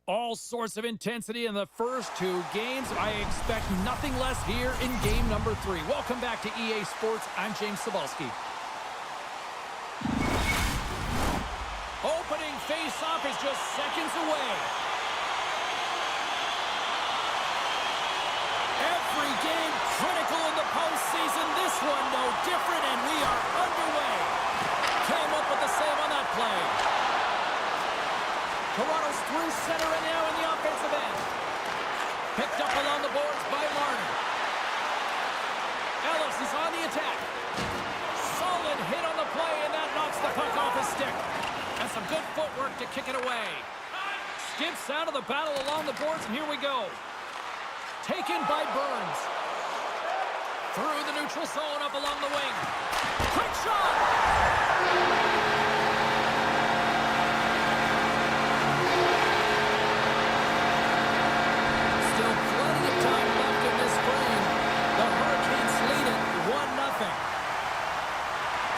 All sorts of intensity in the first two games. I expect nothing less here in game number 3. Welcome back to EA Sports. I'm James Cebulski. Opening face-off is just seconds away. Every game critical in the postseason. This one no different, and we are underway. Came up with the save on that play. Toronto's through center and now in the offensive end. Picked up along the boards by Martin. Ellis is on the attack. Solid hit on the play, and that knocks the puck off his stick. And some good footwork to kick it away. Skips out of the battle along the boards, and here we go. Taken by Burns. Through the neutral zone, up along the wing. Quick shot!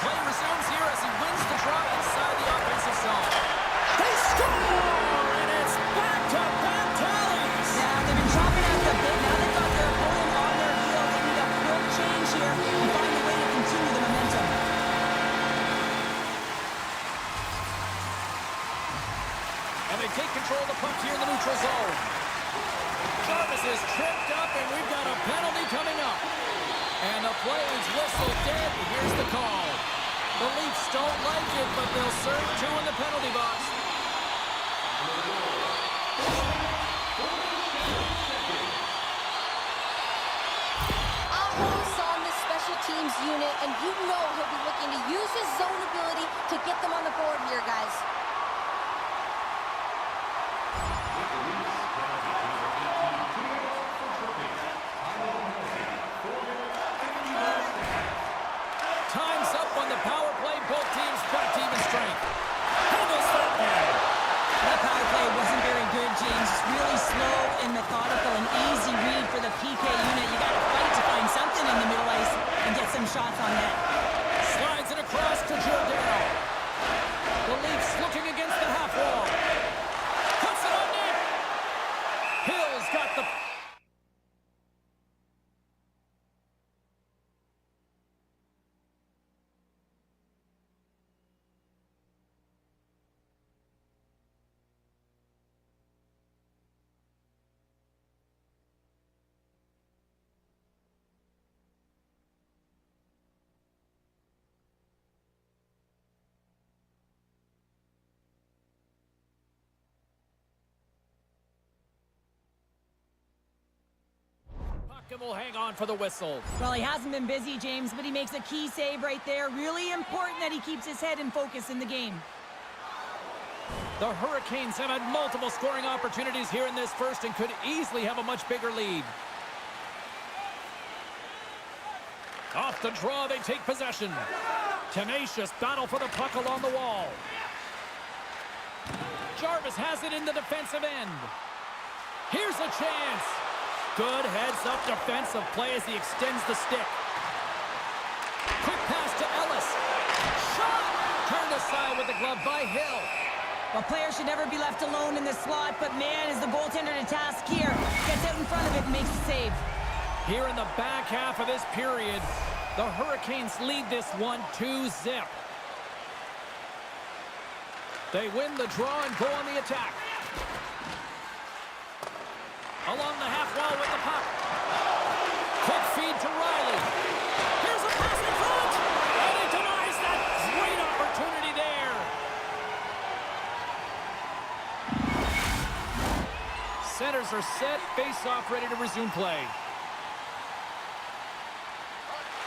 Play resumes here as he wins the draw inside the offensive zone. They score! And it's back-to-back tallies! Yeah, they've been chopping at the bit. Now they've got their opponent on their heels. They need a quick change here and find a way to continue the momentum. And they take control of the puck here in the neutral zone. Jarvis is tripped up, and we've got a penalty coming up. And the play is whistled dead. Here's the call. The Leafs don't like it, but they'll serve 2 in the penalty box. Aho's on the special teams unit, and you know he'll be looking to use his zone ability to get them on the board here, guys. Time's up on the power play. Both teams back to even strength. Handles that one. That power play wasn't very good, James. It's really slow and methodical, an easy read for the PK unit. You got to fight to find something in the middle ice and get some shots on net. Slides it across to Giordano. The Leafs looking against the half wall. Puts it on net. Hill's got the... and will hang on for the whistle. Well, he hasn't been busy, James, but he makes a key save right there. Really important that he keeps his head in focus in the game. The Hurricanes have had multiple scoring opportunities here in this first and could easily have a much bigger lead. Off the draw, they take possession. Tenacious battle for the puck along the wall. Jarvis has it in the defensive end. Here's a chance. Good heads-up defensive play as he extends the stick. Quick pass to Ellis. Shot! Turned aside with the glove by Hill. Well, players should never be left alone in the slot, but man, is the goaltender to task here. Gets out in front of it and makes the save. Here in the back half of this period, the Hurricanes lead this one 2-0. They win the draw and go on the attack. Along the half wall with the puck. Quick feed to Riley. Here's a pass in front. And he denies that great opportunity there. Centers are set. Face-off ready to resume play.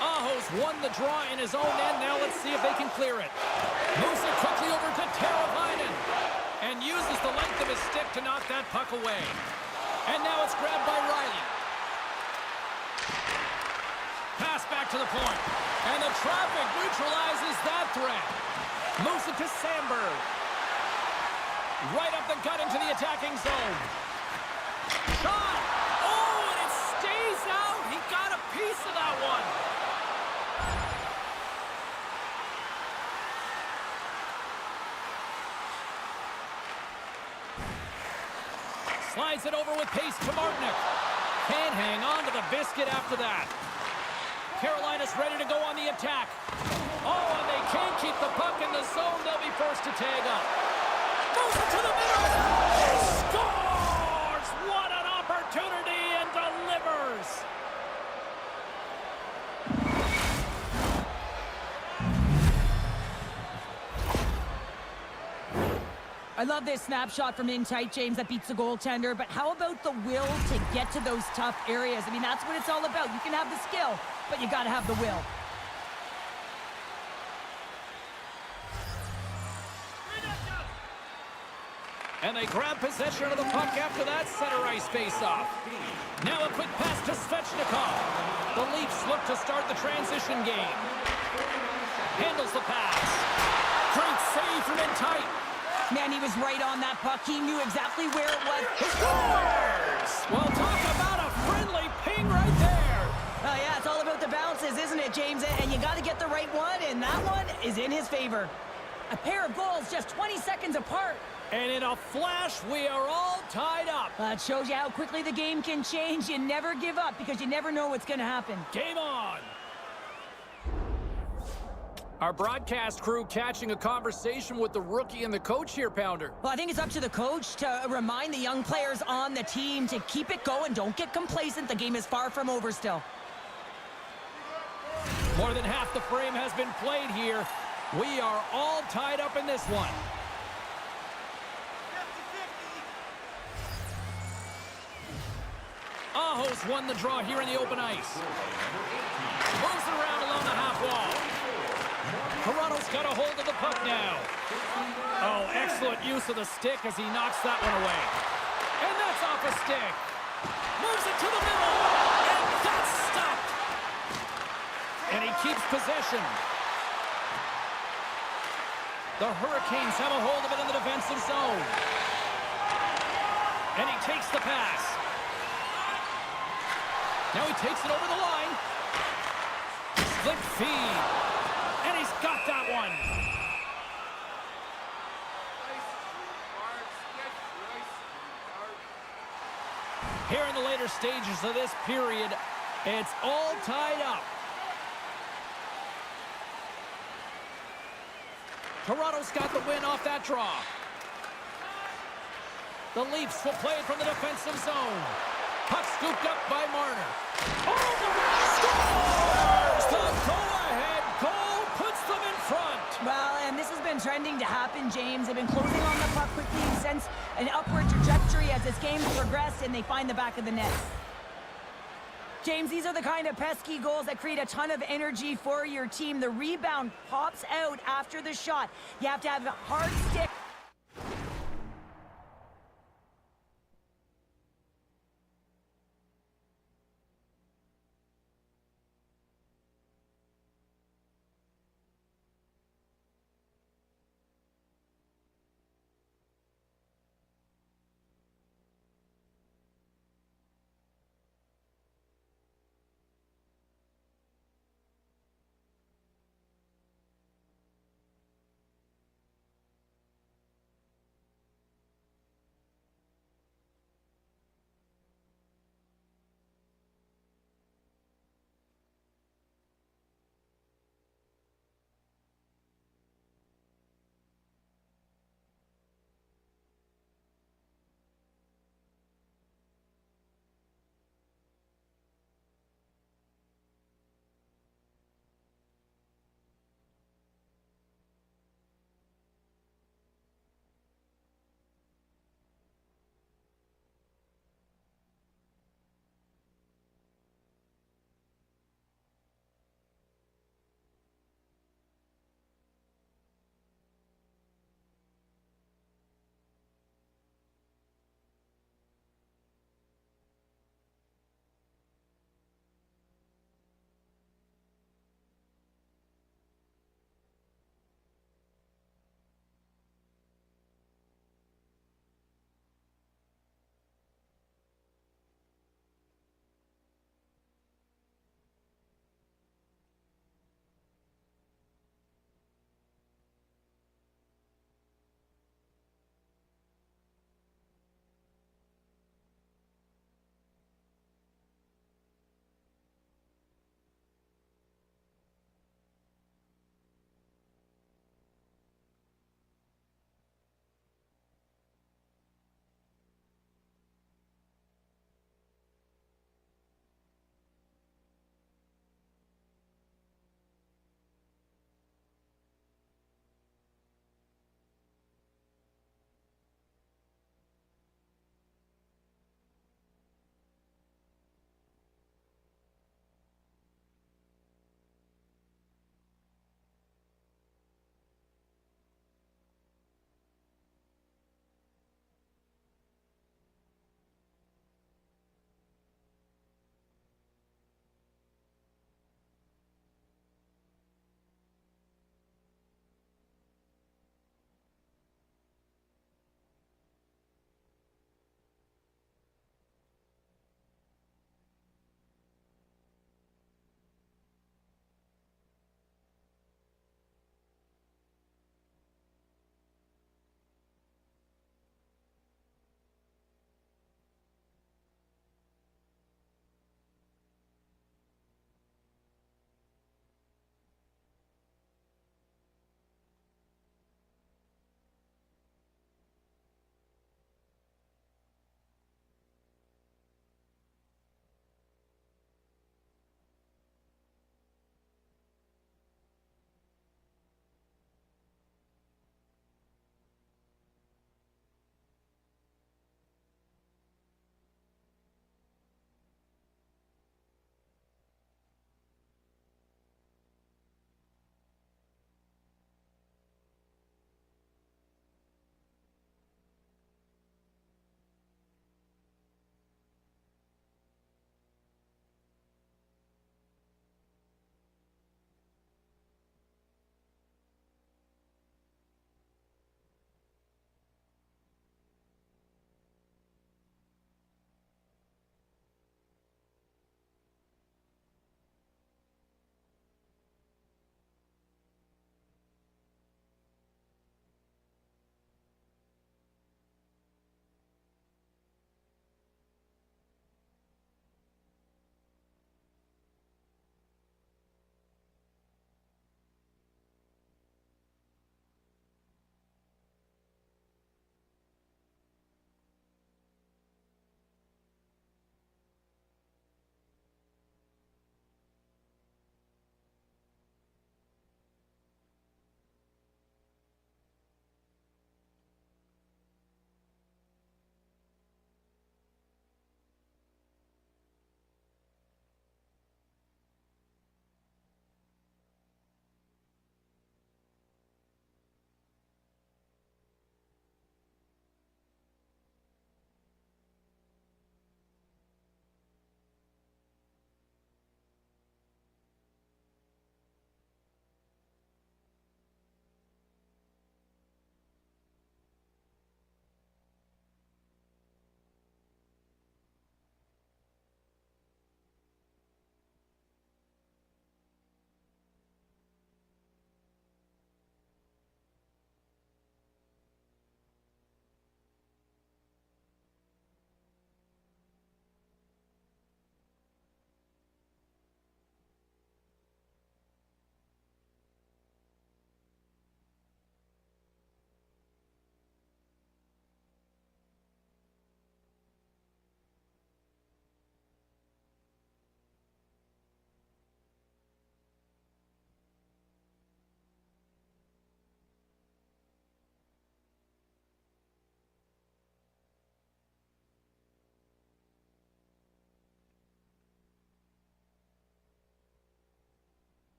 Aho's won the draw in his own end. Now let's see if they can clear it. Moves it quickly over to Teravainen. And uses the length of his stick to knock that puck away. And now it's grabbed by Riley. Pass back to the point. And the traffic neutralizes that threat. Moves it to Sandberg. Right up the gut into the attacking zone. Shot! Oh, and it stays out. He got a piece of that one. Slides it over with pace to Martinick. Can't hang on to the biscuit after that. Carolina's ready to go on the attack. Oh, and they can't keep the puck in the zone. They'll be forced to tag up. Moves it to the middle. He scores! What an opportunity, and delivers! I love this snapshot from in tight, James, that beats the goaltender, but how about the will to get to those tough areas? I mean, that's what it's all about. You can have the skill, but you got to have the will. And they grab possession of the puck after that center ice face-off. Now a quick pass to Svechnikov. The Leafs look to start the transition game. Handles the pass. Great save from in tight. Man, he was right on that puck. He knew exactly where it was. Scores! Well, talk about a friendly ping right there. Oh, yeah, it's all about the bounces, isn't it, James? And you got to get the right one, and that one is in his favor. A pair of goals just 20 seconds apart. And in a flash, we are all tied up. It shows you how quickly the game can change. You never give up because you never know what's going to happen. Game on. Our broadcast crew catching a conversation with the rookie and the coach here, Pounder. Well, I think it's up to the coach to remind the young players on the team to keep it going. Don't get complacent. The game is far from over still. More than half the frame has been played here. We are all tied up in this one. Aho's won the draw here in the open ice. Moves it around along the half wall. Toronto's got a hold of the puck now. Oh, excellent use of the stick as he knocks that one away. And that's off a stick. Moves it to the middle. And that's stopped. And he keeps possession. The Hurricanes have a hold of it in the defensive zone. And he takes the pass. Now he takes it over the line. Slip feed. And he's got that one. Here in the later stages of this period, it's all tied up. Toronto's got the win off that draw. The Leafs will play it from the defensive zone. Puck scooped up by Marner. Oh, scores! The go-ahead goal puts them in front. Well, and this has been trending to happen, James. They've been closing on the puck quickly and sense an upward trajectory as this game's progressed, and they find the back of the net. James, these are the kind of pesky goals that create a ton of energy for your team. The rebound pops out after the shot. You have to have a hard stick.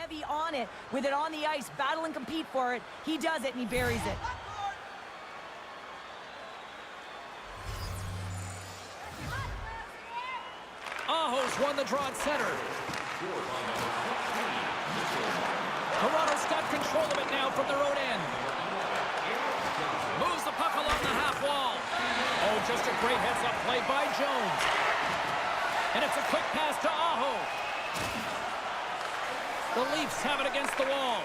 heavy on it, with it on the ice, battle and compete for it. He does it, and he buries it. Aho's won the draw at center. Toronto's got control of it now from their own end. Moves the puck along the half wall. Oh, just a great heads-up play by Jones. And it's a quick pass to Aho. The Leafs have it against the wall.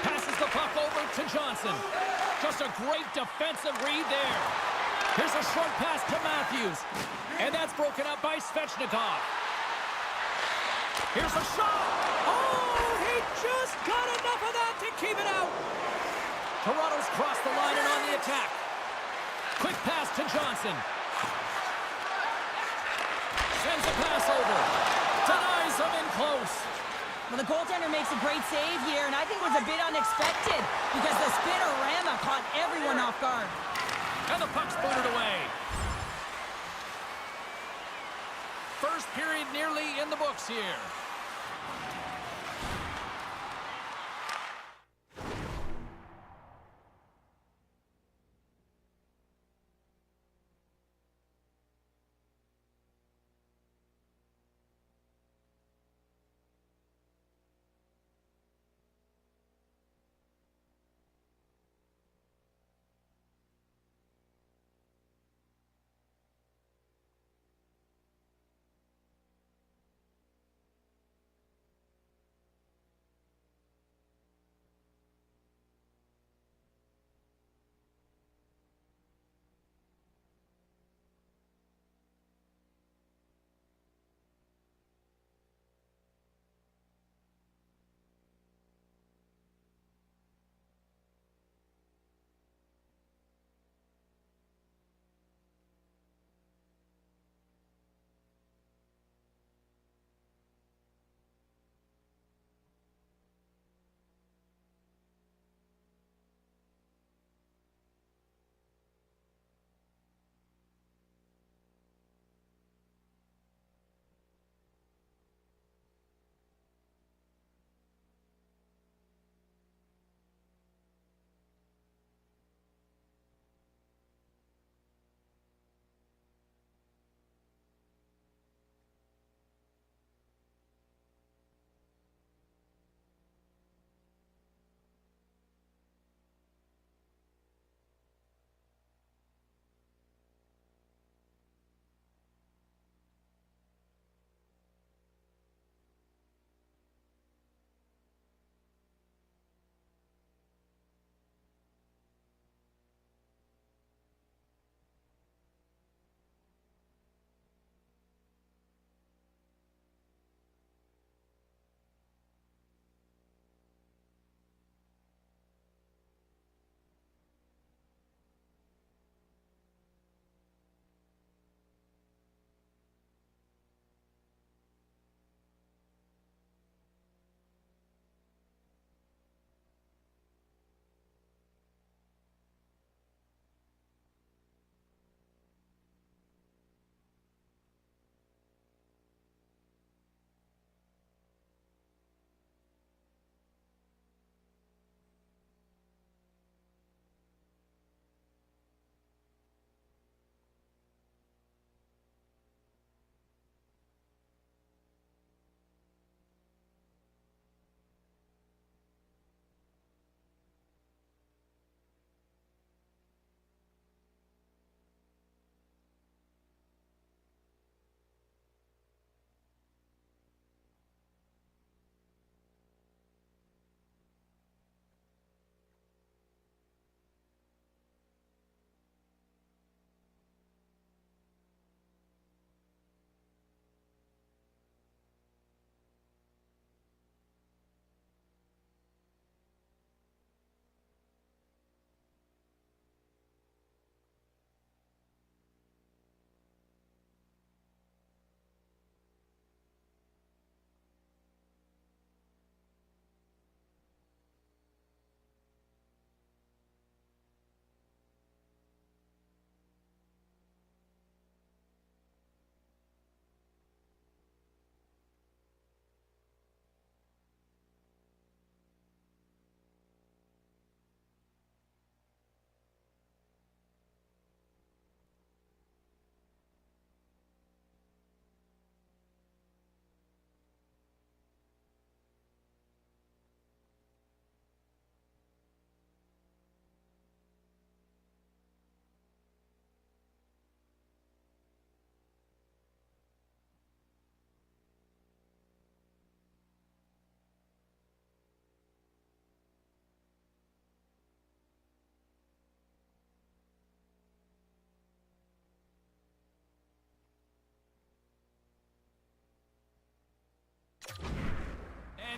Passes the puck over to Johnson. Just a great defensive read there. Here's a short pass to Matthews. And that's broken up by Svechnikov. Here's a shot. Oh, he just got enough of that to keep it out. Toronto's crossed the line and on the attack. Quick pass to Johnson. Sends a pass over. Denies him in close. Well, the goaltender makes a great save here, and I think it was a bit unexpected because the spinorama caught everyone off guard. And the puck's booted away. First period nearly in the books here.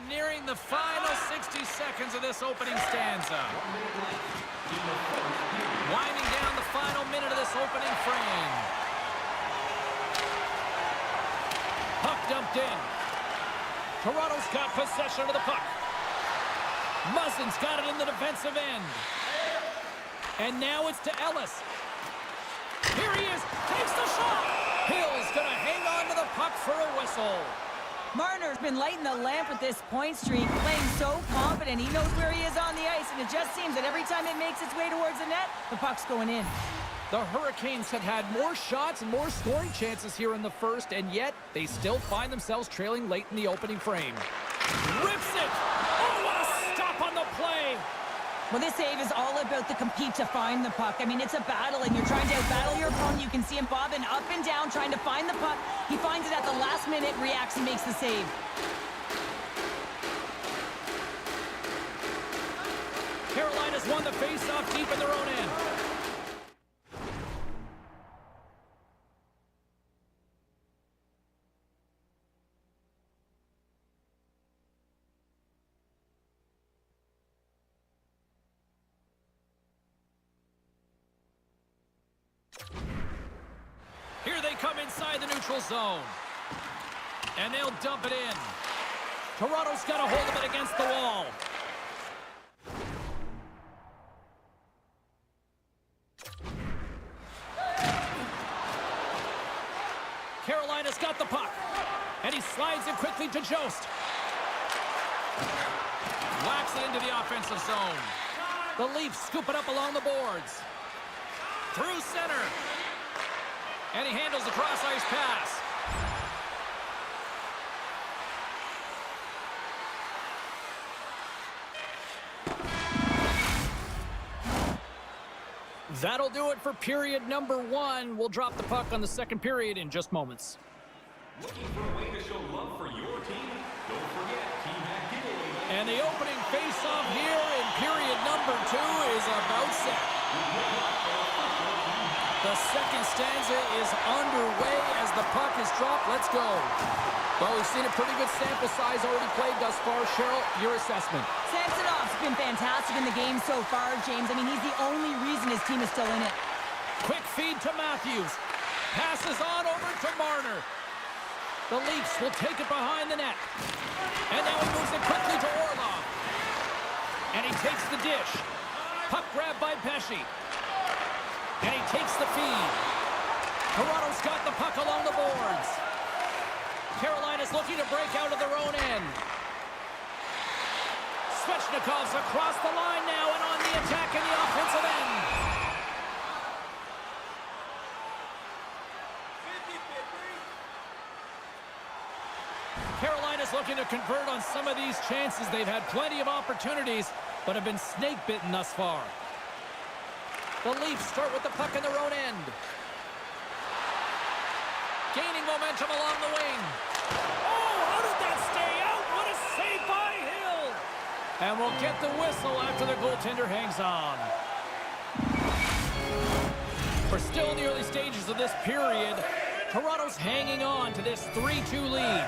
nearing the final 60 seconds of this opening stanza. Winding down the final minute of this opening frame. Puck dumped in. Toronto's got possession of the puck. Muzzin's got it in the defensive end. And now it's to Ellis. Here he is. Takes the shot. Hill's going to hang on to the puck for a whistle. Marner's been lighting the lamp with this point streak, playing so confident. He knows where he is on the ice, and it just seems that every time it makes its way towards the net, the puck's going in. The Hurricanes have had more shots and more scoring chances here in the first, and yet they still find themselves trailing late in the opening frame. Rips it! Oh, what a stop on the play! Well, this save is all about the compete to find the puck. I mean, it's a battle, and you're trying to outbattle your opponent. You can see him bobbing up and down, trying to find the puck. He finds it at the last minute, reacts, and makes the save. Carolina's won the face-off deep in their own end. Here they come inside the neutral zone. And they'll dump it in. Toronto's got a hold of it against the wall. Carolina's got the puck. And he slides it quickly to Jost. Whacks it into the offensive zone. The Leafs scoop it up along the boards. Through center. And he handles the cross-ice pass. That'll do it for period number 1. We'll drop the puck on the second period in just moments. Looking for a way to show love for your team? Don't forget Team Hack Giveaway. And the opening face-off here in period number 2 is about set. The second stanza is underway as the puck is dropped. Let's go. Well, we've seen a pretty good sample size already played thus far. Cheryl, your assessment. Samsonov's been fantastic in the game so far, James. I mean, he's the only reason his team is still in it. Quick feed to Matthews. Passes on over to Marner. The Leafs will take it behind the net. And now he moves it quickly to Orlov. And he takes the dish. Puck grab by Pesci. And he takes the feed. Toronto's got the puck along the boards. Carolina's looking to break out of their own end. Svechnikov's across the line now and on the attack in the offensive end. Carolina's looking to convert on some of these chances. They've had plenty of opportunities, but have been snake-bitten thus far. The Leafs start with the puck in their own end. Gaining momentum along the wing. Oh, how did that stay out? What a save by Hill. And we'll get the whistle after the goaltender hangs on. We're still in the early stages of this period. Toronto's hanging on to this 3-2 lead.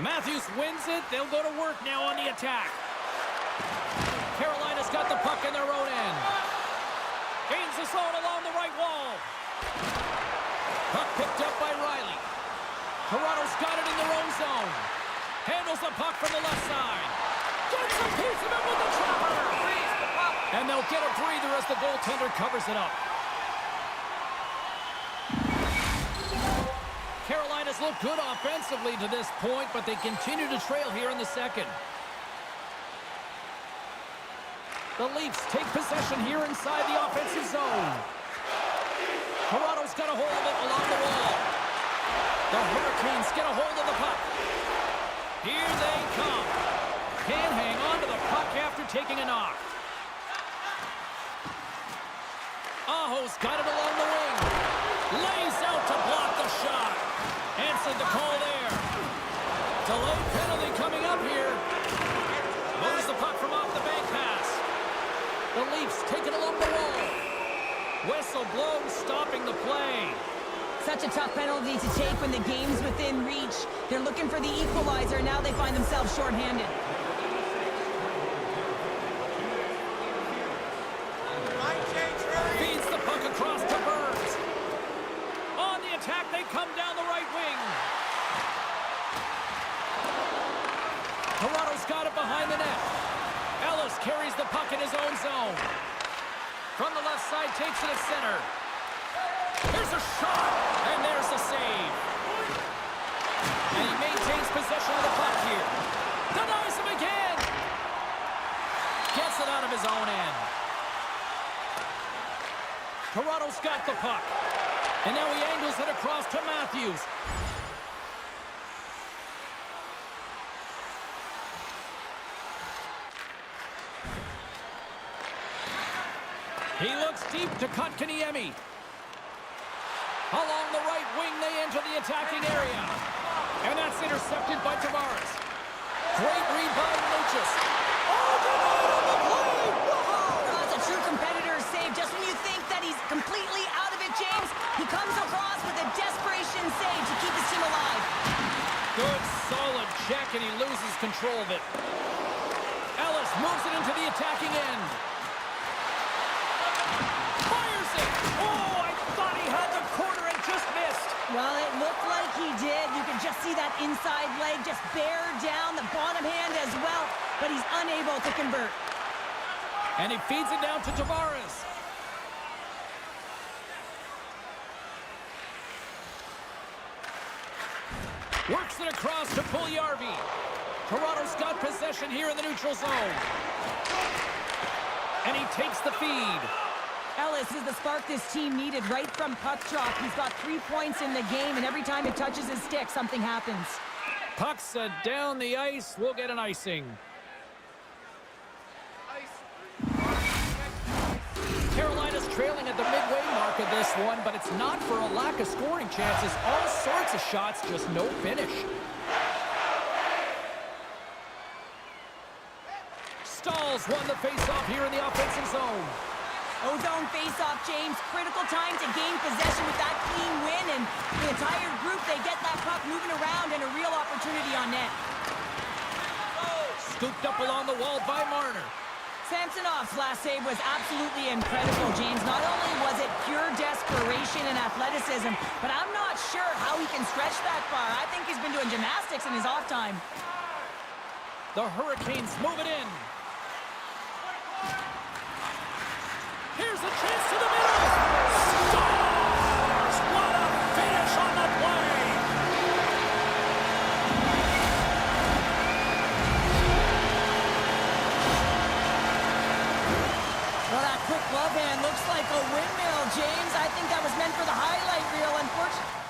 Matthews wins it. They'll go to work now on the attack. Carolina's got the puck in their own end. Gains the zone along the right wall. Puck picked up by Riley. Toronto's got it in their own zone. Handles the puck from the left side. Gets a piece of it with the chopper. And they'll get a breather as the goaltender covers it up. Carolina's looked good offensively to this point, but they continue to trail here in the second. The Leafs take possession here inside the offensive zone. Toronto's got a hold of it along the wall. The Hurricanes get a hold of the puck. Here they come. Can't hang on to the puck after taking a knock. Aho's got it along the wing. Lays out to block the shot. Answered the call there. Delayed penalty coming up here. Moves the puck from off the bank pass. The Leafs take it along the wall. Whistle blows, stopping the play. Such a tough penalty to take when the game's within reach. They're looking for the equalizer. Now they find themselves shorthanded. Feeds the puck across to Burns. On the attack, they come down the right wing. Toronto's got it behind the net. Ellis carries the puck in his own zone. From the left side, takes it to center. Here's a shot, and there's the save. And he maintains possession of the puck here. Denies him again. Gets it out of his own end. Toronto's got the puck. And now he angles it across to Matthews. He looks deep to Kotkaniemi. Along the right wing, they enter the attacking area. And that's intercepted by Tavares. Great read by Lucius. Oh, denied on the play! Wow! That's a true competitor's save. Just when you think that he's completely out of it, James, he comes across with a desperation save to keep his team alive. Good, solid check, and he loses control of it. Ellis moves it into the attacking end. Fires it! Oh, I thought he had the corner and just missed. Well, it looked like he did. You can just see that inside leg just bear down, the bottom hand as well, but he's unable to convert. And he feeds it down to Tavares. Works it across to Puljujarvi. Toronto's got possession here in the neutral zone. And he takes the feed. Ellis is the spark this team needed right from puck drop. He's got 3 points in the game, and every time it touches his stick, something happens. Puck's down the ice. We'll get an icing. Carolina's trailing at the midway mark of this one, but it's not for a lack of scoring chances. All sorts of shots, just no finish. Stalls won the faceoff here in the offensive zone. Ozone face-off, James. Critical time to gain possession with that clean win, and the entire group, they get that puck moving around and a real opportunity on net. Scooped up along the wall by Marner. Samsonov's last save was absolutely incredible, James. Not only was it pure desperation and athleticism, but I'm not sure how he can stretch that far. I think he's been doing gymnastics in his off time. The Hurricanes move it in. Here's a chance to the middle. Scores! What a finish on the play! Well, that quick glove hand looks like a windmill, James. I think that was meant for the highlight reel, unfortunately.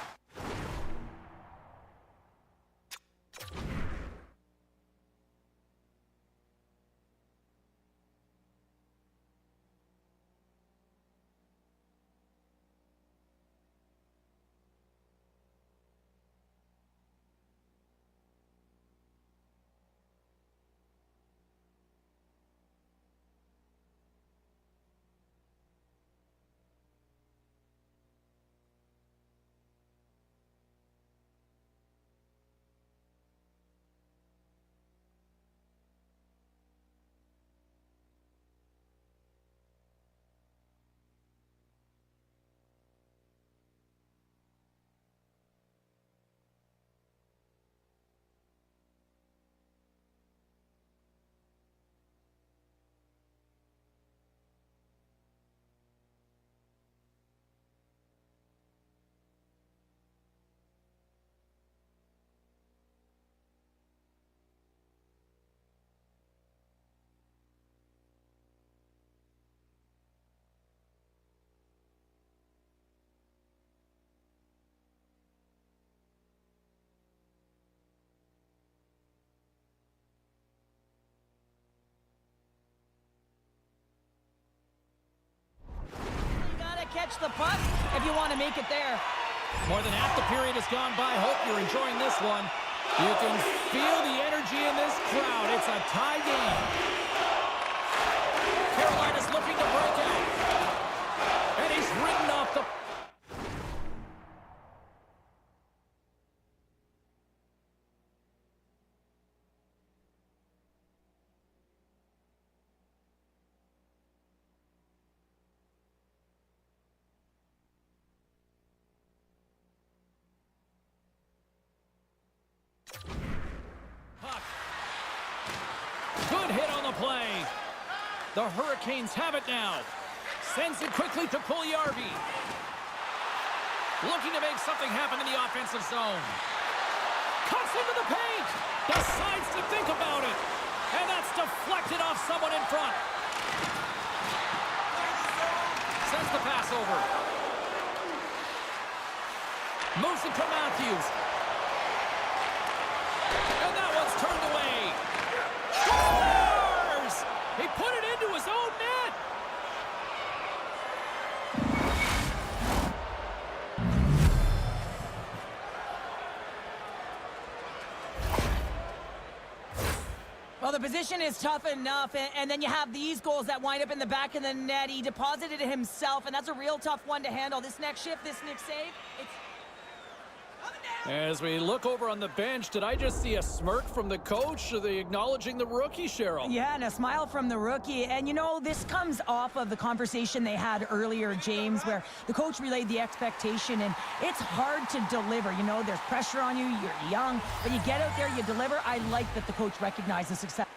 Catch the puck if you want to make it there. More than half the period has gone by. Hope you're enjoying this one. You can feel the energy in this crowd. It's a tie game. Carolina's looking to break out. And he's ridden off the... Good hit on the play. The Hurricanes have it now. Sends it quickly to Puljujarvi. Looking to make something happen in the offensive zone. Cuts into the paint. Decides to think about it. And that's deflected off someone in front. Sends the pass over. Moves it to Matthews. And that one's turned away. Scores! He put it into his own net. Well, the position is tough enough, and then you have these goals that wind up in the back of the net. He deposited it himself, and that's a real tough one to handle. This next shift, this next save, it's... As we look over on the bench, did I just see a smirk from the coach? Are they acknowledging the rookie, Cheryl? Yeah, and a smile from the rookie. And, you know, this comes off of the conversation they had earlier, James, where the coach relayed the expectation, and it's hard to deliver. You know, there's pressure on you, you're young, but you get out there, you deliver. I like that the coach recognized the success.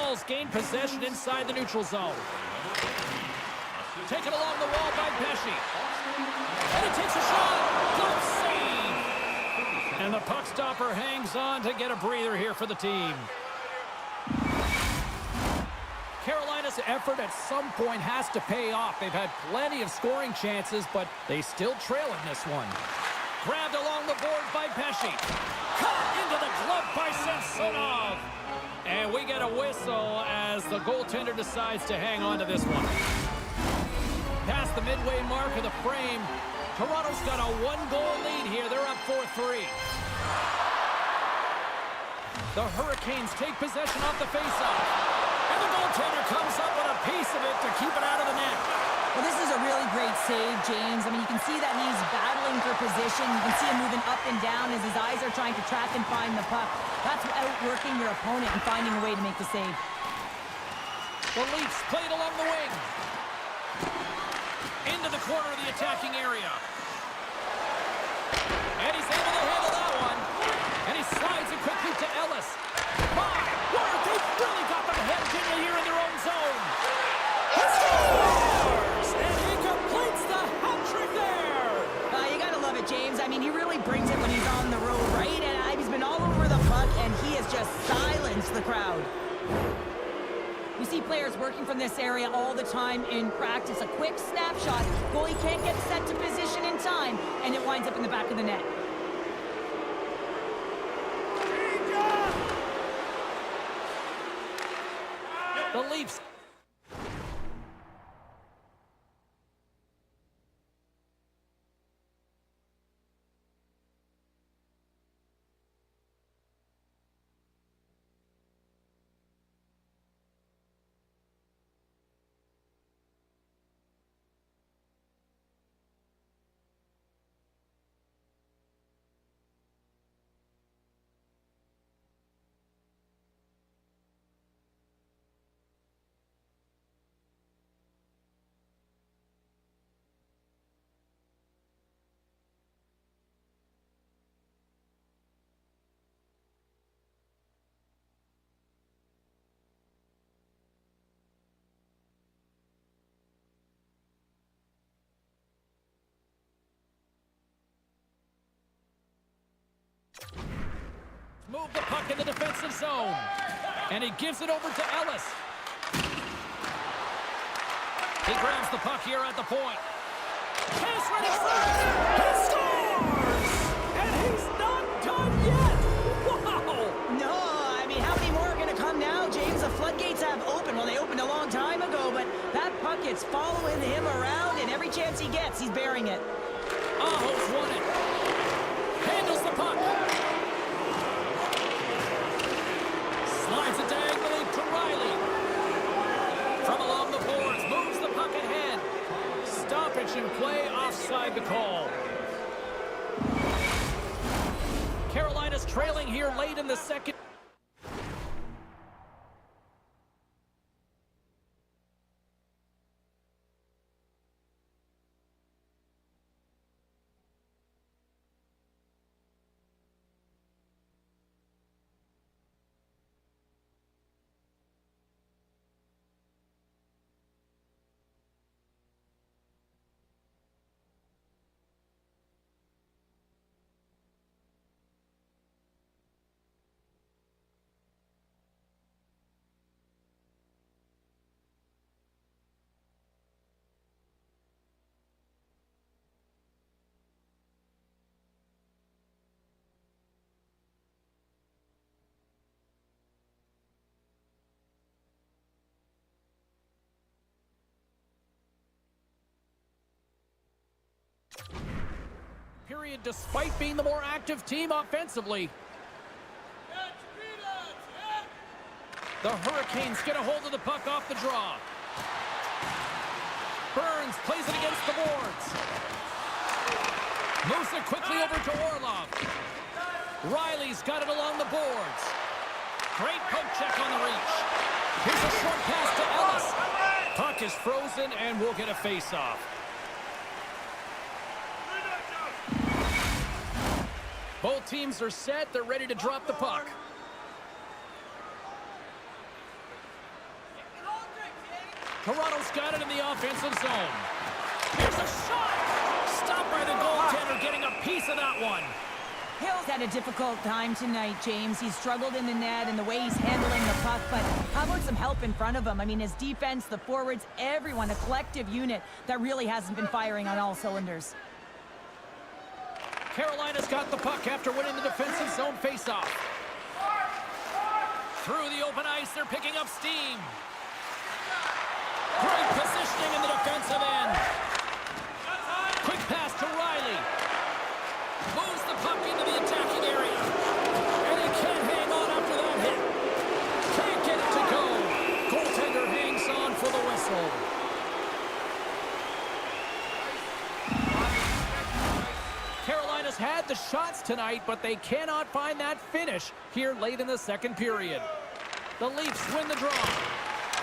Vols gain possession inside the neutral zone. Taken along the wall by Pesci. And he takes a shot. Good save. And the puck stopper hangs on to get a breather here for the team. Carolina's effort at some point has to pay off. They've had plenty of scoring chances, but they still trail in this one. Grabbed along the boards by Pesci. Caught into the glove by Samsonov. And we get a whistle as the goaltender decides to hang on to this one. Past the midway mark of the frame, Toronto's got a one-goal lead here. They're up 4-3. The Hurricanes take possession off the faceoff. And the goaltender comes up with a piece of it to keep it out of the net. Well, this is a really great save, James. I mean, you can see that he's battling for position. You can see him moving up and down as his eyes are trying to track and find the puck. That's outworking your opponent and finding a way to make the save. The Leafs played along the wing. Into the corner of the attacking area. And he's able to handle that one. And he slides it quickly to Ellis. My word, they've really got them hemmed in here in their own zone. He scores! And he completes the hat trick there. You gotta love it, James. I mean, he really brings it when he's on the road, right? And he's been all over the puck, and he has just silenced the crowd. We see players working from this area all the time in practice. A quick snapshot. Goalie can't get set to position in time, and it winds up in the back of the net. The Leafs. Move the puck in the defensive zone. And he gives it over to Ellis. He grabs the puck here at the point. Pass ready for it. He scores! And he's not done yet. Wow! No, I mean, how many more are going to come now, James? The floodgates have opened. Well, they opened a long time ago, but that puck is following him around, and every chance he gets, he's bearing it. Aho's won it. Handles the puck. Slides it diagonally to Riley. From along the boards, moves the puck ahead. Stoppage in play, offside the call. Carolina's trailing here late in the second. Period, despite being the more active team offensively. The Hurricanes get a hold of the puck off the draw. Burns plays it against the boards. Moves it quickly over to Orlov. Riley's got it along the boards. Great poke check on the reach. Here's a short pass to Ellis. Puck is frozen and we'll get a face-off. Both teams are set. They're ready to drop the puck. Toronto's got it in the offensive zone. Here's a shot! Stopped by the goaltender, getting a piece of that one. Hill's had a difficult time tonight, James. He's struggled in the net and the way he's handling the puck, but how about some help in front of him? I mean, his defense, the forwards, everyone, a collective unit that really hasn't been firing on all cylinders. Carolina's got the puck after winning the defensive zone faceoff. Through the open ice, they're picking up steam. Great positioning in the defensive end. Quick pass to Riley. Moves the puck into the attacking area. And he can't hang on after that hit. Can't get it to go. Goaltender hangs on for the whistle. Carolina's had the shots tonight, but they cannot find that finish here late in the second period. The Leafs win the draw.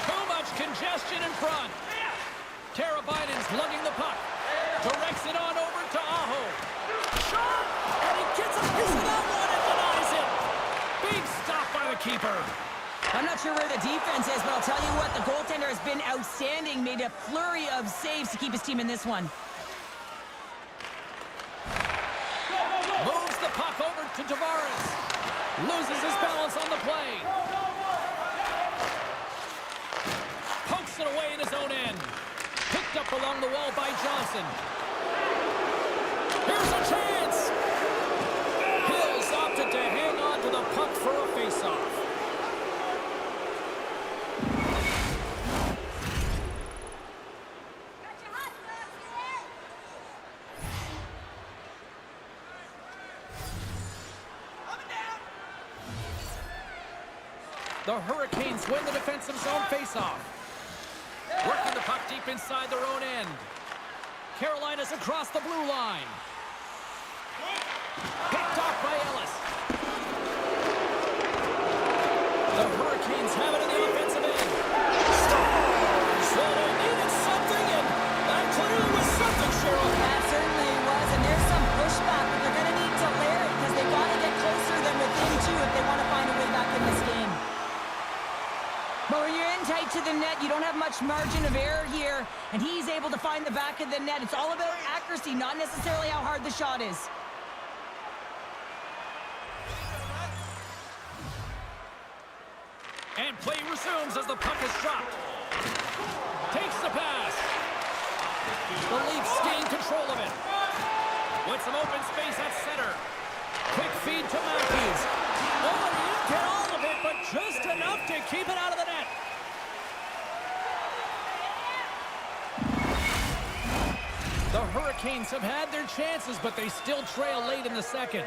Too much congestion in front. Tarabainen's lugging the puck. Directs it on over to Aho. Shot! And he gets a piece of that one and denies it. Big stop by the keeper. I'm not sure where the defense is, but I'll tell you what, the goaltender has been outstanding. Made a flurry of saves to keep his team in this one. Moves the puck over to Tavares. Loses his balance on the play. Pokes it away in his own end. Picked up along the wall by Johnson. Here's a chance. Hills opted to hang on to the puck for a faceoff. The Hurricanes win the defensive zone faceoff. Working the puck deep inside their own end. Carolina's across the blue line. Picked off by Ellis. The Hurricanes have it in the offensive end. Scores! So they needed something, and that clearly was something, Cheryl. That certainly was, and there's some pushback, but they're going to need to layer it because they've got to get closer than within two if they want to find a way back in this game. But when you're in tight to the net, you don't have much margin of error here, and he's able to find the back of the net. It's all about accuracy, not necessarily how hard the shot is. And play resumes as the puck is dropped. Takes the pass. The Leafs gain control of it. With some open space at center. Quick feed to Matthews. Oh, he didn't get all of it, but just enough to keep it out of the net. The Hurricanes have had their chances, but they still trail late in the second.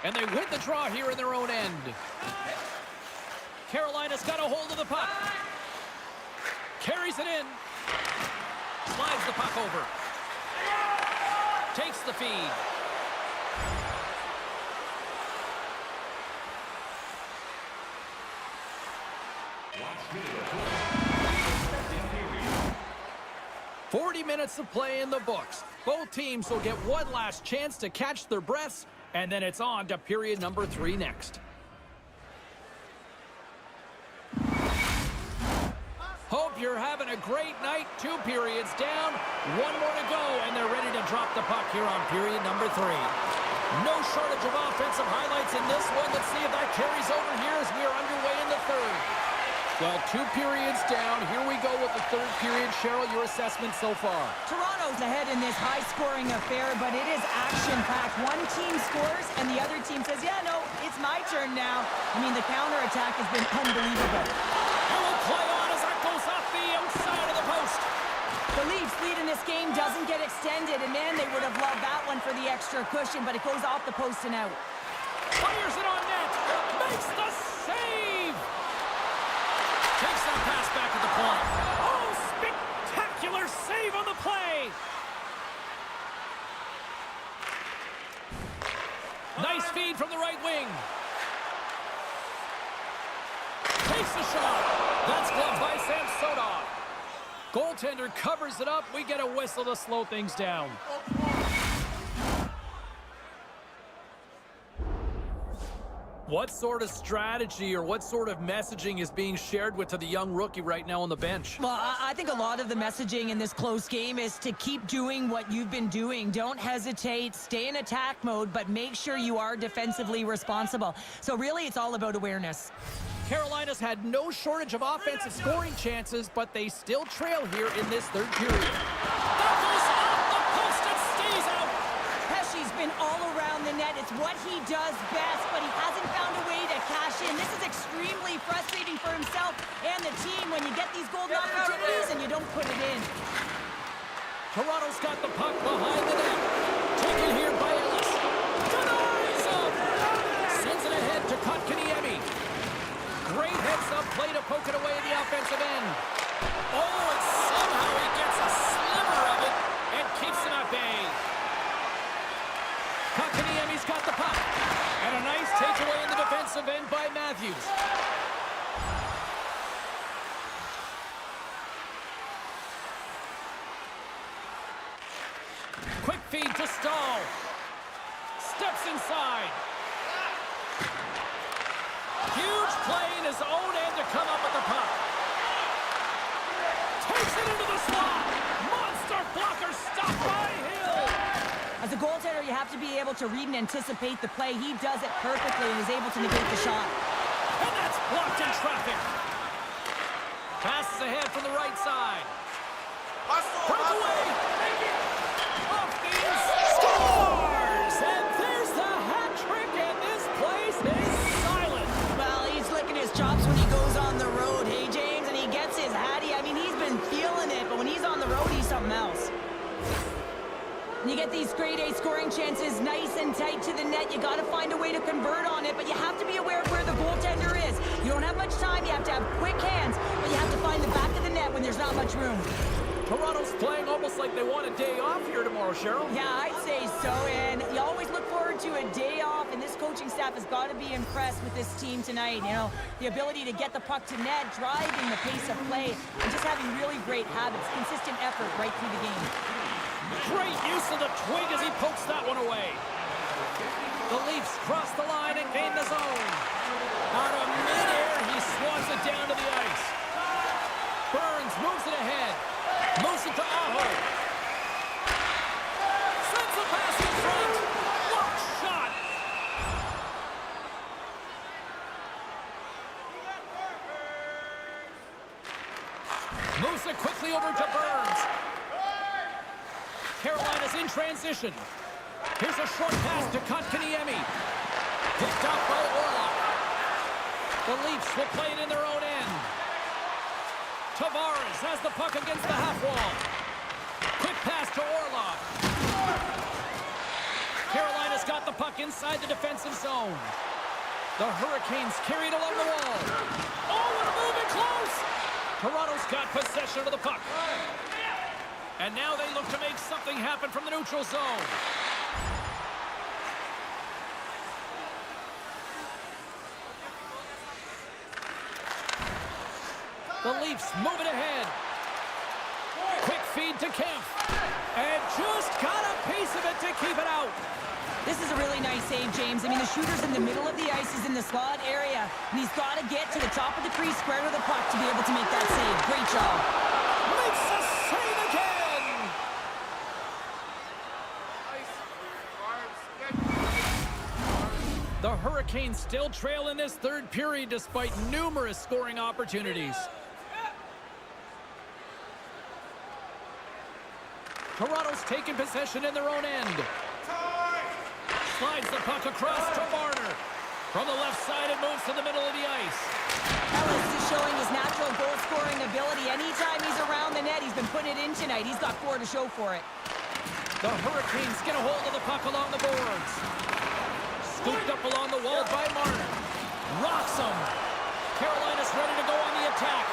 And they win the draw here in their own end. Carolina's got a hold of the puck. Carries it in. Slides the puck over. Takes the feed. Watch me. 40 minutes of play in the books. Both teams will get one last chance to catch their breaths, and then it's on to period number 3 next. Hope you're having a great night. 2 periods down, 1 more to go, and they're ready to drop the puck here on period number 3. No shortage of offensive highlights in this one. Let's see if that carries over here as we are underway in the 3rd. Well, 2 periods down. Here we go with the 3rd period. Cheryl, your assessment so far? Toronto's ahead in this high-scoring affair, but it is action-packed. One team scores, and the other team says, yeah, no, it's my turn now. I mean, the counterattack has been unbelievable. And we'll play on as that goes off the outside of the post. The Leafs lead in this game doesn't get extended, and man, they would have loved that one for the extra cushion, but it goes off the post and out. Fires it on net. Makes the save. Takes that pass back at the point. Oh, spectacular save on the play. Nice feed from the right wing. Takes the shot. That's gloved by Samsonov. Goaltender covers it up. We get a whistle to slow things down. What sort of strategy or what sort of messaging is being shared to the young rookie right now on the bench? Well, I think a lot of the messaging in this close game is to keep doing what you've been doing. Don't hesitate, stay in attack mode, but make sure you are defensively responsible. So really, it's all about awareness. Carolina's had no shortage of offensive scoring chances, but they still trail here in this third period. That goes off the post and stays out. Pesci's been all around the net. It's what he does best, but he hasn't found a way to cash in. This is extremely frustrating for himself and the team when you get these golden opportunities and you don't put it in. Toronto's got the puck behind the net. Taken here by Ellis. Denies him. Sends it ahead to Kotkaniemi. Great heads-up play to poke it away at the offensive end. Oh, and somehow he gets a sliver of it and keeps him at bay. Kotkaniemi's got the puck. And a nice takeaway in the defensive end by Matthews. Quick feed to Stahl. Steps inside. Huge play in his own end to come up with the puck. Takes it into the slot. Monster blocker stopped by Hill. As a goaltender, you have to be able to read and anticipate the play. He does it perfectly and is able to negate the shot. And that's blocked in traffic. Passes ahead from the right side. Broke away. Off Beans. Scores! And there's the hat trick, and this place is silent. Well, he's licking his chops when he goes on the road, hey, James? And he gets his hattie. I mean, he's been feeling it, but when he's on the road, he's something else. And you get these grade A scoring chances nice and tight to the net. You got to find a way to convert on it, but you have to be aware of where the goaltender is. You don't have much time. You have to have quick hands, but you have to find the back of the net when there's not much room. Toronto's playing almost like they want a day off here tomorrow, Cheryl. Yeah, I'd say so, and you always look forward to a day off, and this coaching staff has got to be impressed with this team tonight. You know, the ability to get the puck to net, driving the pace of play, and just having really great habits, consistent effort right through the game. Great use of the twig as he pokes that one away. The Leafs cross the line and gain the zone. Out of midair, he swats it down to the ice. Burns moves it ahead. Moves it to Aho. Sends the pass in front. Block shot. Moves it quickly over to Burns. Carolina's in transition. Here's a short pass to Kotkaniemi. Picked up by Orlov. The Leafs will play it in their own end. Tavares has the puck against the half wall. Quick pass to Orlov. Carolina's got the puck inside the defensive zone. The Hurricanes carried along the wall. Oh, and a move in close. Toronto's got possession of the puck. And now they look to make something happen from the neutral zone. The Leafs move it ahead. Quick feed to Kemp. And just got a piece of it to keep it out. This is a really nice save, James. I mean, the shooter's in the middle of the ice. He's in the slot area. And he's got to get to the top of the crease, square to the puck to be able to make that save. Great job. Makes the save again. The Hurricanes still trail in this third period despite numerous scoring opportunities. Toronto's taking possession in their own end. Slides the puck across to Marner. From the left side, it moves to the middle of the ice. Ellis is showing his natural goal-scoring ability. Anytime he's around the net, he's been putting it in tonight. He's got 4 to show for it. The Hurricanes get a hold of the puck along the boards. Scooped up along the wall by Marner. Rocks him. Carolina's ready to go on the attack.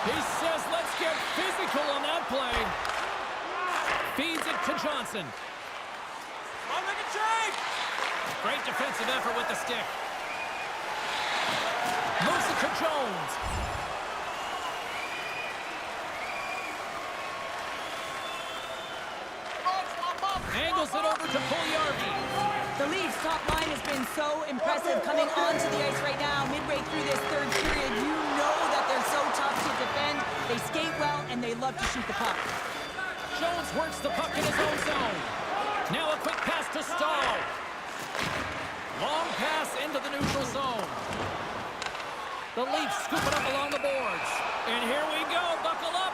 He says, let's get physical on that play. Feeds it to Johnson. Great defensive effort with the stick. Moves it to Jones. Angles it over to Puljujarvi. The Leafs top top line has been so impressive coming onto the ice right now. Midway through this third period, you know that they're so tough to defend. They skate well, and they love to shoot the puck. Jones works the puck in his own zone. Now a quick pass to Stahl. Long pass into the neutral zone. The Leafs scoop it up along the boards. And here we go. Buckle up.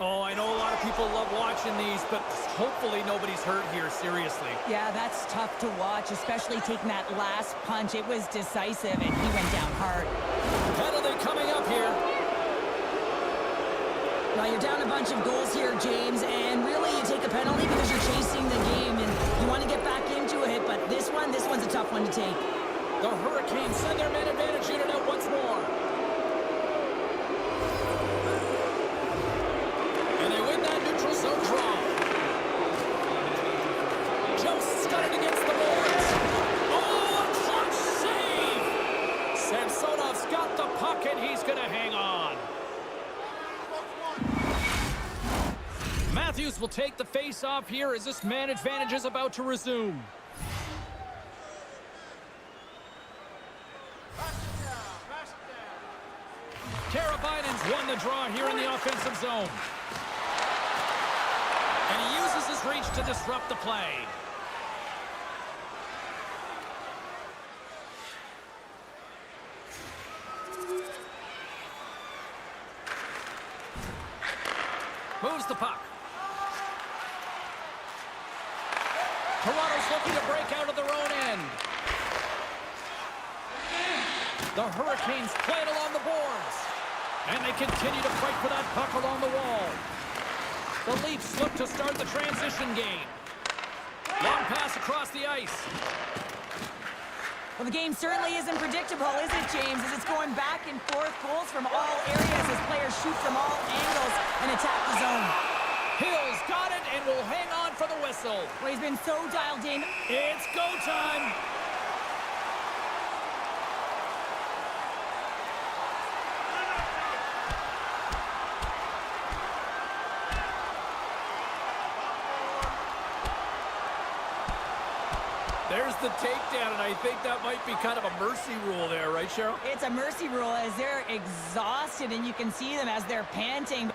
Oh, I know a lot of people love watching these, but hopefully nobody's hurt here, seriously. Yeah, that's tough to watch, especially taking that last punch. It was decisive, and he went down hard. Penalty coming up here. Well, you're down a bunch of goals here, James, and really you take a penalty because you're chasing the game, and you want to get back into it, but this one's a tough one to take. The Hurricanes send their man advantage unit out once more. Zone draw. Jones got it against the boards. Oh, a clutch save! Samsonov's got the puck, and he's going to hang on. Matthews will take the face-off here as this man advantage is about to resume. Karabainen's won the draw here in the offensive zone. And he uses his reach to disrupt the play. Moves the puck. Toronto's looking to break out of their own end. The Hurricanes play it along the boards. And they continue to fight for that puck along the wall. The Leafs look to start the transition game. Long pass across the ice. Well, the game certainly isn't predictable, is it, James? As it's going back and forth, goals from all areas as players shoot from all angles and attack the zone. Hill's got it and will hang on for the whistle. Well, he's been so dialed in. It's go time. There's the takedown, and I think that might be kind of a mercy rule there, right, Cheryl? It's a mercy rule as they're exhausted, and you can see them as they're panting.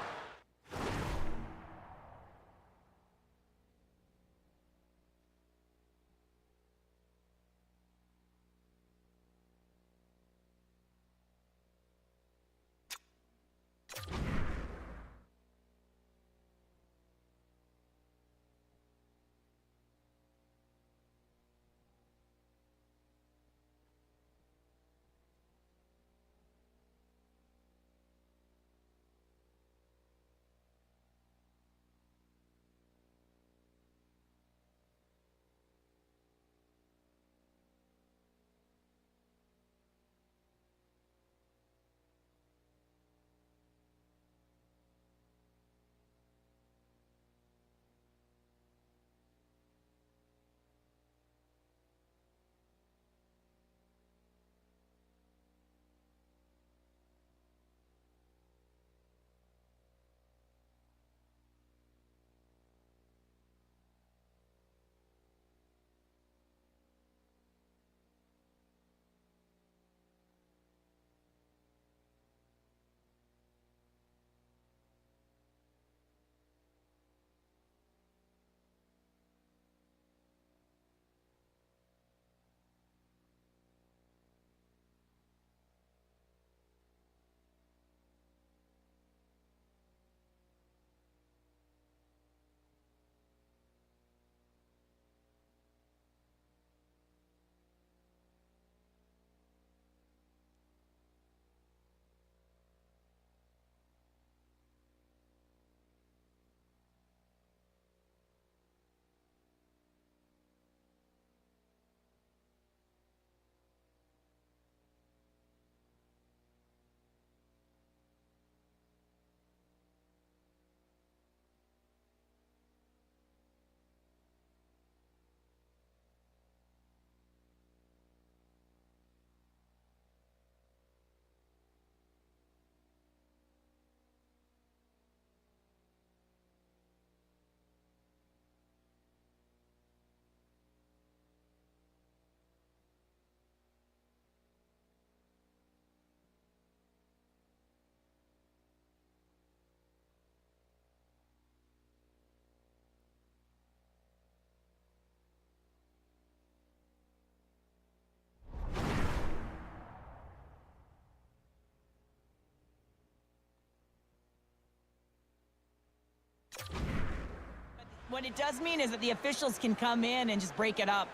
What it does mean is that the officials can come in and just break it up.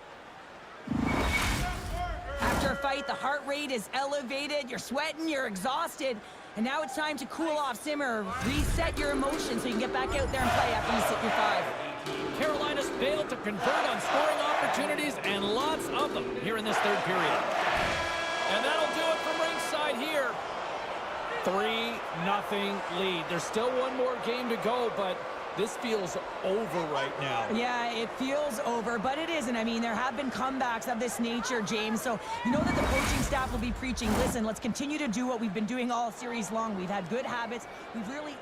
After a fight, the heart rate is elevated, you're sweating, you're exhausted, and now it's time to cool off, simmer, reset your emotions so you can get back out there and play after you sit your 5. Carolina's failed to convert on scoring opportunities, and lots of them here in this third period. And that'll do it from ringside here. 3-0 lead. There's still one more game to go, but this feels over right now. Yeah, it feels over, but it isn't. I mean, there have been comebacks of this nature, James, so you know that the coaching staff will be preaching, listen, let's continue to do what we've been doing all series long. We've had good habits. We've really...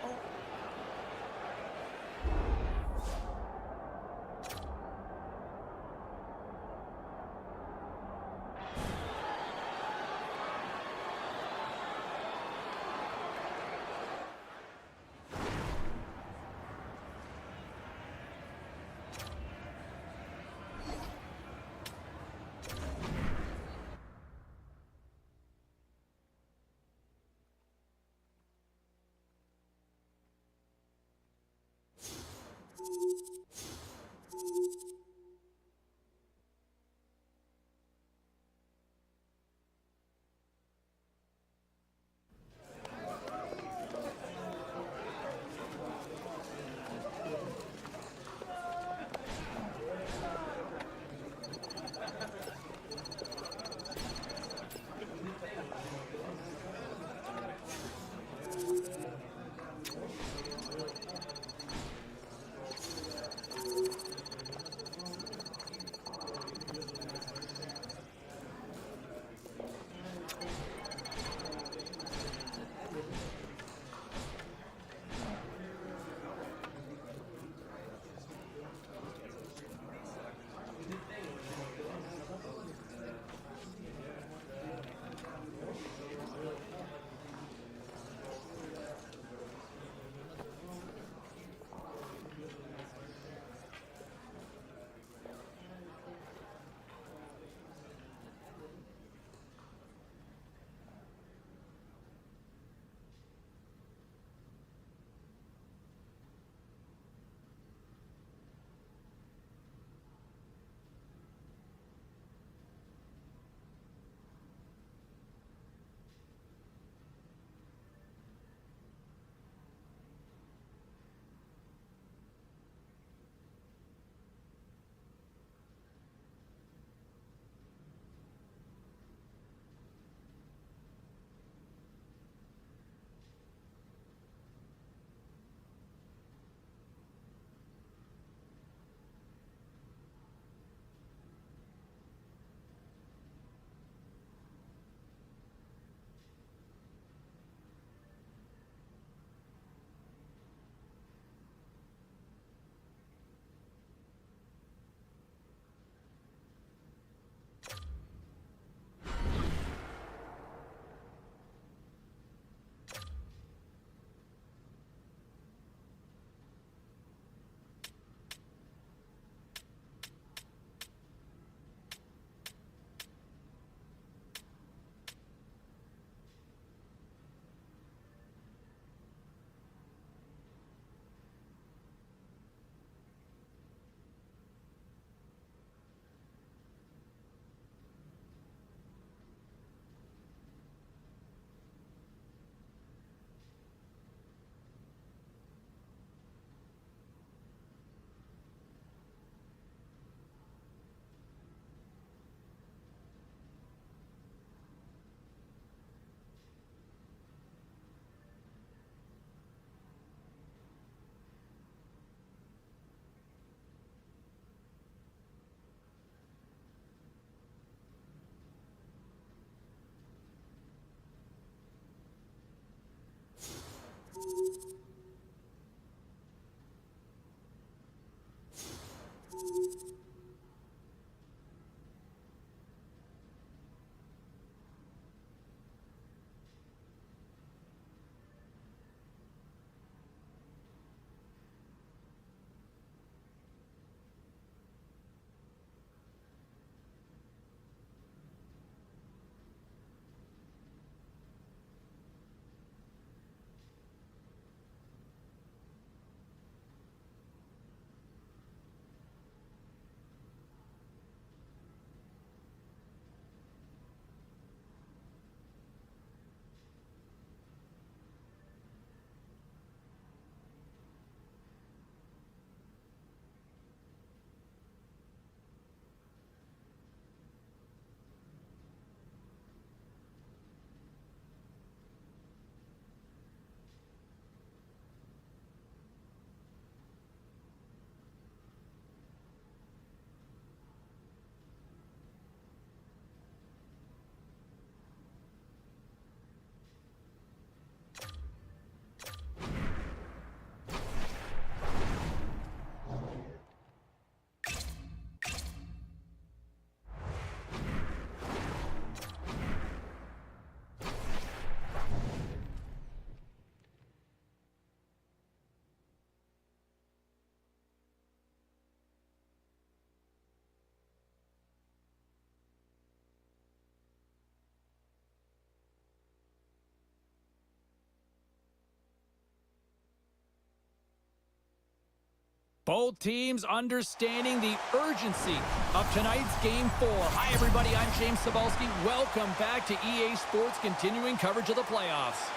Both teams understanding the urgency of tonight's Game 4. Hi, everybody. I'm James Cebulski. Welcome back to EA Sports' continuing coverage of the playoffs.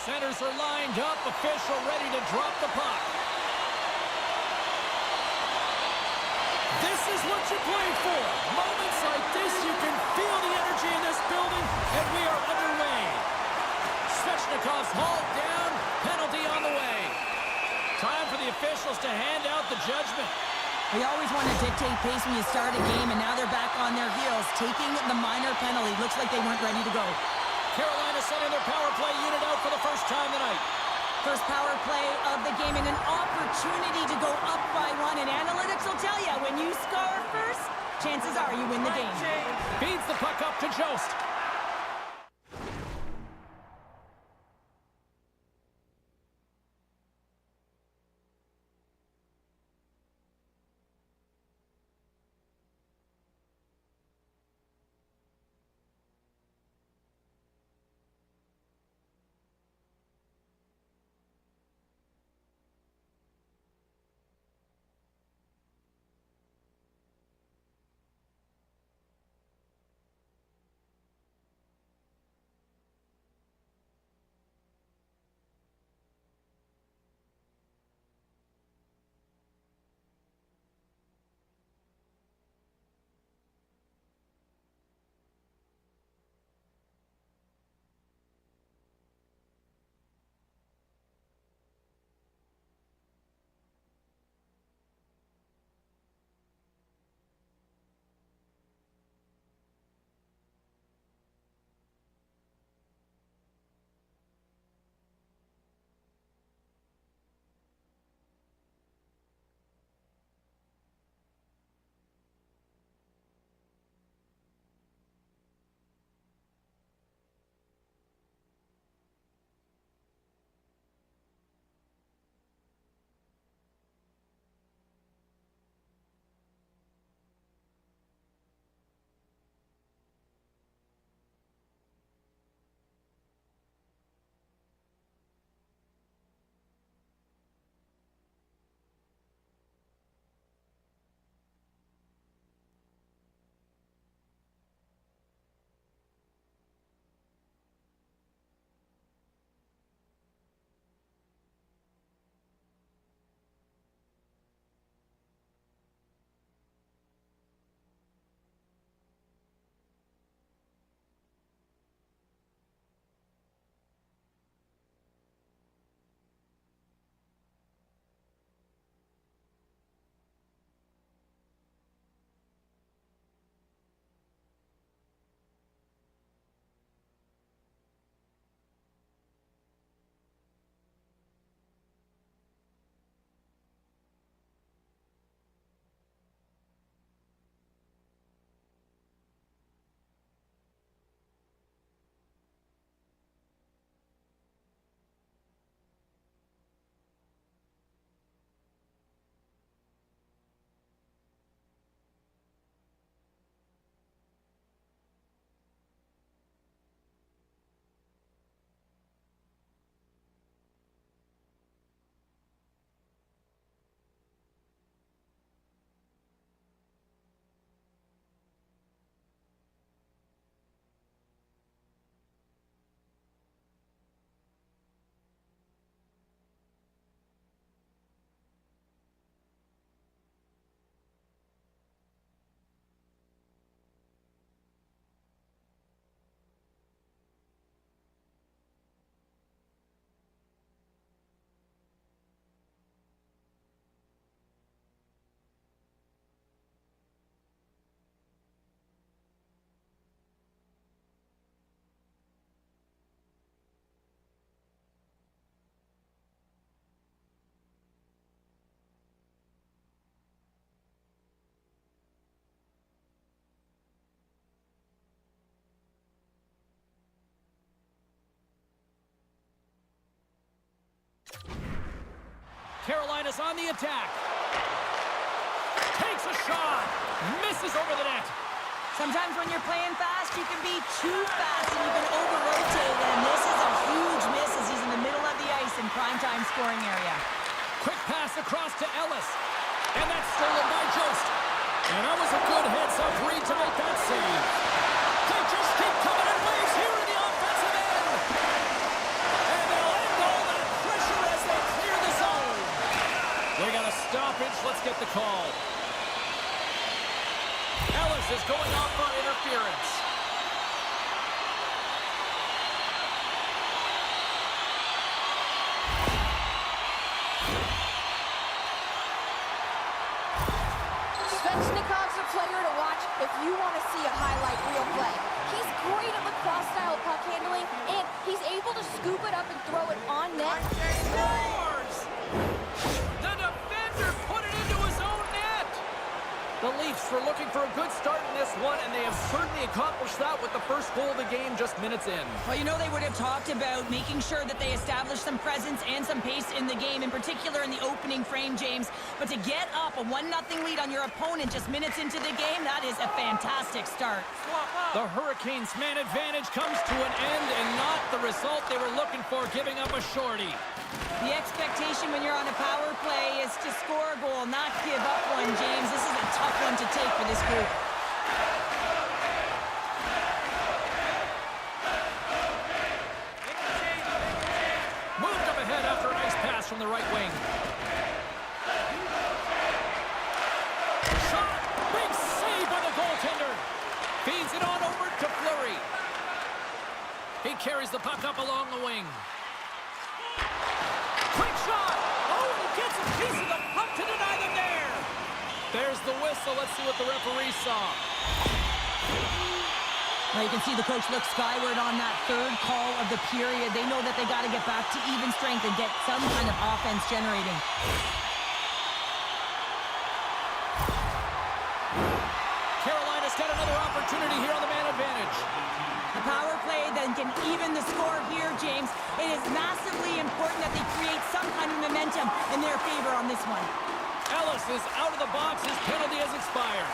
Centers are lined up. Official ready to drop the puck. This is what you play for. Moments like this, you can feel the energy in this building, and we are underway. Svechnikov's hauled down. Penalty on the way. Time for the officials to hand out the judgment. We always want to dictate pace when you start a game, and now they're back on their heels, taking the minor penalty. Looks like they weren't ready to go. Carolina sending their power play unit out for the first time tonight. First power play of the game, and an opportunity to go up by one. And analytics will tell you, when you score first, chances are you win the game. Feeds the puck up to Jost. Carolina's on the attack. Takes a shot. Misses over the net. Sometimes when you're playing fast, you can be too fast and you can over-rotate. And this is a huge miss as he's in the middle of the ice in primetime scoring area. Pass across to Ellis. And that's stolen by Jost. And that was a good heads-up read to make that save. They just keep coming in waves here in the offensive end. And they'll end all that pressure as they clear the zone. They got a stoppage. Let's get the call. Ellis is going off for interference. Svechnikov's a player to watch if you want to see a highlight reel play. He's great at lacrosse-style puck handling, and he's able to scoop it up and throw it on net. Scores! The defender put it into his own net! The Leafs were looking for a good start in this one, and they have certainly accomplished that with the first goal of the game just minutes in. Well, you know, they would have talked about making sure that they established some presence and some pace in the game, in particular in the opening frame, James. But to get up a 1-0 lead on your opponent just minutes into the game, that is a fantastic start. The Hurricanes' man advantage comes to an end, and not the result they were looking for, giving up a shorty. The expectation when you're on a power play is to score a goal, not give up one, James. This is a tough one to take for this group. Moved up ahead after a nice pass from the right wing. Shot! Big save by the goaltender. Feeds it on over to Fleury. He carries the puck up along the wing. Quick shot! Oh, he gets a piece of the puck to deny them there. There's the whistle. Let's see what the referee saw. Now you can see the coach look skyward on that third call of the period. They know that they got to get back to even strength and get some kind of offense generating. Carolina's got another opportunity here on the man advantage. A power play then can even the score here, James. It is massively important that they create some kind of momentum in their favor on this one. Ellis is out of the box. His penalty has expired.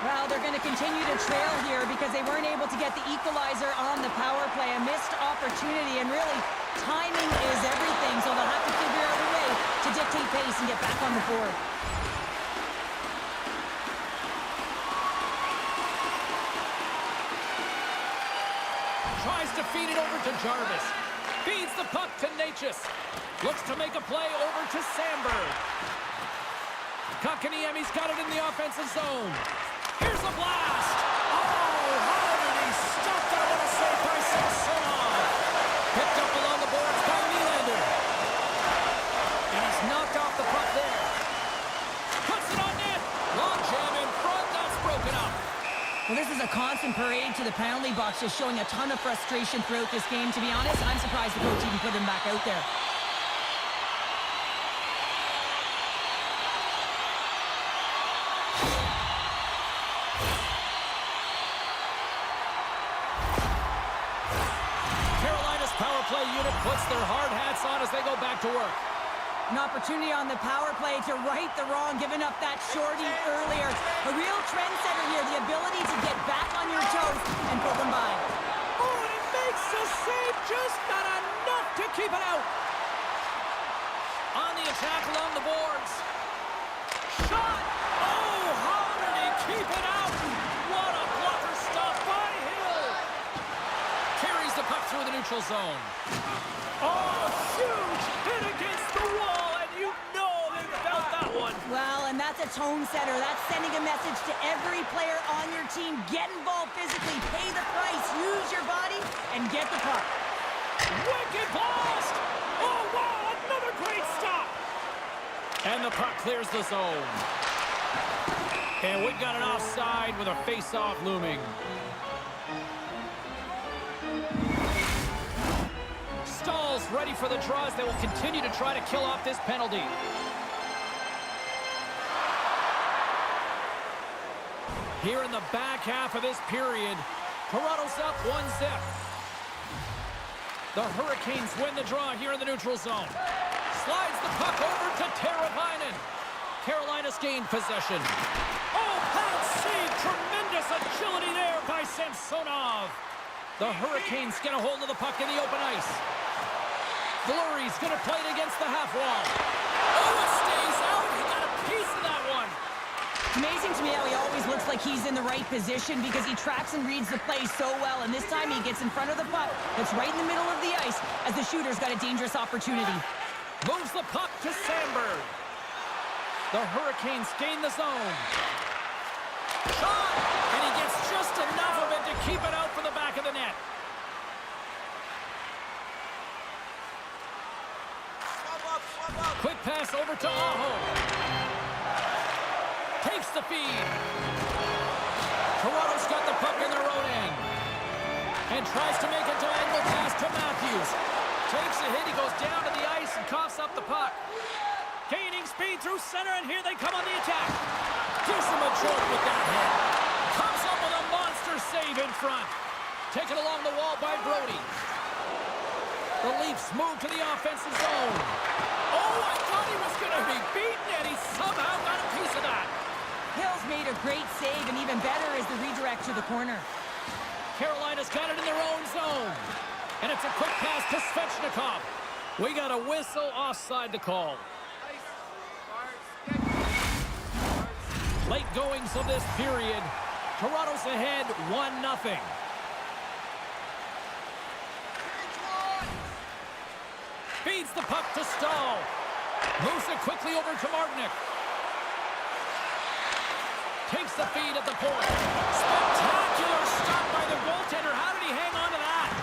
Well, they're going to continue to trail here because they weren't able to get the equalizer on the power play. A missed opportunity, and really, timing is everything, so they'll have to figure out a way to dictate pace and get back on the board. Tries to feed it over to Jarvis. Feeds the puck to Natchez. Looks to make a play over to Sandberg. Kotkaniemi's got it in the offensive zone. Here's a blast. Oh, how did he stop that? What a save by Samsonov. Picked up along the boards by Nylander. And he's knocked off the puck there. Puts it on net. Long jam in front. That's broken up. Well, this is a constant parade to the penalty box, just showing a ton of frustration throughout this game. To be honest, I'm surprised the coach even put him back out there. Carolina's power play unit puts their hard hats on as they go back to work. An opportunity on the power play to right the wrong, giving up that shorty earlier. A real trendsetter here, the ability to get back on your toes and put them by. Oh, and he makes the save, just not enough to keep it out. On the attack along the boards. Shot! Oh, how did he keep it out? What a blocker stop by Hill. Carries the puck through the neutral zone. Oh, huge hit against the wall, and you know they felt that one. Well, and that's a tone setter. That's sending a message to every player on your team. Get involved physically, pay the price, use your body, and get the puck. Wicked blast! Oh, wow, another great stop! And the puck clears the zone. And we've got an offside with a face-off looming. Stall's ready for the draws. They will continue to try to kill off this penalty. Here in the back half of this period, Toronto's up 1-0. The Hurricanes win the draw here in the neutral zone. Slides the puck over to Teravainen. Carolina's gained possession. Oh, pad save! Tremendous agility there by Samsonov. The Hurricanes get a hold of the puck in the open ice. Fleury's going to play it against the half wall. Oh, it stays out. He got a piece of that one. It's amazing to me how he always looks like he's in the right position because he tracks and reads the play so well. And this time he gets in front of the puck that's right in the middle of the ice as the shooter's got a dangerous opportunity. Moves the puck to Sandberg. The Hurricanes gain the zone. Shot! And he gets just enough of it to keep it out for the back of the net. Quick pass over to Aho. Takes the feed. Toronto's got the puck in their own end. And tries to make a diagonal pass to Matthews. Takes a hit, he goes down to the ice and coughs up the puck. Gaining speed through center, and here they come on the attack. Gives him a jolt with that hit. Comes up with a monster save in front. Taken along the wall by Brody. The Leafs move to the offensive zone. Oh, I thought he was going to be beaten, and he somehow got a piece of that. Hill's made a great save, and even better is the redirect to the corner. Carolina's got it in their own zone. And it's a quick pass to Svechnikov. We got a whistle offside to call. Late goings of this period. Toronto's ahead 1-0. Feeds the puck to Stahl. Moves it quickly over to Martinick. Takes the feed at the point. Spectacular stop by the goaltender. How did he hang on to that?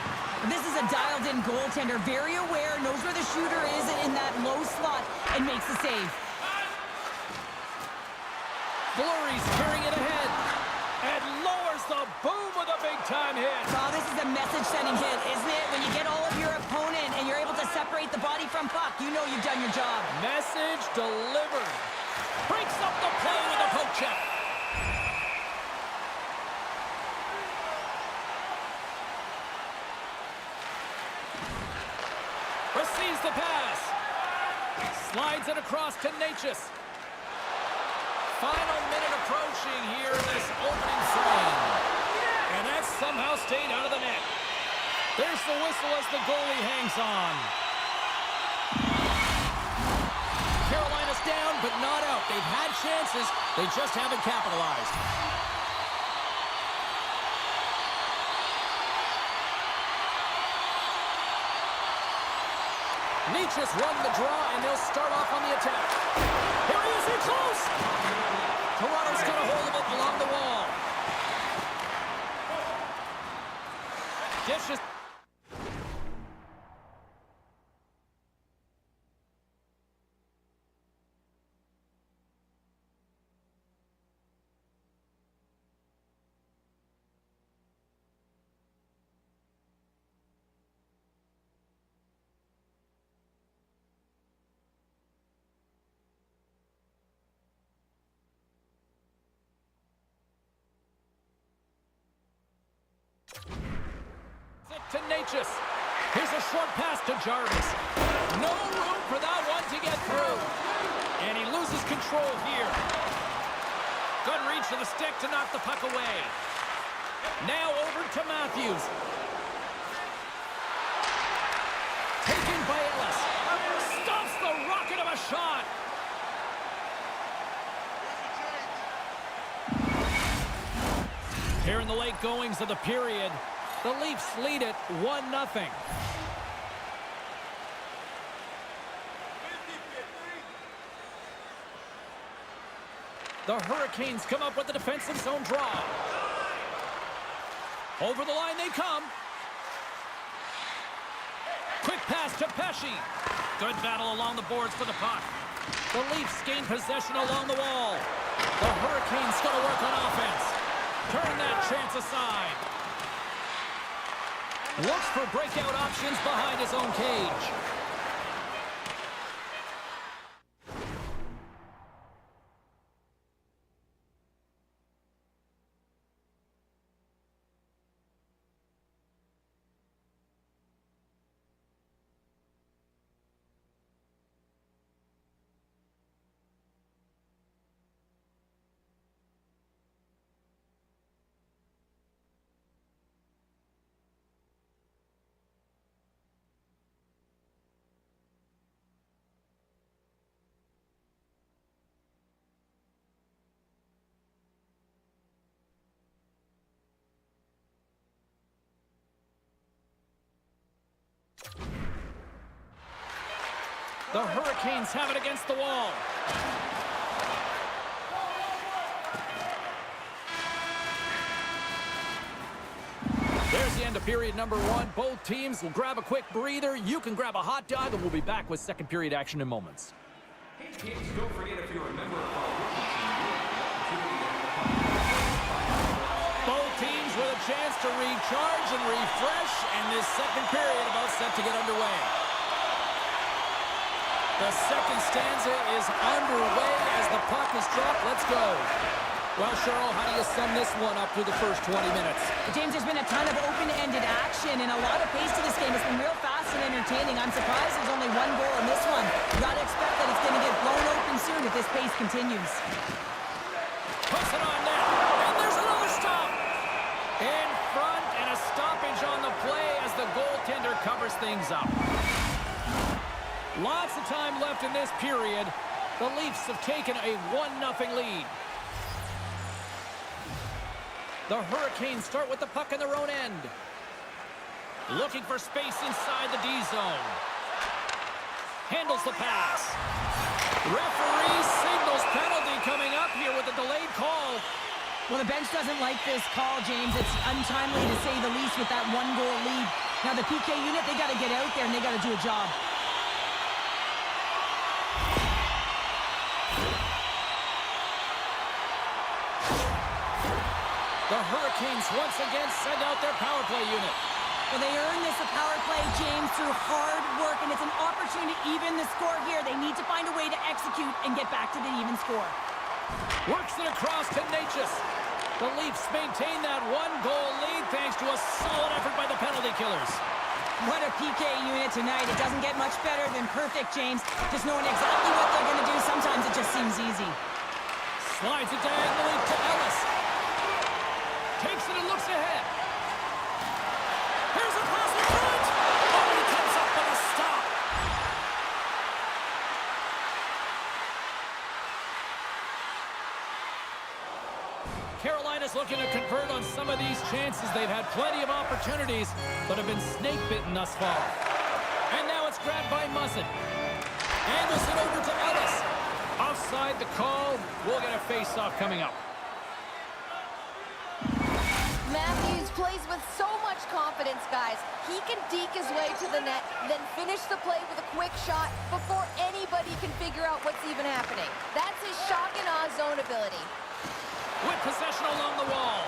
This is a dialed-in goaltender, very aware, knows where the shooter is in that low slot, and makes the save. Fleury's carrying it ahead. And lowers the boom with a big-time hit. Oh, this is a message-sending hit, isn't it? When you get all of your opponent and you're able to separate the body from puck, you know you've done your job. Message delivered. Breaks up the play with a poke check. Receives the pass. Slides it across to Natchez. Final minute approaching here in this opening frame. And that somehow stayed out of the net. There's the whistle as the goalie hangs on. Carolina's down, but not out. They've had chances. They just haven't capitalized. Natchez won the draw, and they'll start off on the attack. Here he is, he's close! Toronto's got a hold of it along the wall. Dishes. To Natchez. Here's a short pass to Jarvis. No room for that one to get through. And he loses control here. Good reach to the stick to knock the puck away. Now over to Matthews. Taken by Ellis. Stops the rocket of a shot. Here in the late goings of the period, the Leafs lead it 1-0. The Hurricanes come up with the defensive zone draw. Over the line they come. Quick pass to Pesce. Good battle along the boards for the puck. The Leafs gain possession along the wall. The Hurricanes going to work on offense. Turn that chance aside. Looks for breakout options behind his own cage. The Hurricanes have it against the wall. There's the end of period number 1. Both teams will grab a quick breather. You can grab a hot dog, and we'll be back with second period action in moments. Hey kids, don't forget if you're a member of our Both teams with a chance to recharge and refresh, and this second period about set to get underway. The second stanza is underway as the puck is dropped. Let's go. Well, Cheryl, how do you sum this one up through the first 20 minutes? James, there's been a ton of open-ended action and a lot of pace to this game. It's been real fast and entertaining. I'm surprised there's only one goal in this one. You got to expect that it's going to get blown open soon if this pace continues. Puts it on net, and there's another stop. In front, and a stoppage on the play as the goaltender covers things up. Lots of time left in this period. The Leafs have taken a 1-0 lead. The Hurricanes start with the puck in their own end. Looking for space inside the D zone. Handles the pass. Referee signals penalty coming up here with a delayed call. Well, the bench doesn't like this call, James. It's untimely to say the least with that one-goal lead. Now, the PK unit, they got to get out there and they got to do a job. The Hurricanes once again send out their power play unit. Well, they earn this a power play, James, through hard work, and it's an opportunity to even the score here. They need to find a way to execute and get back to the even score. Works it across to Natchez. The Leafs maintain that one-goal lead thanks to a solid effort by the penalty killers. What a PK unit tonight. It doesn't get much better than perfect, James. Just knowing exactly what they're going to do, sometimes it just seems easy. Slides it diagonally to Ellis. Takes it and looks ahead. Here's a pass in front. Oh, he comes up with a stop. Carolina's looking to convert on some of these chances. They've had plenty of opportunities, but have been snake-bitten thus far. And now it's grabbed by Muzzin. Handles it over to Ellis. Offside the call. We'll get a face-off coming up. Matthews plays with so much confidence, guys. He can deke his way to the net, then finish the play with a quick shot before anybody can figure out what's even happening. That's his shock and awe zone ability. With possession along the wall.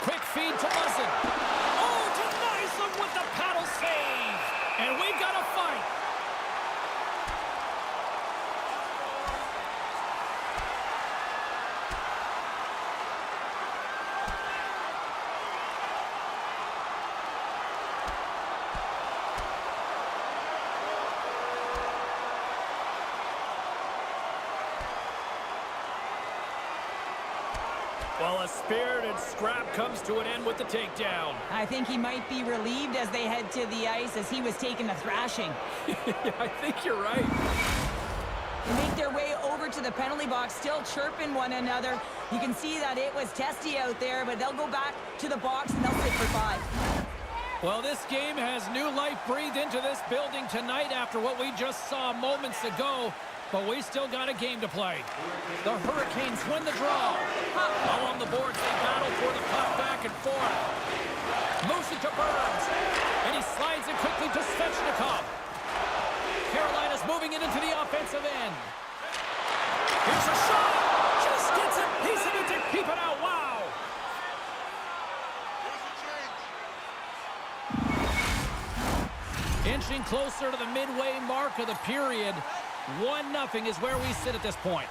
Quick feed to Muzzin. Oh, denies him with the paddle save. And we've got a fight. Well, a spirited scrap comes to an end with the takedown. I think he might be relieved as they head to the ice as he was taking a thrashing. Yeah, I think you're right. They make their way over to the penalty box, still chirping one another. You can see that it was testy out there, but they'll go back to the box and they'll sit for 5. Well, this game has new life breathed into this building tonight after what we just saw moments ago. But we still got a game to play. The Hurricanes win the draw. Along the boards, they battle for the puck back and forth. Moves it to Burns. And he slides it quickly to Svechnikov. Carolina's moving it into the offensive end. Here's a shot. Just gets a piece of it to keep it out. Wow. Inching closer to the midway mark of the period. 1-0 is where we sit at this point.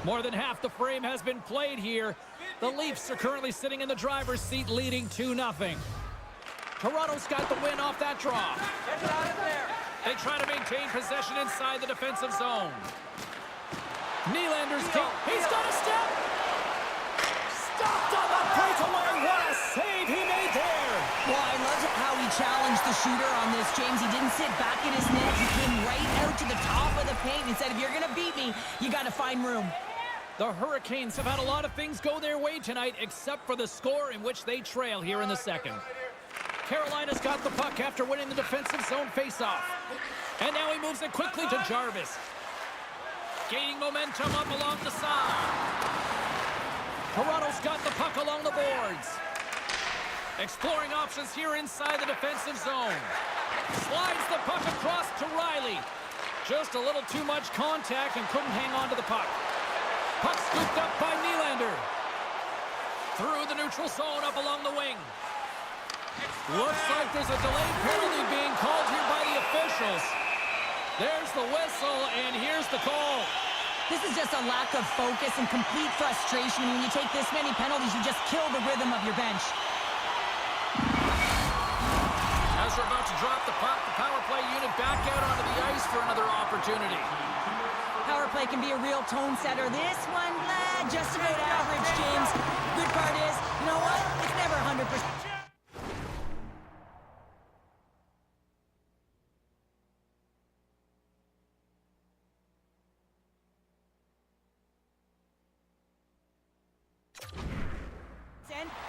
More than half the frame has been played here. The Leafs are currently sitting in the driver's seat, leading 2-0. Toronto's got the win off that draw. Get it out of there. They try to maintain possession inside the defensive zone. Nylander's deep. He's got a step. Stopped on the breakaway. What a save he made there. Well, I love how he challenged the shooter on this, James. He didn't sit back in his net. He came right out to the top of the paint and said, if you're going to beat me, you got to find room. The Hurricanes have had a lot of things go their way tonight, except for the score in which they trail here in the second. Carolina's got the puck after winning the defensive zone faceoff. And now he moves it quickly to Jarvis. Gaining momentum up along the side. Toronto's got the puck along the boards. Exploring options here inside the defensive zone. Slides the puck across to Riley. Just a little too much contact and couldn't hang on to the puck. Puck scooped up by Nylander. Through the neutral zone up along the wing. Looks like there's a delayed penalty being called here by the officials. There's the whistle, and here's the call. This is just a lack of focus and complete frustration. When you take this many penalties, you just kill the rhythm of your bench. As we're about to drop the puck, the power play unit back out onto the ice for another opportunity. Power play can be a real tone setter. This one, just about average, James. Good part is, you know what? It's never 100%.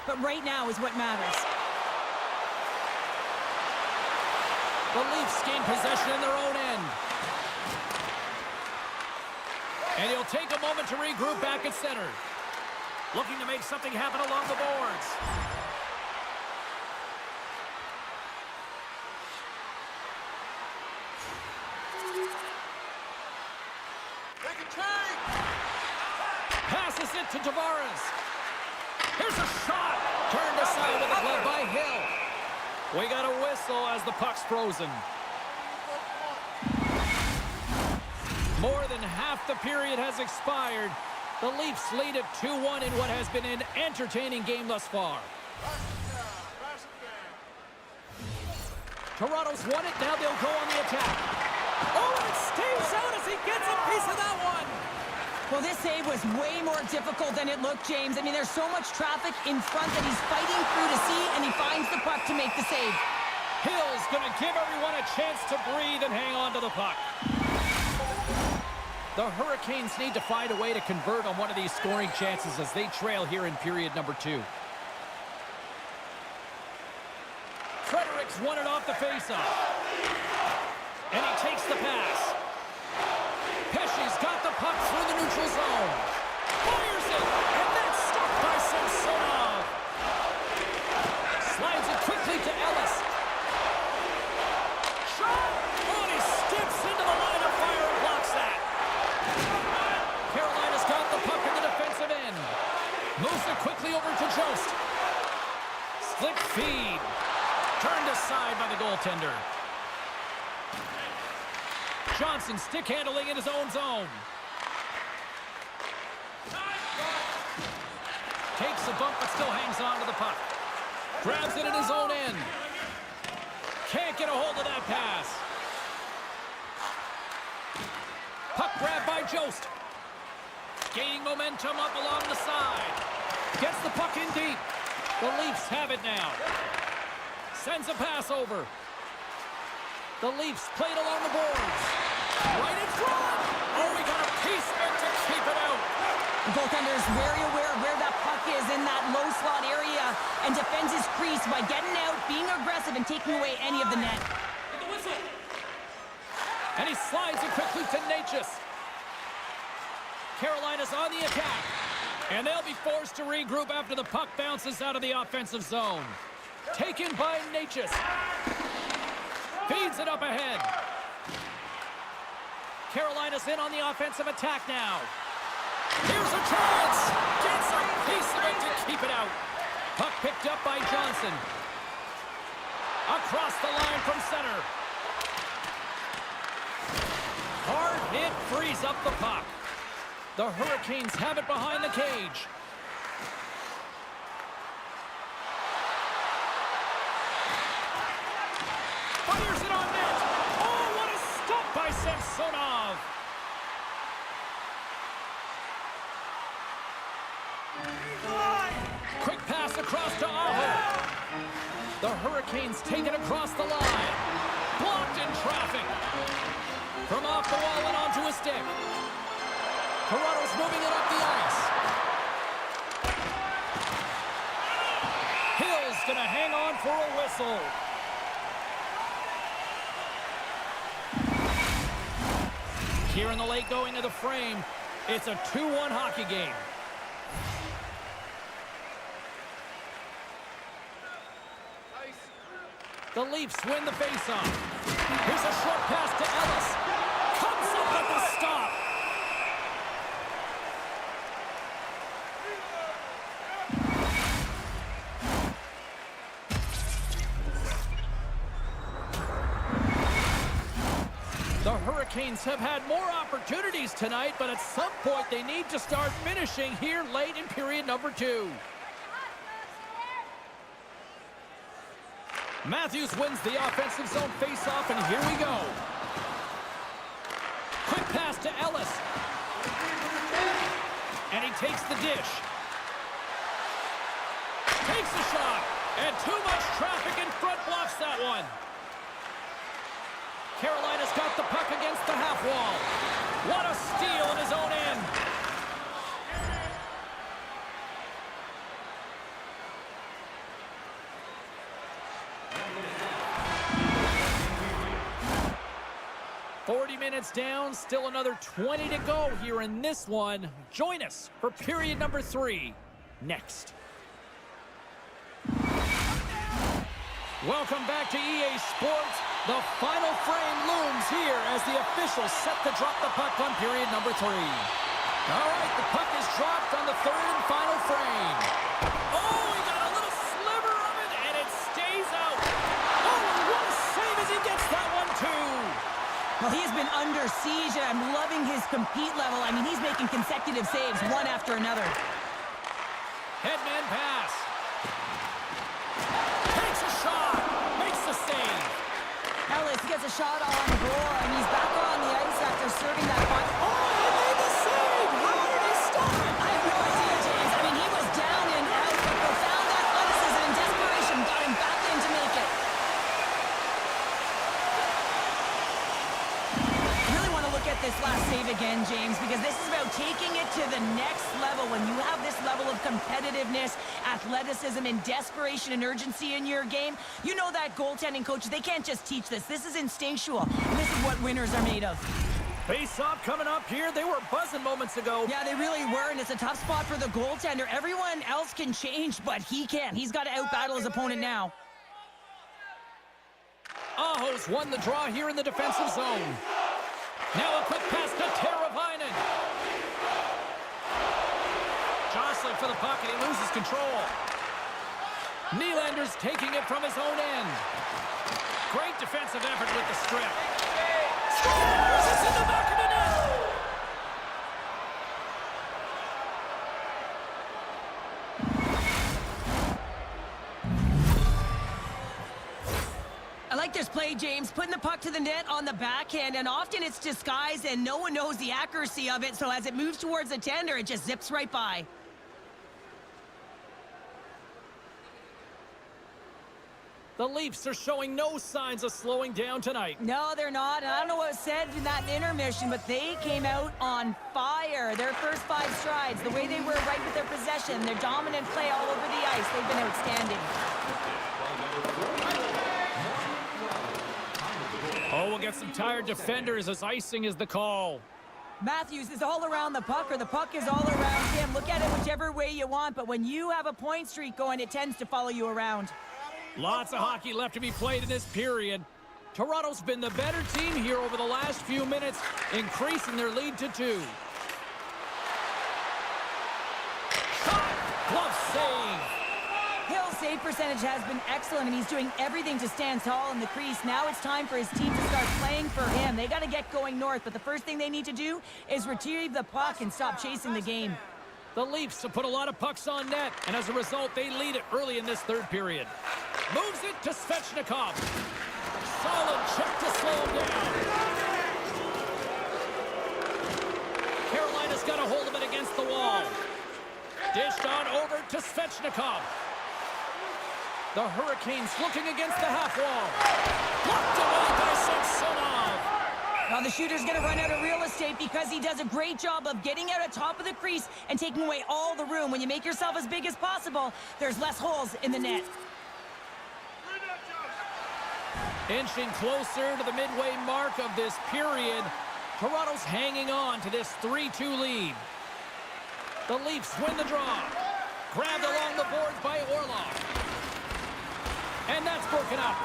But right now is what matters. The Leafs gain possession in their own end. And he'll take a moment to regroup back at center. Looking to make something happen along the boards. Passes it to Tavares. Here's a shot. Turned aside with a glove by Hill. We got a whistle as the puck's frozen. More than half the period has expired. The Leafs lead at 2-1 in what has been an entertaining game thus far. Toronto's won it. Now they'll go on the attack. Oh, and it stays out as he gets a piece of that one. Well, this save was way more difficult than it looked, James. I mean, there's so much traffic in front that he's fighting through to see, and he finds the puck to make the save. Hill's going to give everyone a chance to breathe and hang on to the puck. The Hurricanes need to find a way to convert on one of these scoring chances as they trail here in period number 2. Fredericks won it off the faceoff. And he takes the pass. Pesci's got the puck through the neutral zone. Fires it, and that's stopped by Samsonov. Slides it quickly to Ellis. Shot! Oh, and he skips into the line of fire and blocks that. Carolina's got the puck in the defensive end. Moves it quickly over to Jost. Slick feed. Turned aside by the goaltender. Johnson stick handling in his own zone. Takes a bump but still hangs on to the puck. Grabs it in his own end. Can't get a hold of that pass. Puck grab by Jost. Gaining momentum up along the side. Gets the puck in deep. The Leafs have it now. Sends a pass over. The Leafs played along the boards. Right in front. Oh, we got a piece of it to keep it out. The goaltender is very aware of where that puck is in that low slot area and defends his crease by getting out, being aggressive, and taking away any of the net. And he slides it quickly to Natchez. Carolina's on the attack. And they'll be forced to regroup after the puck bounces out of the offensive zone. Taken by Natchez. Feeds it up ahead. Carolina's in on the offensive attack now. Here's a chance. Gets a piece of it to keep it out. Puck picked up by Johnson. Across the line from center. Hard hit frees up the puck. The Hurricanes have it behind the cage. Fires it on net. Oh, what a stop by Samsonov. Quick pass across to Aho. The Hurricanes take it across the line. Blocked in traffic. From off the wall and onto a stick. Toronto's moving it up the ice. Hill's going to hang on for a whistle. Here in the late going to the frame. It's a 2-1 hockey game. The Leafs win the faceoff. Here's a short pass to Ellis. Comes up with the stop. The Hurricanes have had more opportunities tonight, but at some point they need to start finishing here late in period number 2. Matthews wins the offensive zone faceoff, and here we go. Quick pass to Ellis. And he takes the dish. Takes a shot. And too much traffic in front blocks that one. Carolina's got the puck against the half wall. What a steal in his own end. Minutes down, still another 20 to go here in this one. Join us for period number 3 next. Welcome back to EA Sports. The final frame looms here as the officials set to drop the puck on period number 3. All right, the puck is dropped on the 3rd and final frame. Oh, he got a little sliver of it, and it stays out. Oh, what a save as he gets that one, too. Well, he has been under siege, and I'm loving his compete level. I mean, he's making consecutive saves, one after another. Headman pass. Takes a shot. Makes the save. Ellis gets a shot on goal, and he's back on the ice after serving that puck. Oh, he made the save! How did he stop it? I have no idea, James. I mean, he was down and out, but profound athleticism and desperation got him back in to make it. At this last save again, James, because this is about taking it to the next level. When you have this level of competitiveness, athleticism, and desperation and urgency in your game, you know that goaltending coaches, they can't just teach this. This is instinctual, and this is what winners are made of. Face-off coming up here. They were buzzing moments ago. Yeah, they really were, and it's a tough spot for the goaltender. Everyone else can change, but he can't. He's got to out-battle his opponent now. Aho's won the draw here in the defensive zone. Now a quick pass to Teravainen. Jostling for the puck, and he loses control. Nylander's taking it from his own end. Great defensive effort with the strip. Scores! It's in the back of the net! I like this play, James, putting the puck to the net on the backhand, and often it's disguised and no one knows the accuracy of it, so as it moves towards the tender, it just zips right by. The Leafs are showing no signs of slowing down tonight. No, they're not, and I don't know what was said in that intermission, but they came out on fire. Their first 5 strides, the way they were right with their possession, their dominant play all over the ice, they've been outstanding. Oh, we'll get some tired defenders as icing is the call. Matthews is all around the puck, or the puck is all around him. Look at it whichever way you want, but when you have a point streak going, it tends to follow you around. Lots of hockey left to be played in this period. Toronto's been the better team here over the last few minutes, increasing their lead to 2. Shot! Glove save! Hill's save percentage has been excellent, and he's doing everything to stand tall in the crease. Now it's time for his team to start playing for him. They got to get going north, but the first thing they need to do is retrieve the puck and stop chasing the game. The Leafs have put a lot of pucks on net, and as a result, they lead it early in this 3rd period. Moves it to Svechnikov. Solid check to slow him down. Carolina's got a hold of it against the wall. Dished on over to Svechnikov. The Hurricanes looking against the half wall. Blocked away by Samsonov. Now the shooter's going to run out of real estate because he does a great job of getting out at top of the crease and taking away all the room. When you make yourself as big as possible, there's less holes in the net. Inching closer to the midway mark of this period, Toronto's hanging on to this 3-2 lead. The Leafs win the draw. Grabbed along the boards by Orlov. And that's broken up.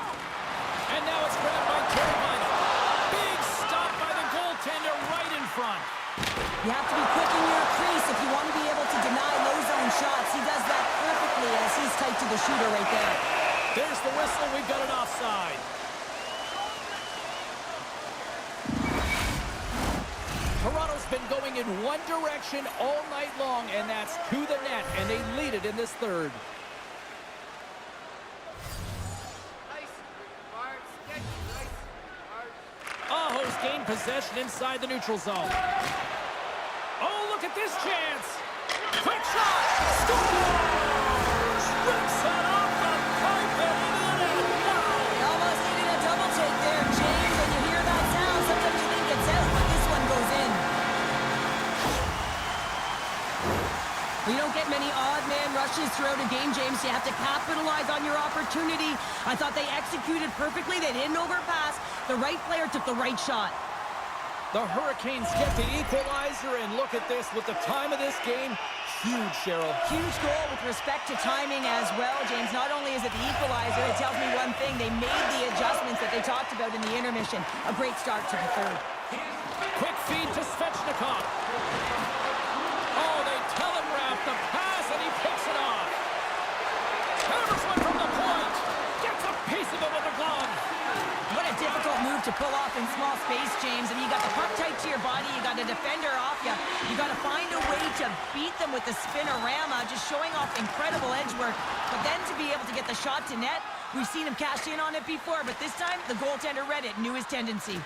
And now it's grabbed by Carolina. Big stop by the goaltender right in front. You have to be quick in your crease if you want to be able to deny low-zone shots. He does that perfectly as he's tight to the shooter right there. There's the whistle. We've got an offside. Toronto's been going in one direction all night long, and that's to the net, and they lead it in this third. Aho's gained possession inside the neutral zone. Oh, look at this chance. Quick shot. Scores! Rips it off the pipe and into the net. Wow! They almost needed a double take there, James. When you hear that sound, sometimes you think it's out, but this one goes in. You don't get many odd man rushes throughout a game, James. You have to capitalize on your opportunity. I thought they executed perfectly. They didn't overpass. The right player took the right shot. The Hurricanes get the equalizer, and look at this with the time of this game. Huge, Cheryl. Huge goal with respect to timing as well, James. Not only is it the equalizer, it tells me one thing. They made the adjustments that they talked about in the intermission. A great start to the third. Quick feed to Svechnikov. Oh, they telegraphed the pass, and he picks it off. Hammers one from the point. Gets a piece of it with a glove. What a difficult move to pull off in small space, James. I mean, you got the puck tight to your body. You got a defender off you. You got to find a way to beat them with the spinorama, just showing off incredible edge work. But then to be able to get the shot to net, we've seen him cash in on it before, but this time the goaltender read it, knew his tendency.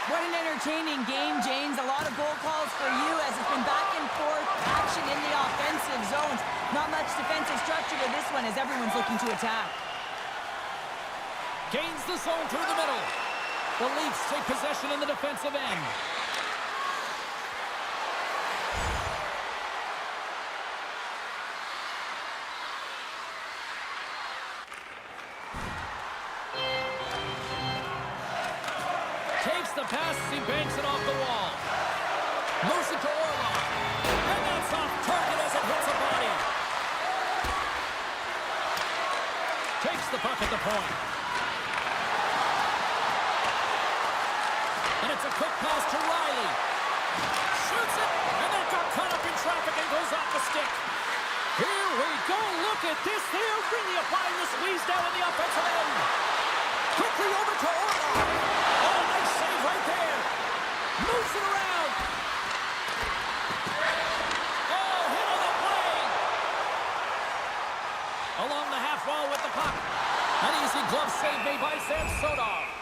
What an entertaining game, James. A lot of goal calls for you as it's been back and forth action in the offensive zones. Not much defensive structure to this one as everyone's looking to attack. Gains the zone through the middle. The Leafs take possession in the defensive end. Takes the pass as he banks it off the wall. Moves it to Orlov. And that's off target as it hits a body. Takes the puck at the point. And it's a quick pass to Riley. Shoots it, and that got caught up in traffic and goes off the stick. Here we go. Look at this. They are really applying the squeeze down in the offensive end. Quickly over to Orlov. Oh, nice save right there. Moves it around. Oh, hit on the play. Along the half wall with the puck. An easy glove save made by Samsonov.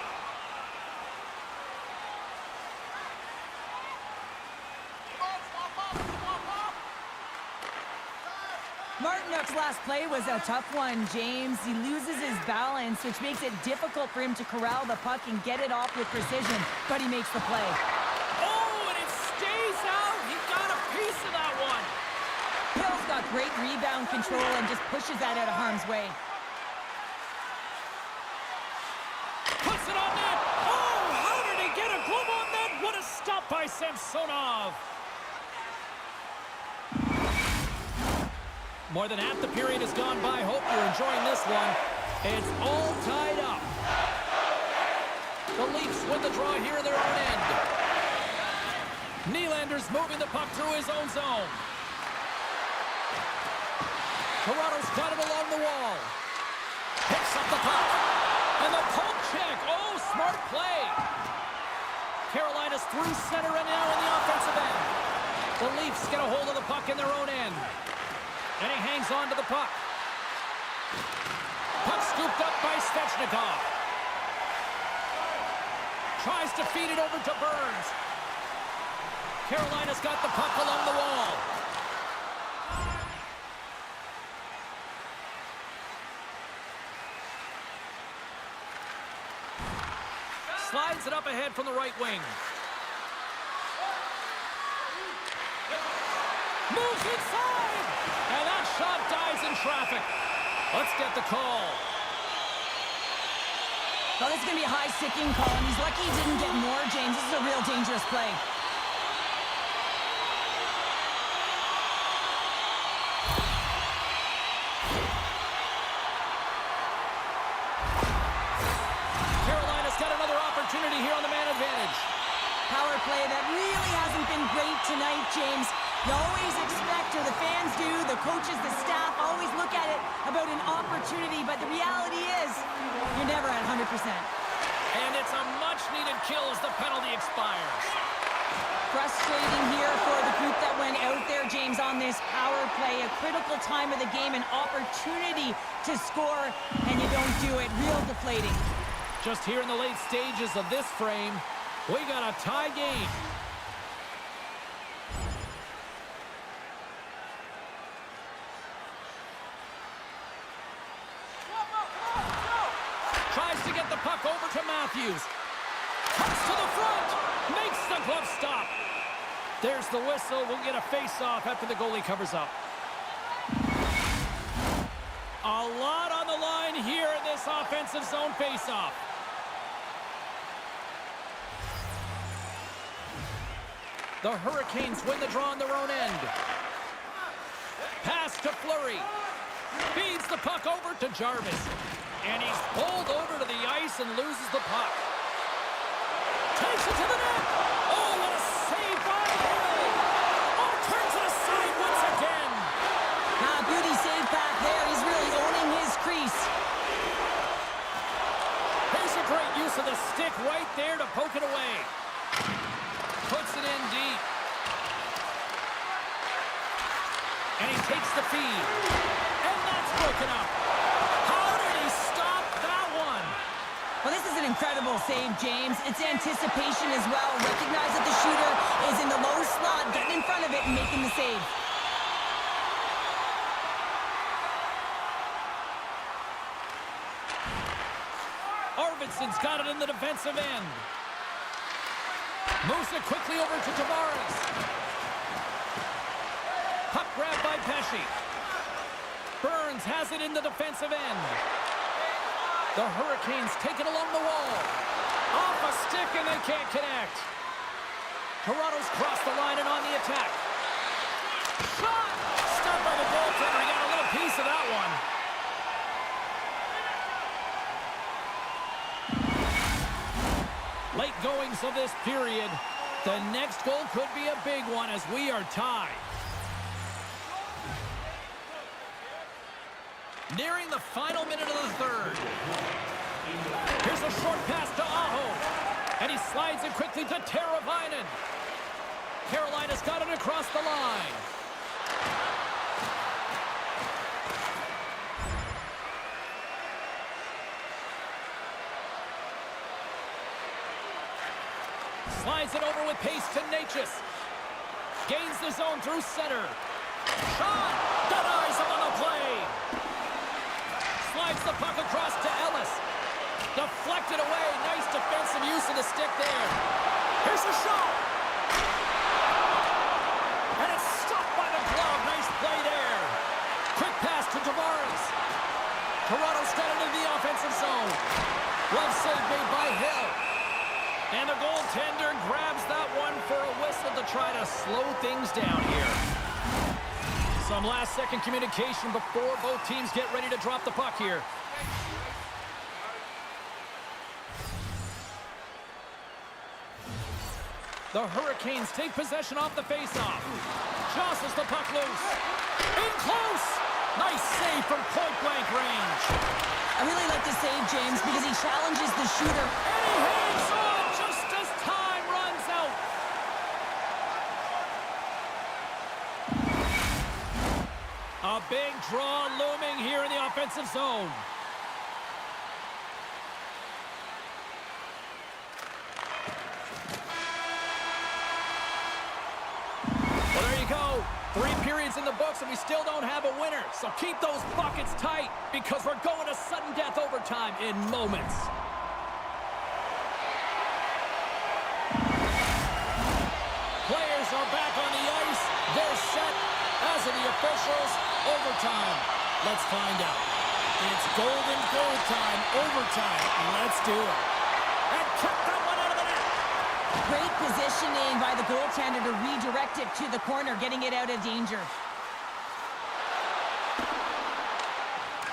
Martinuk's last play was a tough one, James. He loses his balance, which makes it difficult for him to corral the puck and get it off with precision, but he makes the play. Oh, and it stays out. He got a piece of that one. Hill's got great rebound control and just pushes that out of harm's way. Puts it on net. Oh, how did he get a glove on that? What a stop by Samsonov. More than half the period has gone by. Hope you're enjoying this one. It's all tied up. The Leafs win the draw here in their own end. Nylander's moving the puck through his own zone. Toronto's got it along the wall. Picks up the puck. And the poke check. Oh, smart play. Carolina's through center and now in the offensive end. The Leafs get a hold of the puck in their own end. And he hangs on to the puck. Puck scooped up by Svechnikov. Tries to feed it over to Burns. Carolina's got the puck along the wall. Slides it up ahead from the right wing. Moves inside! And that shot dies in traffic. Let's get the call. Well, this is going to be a high-sticking call, and he's lucky he didn't get more, James. This is a real dangerous play. Carolina's got another opportunity here on the man advantage. Power play that really hasn't been great tonight, James. You always expect, or the fans do, the coaches, the staff always look at it about an opportunity, but the reality is you're never at 100%. And it's a much-needed kill as the penalty expires. Frustrating here for the group that went out there, James, on this power play. A critical time of the game, an opportunity to score, and you don't do it. Real deflating. Just here in the late stages of this frame, we got a tie game. Tries to get the puck over to Matthews. Cuts to the front. Makes the glove stop. There's the whistle. We'll get a face-off after the goalie covers up. A lot on the line here in this offensive zone face-off. The Hurricanes win the draw on their own end. Pass to Fleury. Feeds the puck over to Jarvis. And he's pulled over to the ice and loses the puck. Takes it to the net. Oh, what a save by Hill. Oh, turns it aside once again. Beauty save back there. He's really owning his crease. Here's a great use of the stick right there to poke it away. Puts it in deep. And he takes the feed. And that's broken up. How did he stop that one? Well, this is an incredible save, James. It's anticipation as well. Recognize that the shooter is in the low slot, getting in front of it and making the save. Arvidsson's got it in the defensive end. Moves it quickly over to Tavares. Puck grab by Pesci. Burns has it in the defensive end. The Hurricanes take it along the wall. Off a stick and they can't connect. Toronto's crossed the line and on the attack. Shot! Stopped by the goaltender. He got a little piece of that one. Late goings of this period. The next goal could be a big one as we are tied. Nearing the final minute of the third. Here's a short pass to Aho. And he slides it quickly to Teravainen. Carolina's got it across the line. Slides it over with pace to Natchez. Gains the zone through center. Shot! Denies him on the play. Slides the puck across to Ellis. Deflected away. Nice defensive use of the stick there. Here's a shot. And it's stopped by the glove. Nice play there. Quick pass to Tavares. Toronto's got into the offensive zone. Glove save made by Hill. And the goaltender grabs that one for a whistle to try to slow things down here. Some last-second communication before both teams get ready to drop the puck here. The Hurricanes take possession off the face-off. Jostles the puck loose. In close! Nice save from point-blank range. I really like the save, James, because he challenges the shooter. And he hangs on just as time runs out. A big draw looming here in the offensive zone. Well, there you go. 3 periods in the books, and we still don't have a winner. So keep those buckets tight, because we're going to sudden death overtime in moments. officials. Overtime. Let's find out. It's golden goal time. Overtime. Let's do it. And kick that one out of the net. Great positioning by the goaltender to redirect it to the corner, getting it out of danger.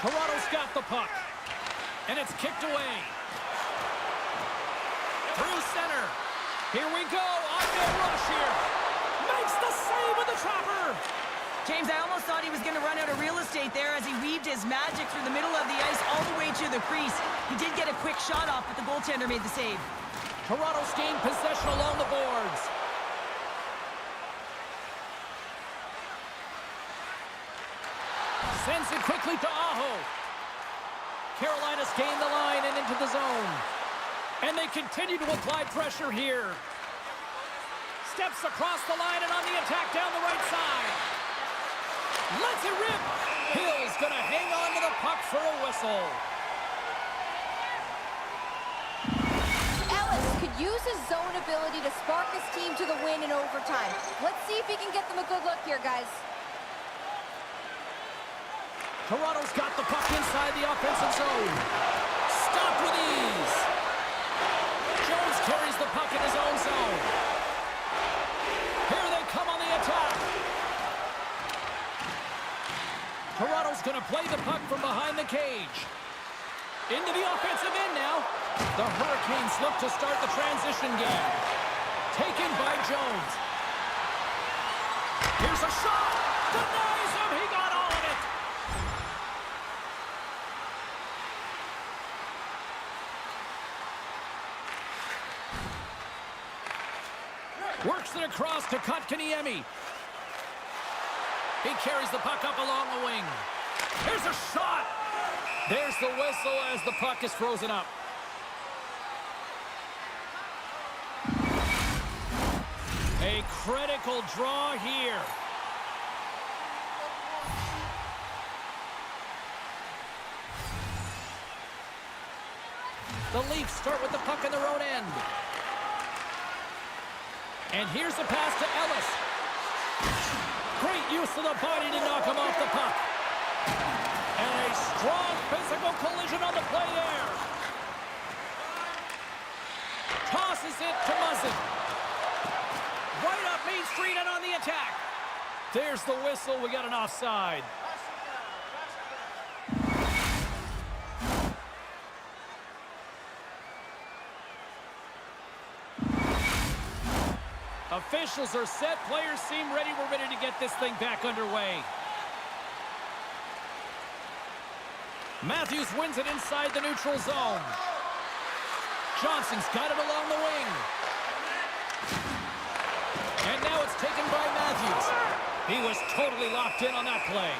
Toronto's got the puck. And it's kicked away. Through center. Here we go. On no rush here. Makes the save with the trapper. James, I almost thought he was going to run out of real estate there as he weaved his magic through the middle of the ice all the way to the crease. He did get a quick shot off, but the goaltender made the save. Toronto's gained possession along the boards. Sends it quickly to Aho. Carolina's gained the line and into the zone. And they continue to apply pressure here. Steps across the line and on the attack down the right side. Lets it rip. Hill's going to hang on to the puck for a whistle. Ellis could use his zone ability to spark his team to the win in overtime. Let's see if he can get them a good look here, guys. Toronto's got the puck inside the offensive zone. Stopped with ease. Jones carries the puck in his own zone. Here they come on the attack. Toronto's going to play the puck from behind the cage. Into the offensive end now. The Hurricanes look to start the transition game. Taken by Jones. Here's a shot. Denies him. He got all of it. Works it across to Kotkaniemi. He carries the puck up along the wing. Here's a shot. There's the whistle as the puck is frozen up. A critical draw here. The Leafs start with the puck in their own end. And here's the pass to Ellis. Great use of the body to knock him off the puck. And a strong physical collision on the play there. Tosses it to Muzzin. Right up Main Street and on the attack. There's the whistle. We got an offside. Officials are set. Players seem ready. We're ready to get this thing back underway. Matthews wins it inside the neutral zone. Johnson's got it along the wing. And now it's taken by Matthews. He was totally locked in on that play.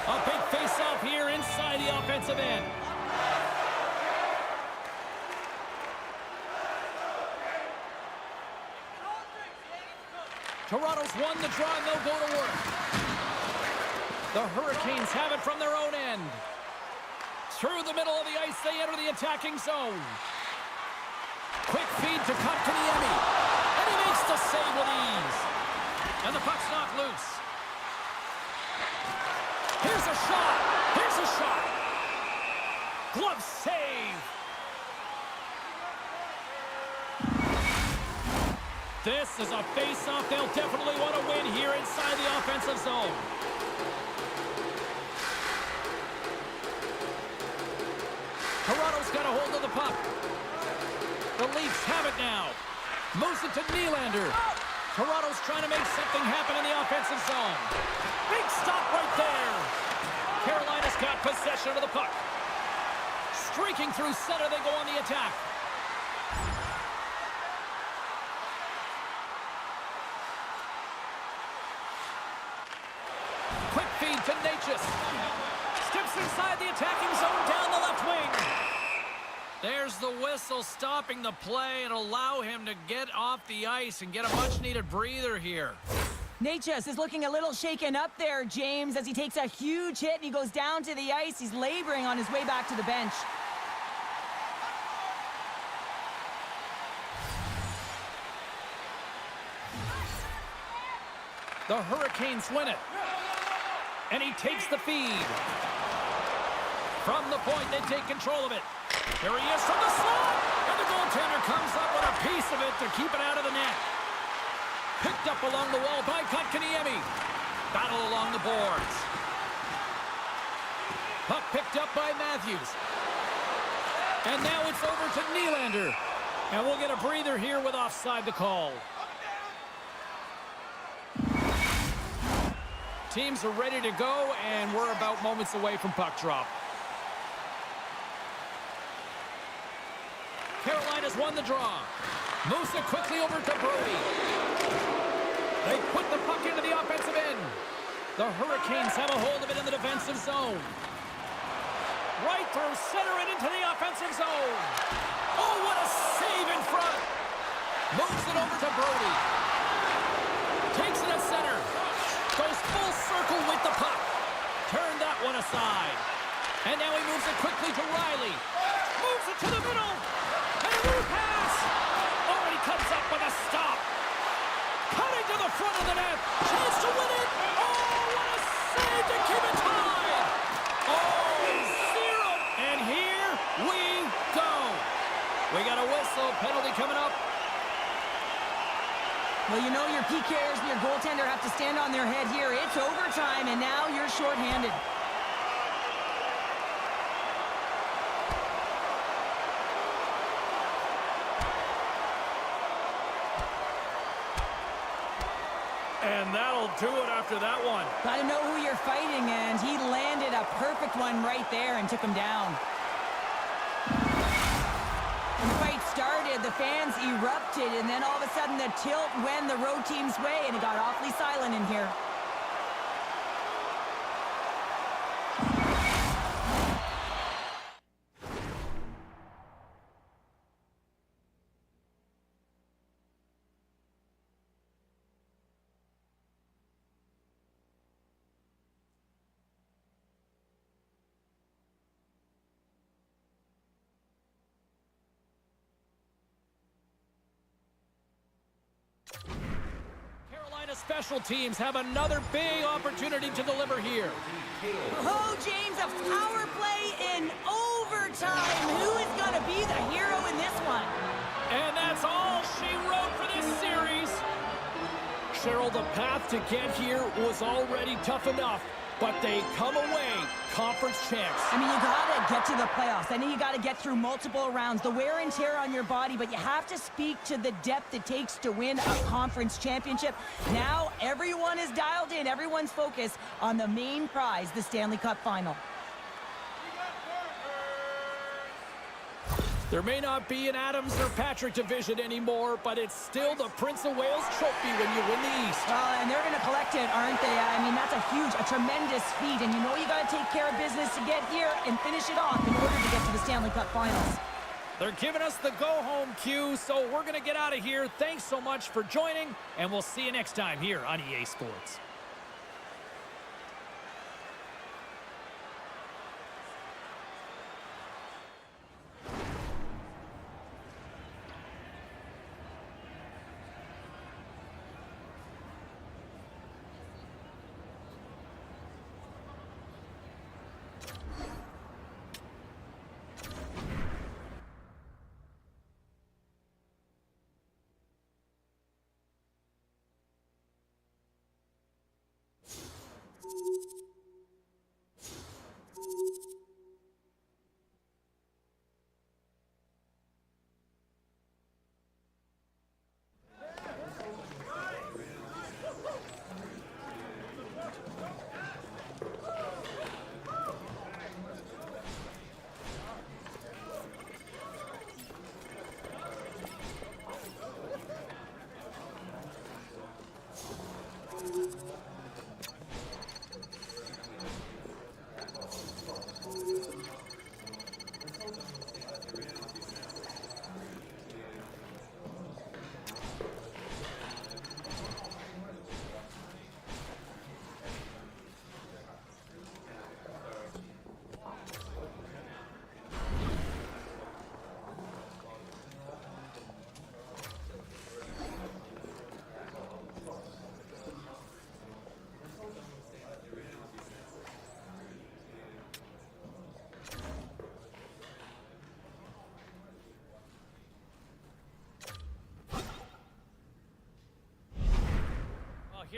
A big face-off here inside the offensive end. Toronto's won the draw and they'll go to work. The Hurricanes have it from their own end. Through the middle of the ice, they enter the attacking zone. Quick feed to Kotkaniemi. And he makes the save with ease. And the puck's knocked loose. Here's a shot. Here's a shot. Glove save. This is a face-off they'll definitely want to win here inside the offensive zone. Toronto's got a hold of the puck. The Leafs have it now. Moves it to Nylander. Toronto's trying to make something happen in the offensive zone. Big stop right there. Carolina's got possession of the puck. Streaking through center, they go on the attack. Quick feed to Natchez. Steps inside the attacking zone down the left wing. There's the whistle stopping the play and allow him to get off the ice and get a much-needed breather here. Natchez is looking a little shaken up there, James, as he takes a huge hit and he goes down to the ice. He's laboring on his way back to the bench. The Hurricanes win it. And he takes the feed. From the point, they take control of it. Here he is from the slot. And the goaltender comes up with a piece of it to keep it out of the net. Picked up along the wall by Kotkaniemi. Battle along the boards. Puck picked up by Matthews. And now it's over to Nylander. And we'll get a breather here with offside the call. Teams are ready to go, and we're about moments away from puck drop. Carolina's won the draw. Moves it quickly over to Brody. They put the puck into the offensive end. The Hurricanes have a hold of it in the defensive zone. Right through center and into the offensive zone. Oh, what a save in front. Moves it over to Brody. Takes it at center. Goes full circle with the puck. Turned that one aside. And now he moves it quickly to Riley. Moves it to the middle. And a new pass. Oh, and he comes up with a stop. Cutting to the front of the net. Chance to win it. Oh, what a save to keep it tied. Oh, 0. And here we go. We got a whistle. Penalty coming up. Well, you know your PKers and your goaltender have to stand on their head here. It's overtime, and now you're shorthanded. And that'll do it after that one. Got to know who you're fighting, and he landed a perfect one right there and took him down. When the fight started, the fans erupted, and then all of a sudden the tilt went the road team's way, and it got awfully silent in here. Special teams have another big opportunity to deliver here. Oh, James, a power play in overtime. Who is going to be the hero in this one? And that's all she wrote for this series. Cheryl, the path to get here was already tough enough, but they come away conference champs. I mean, you got to get to the playoffs. I know you got to get through multiple rounds, the wear and tear on your body, but you have to speak to the depth it takes to win a conference championship. Now, everyone is dialed in, everyone's focused on the main prize, the Stanley Cup Final. There may not be an Adams or Patrick division anymore, but it's still the Prince of Wales trophy when you win the East. And they're going to collect it, aren't they? I mean, that's a tremendous feat, and you know you got to take care of business to get here and finish it off in order to get to the Stanley Cup Finals. They're giving us the go-home cue, so we're going to get out of here. Thanks so much for joining, and we'll see you next time here on EA Sports.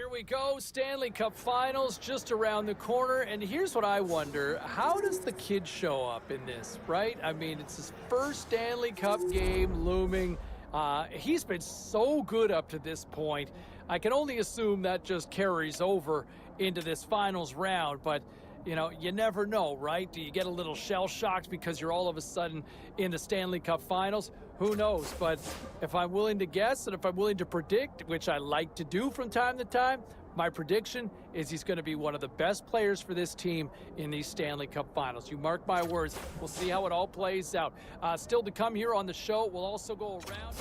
Here we go, Stanley Cup Finals just around the corner, and here's what I wonder. How does the kid show up in this, right? I mean, it's his first Stanley Cup game looming. He's been so good up to this point. I can only assume that just carries over into this finals round, but you know, you never know, right? Do you get a little shell-shocked because you're all of a sudden in the Stanley Cup Finals? Who knows? But if I'm willing to guess and if I'm willing to predict, which I like to do from time to time, my prediction is he's going to be one of the best players for this team in these Stanley Cup Finals. You mark my words. We'll see how it all plays out. Still to come here on the show, we'll also go around.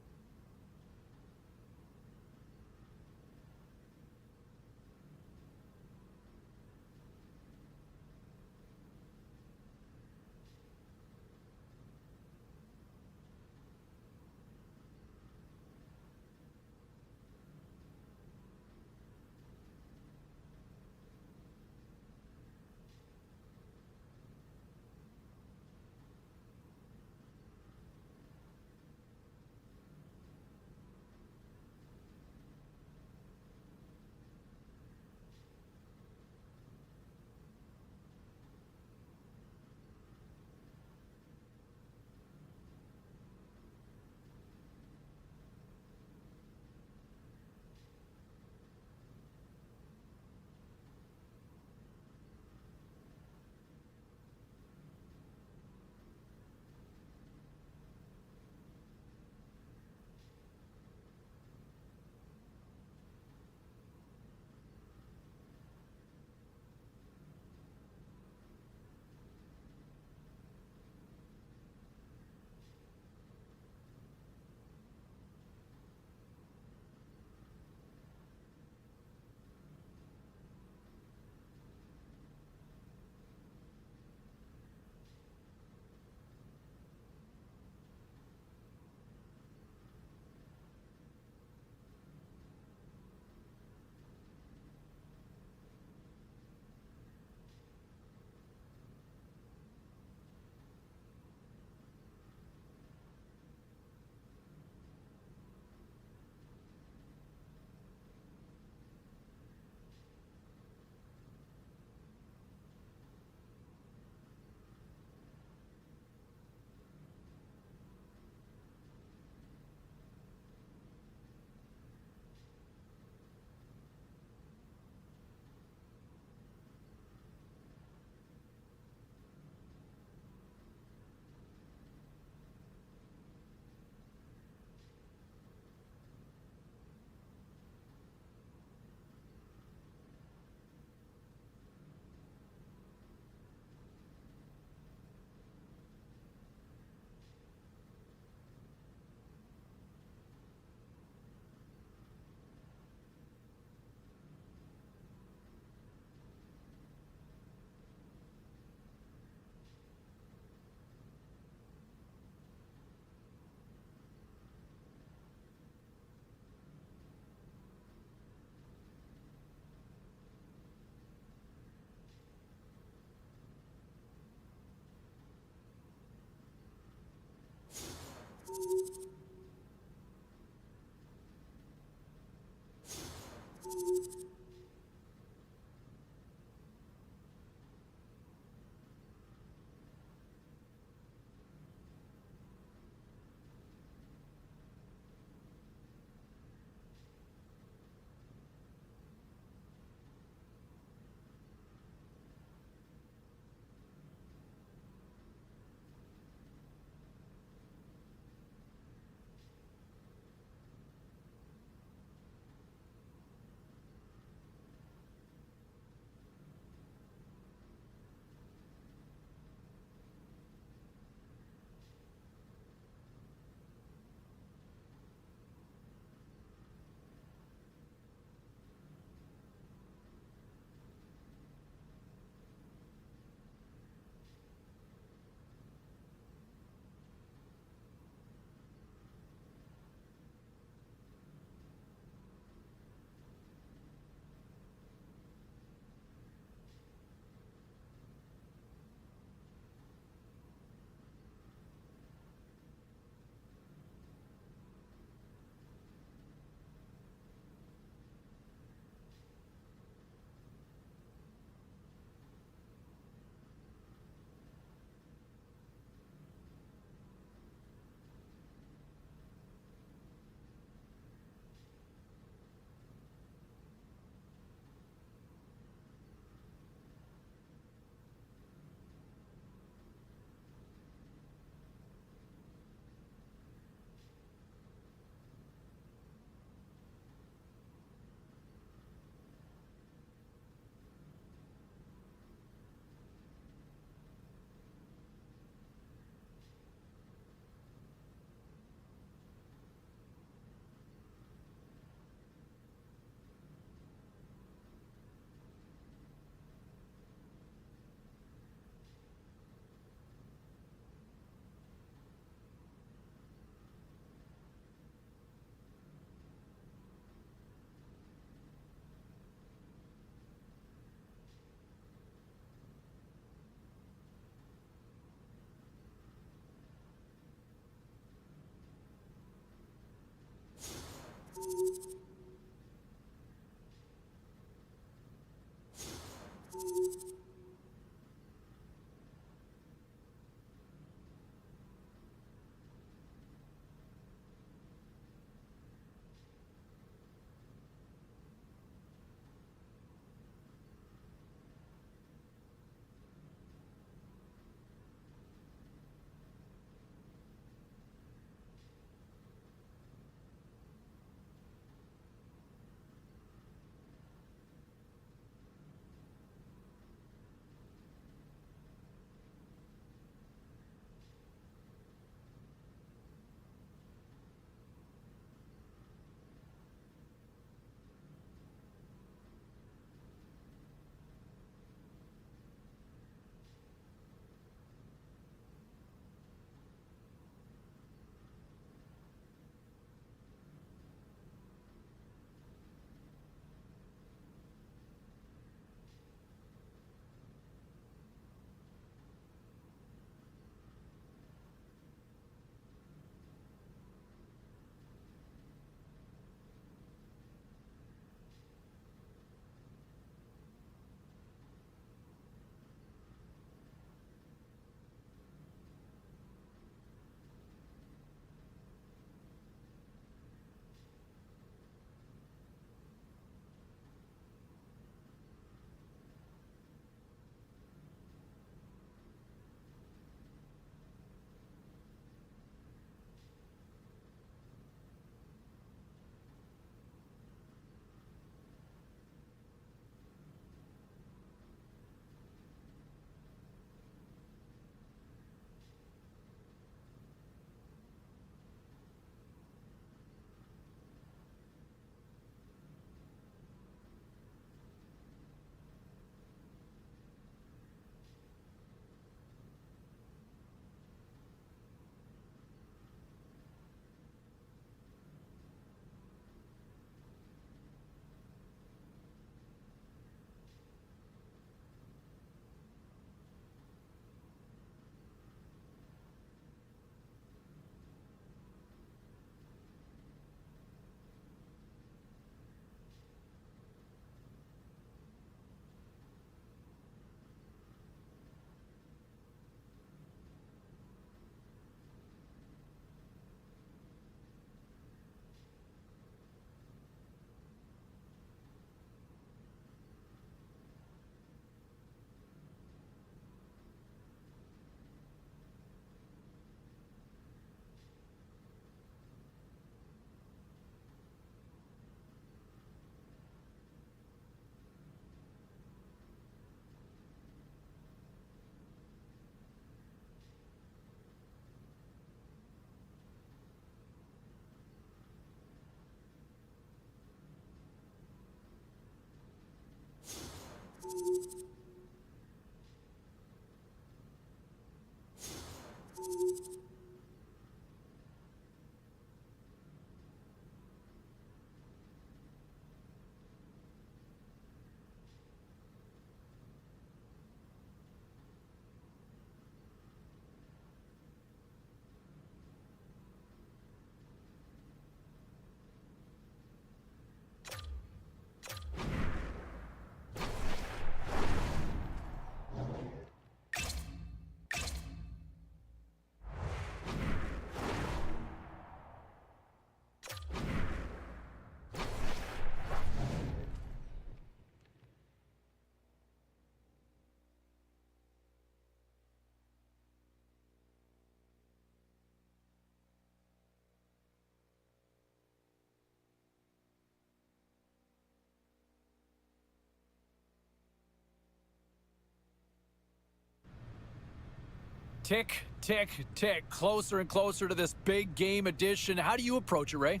Tick, tick, tick. Closer and closer to this big game edition. How do you approach it, Ray?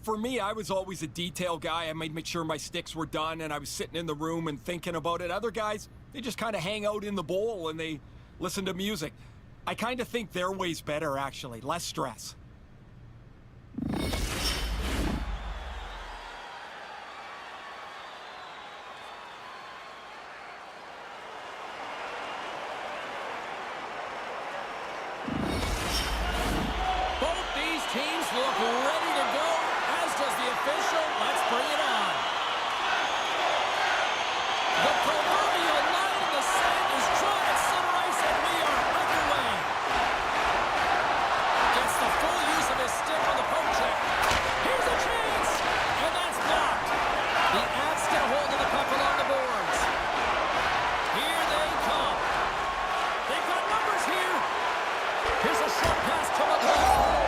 For me, I was always a detail guy. I made sure my sticks were done, and I was sitting in the room and thinking about it. Other guys, they just kind of hang out in the bowl and they listen to music. I kind of think their way's better, actually. Less stress. Teams look ready to go, as does the official. Let's bring it on. The proverbial line in the sand is drawn at center ice, and we are underway. Gets the full use of his stick on the poke check. Here's a chance, and that's blocked. The Avs get a hold of the puck along the boards. Here they come. They've got numbers here. Here's a short pass to McCall.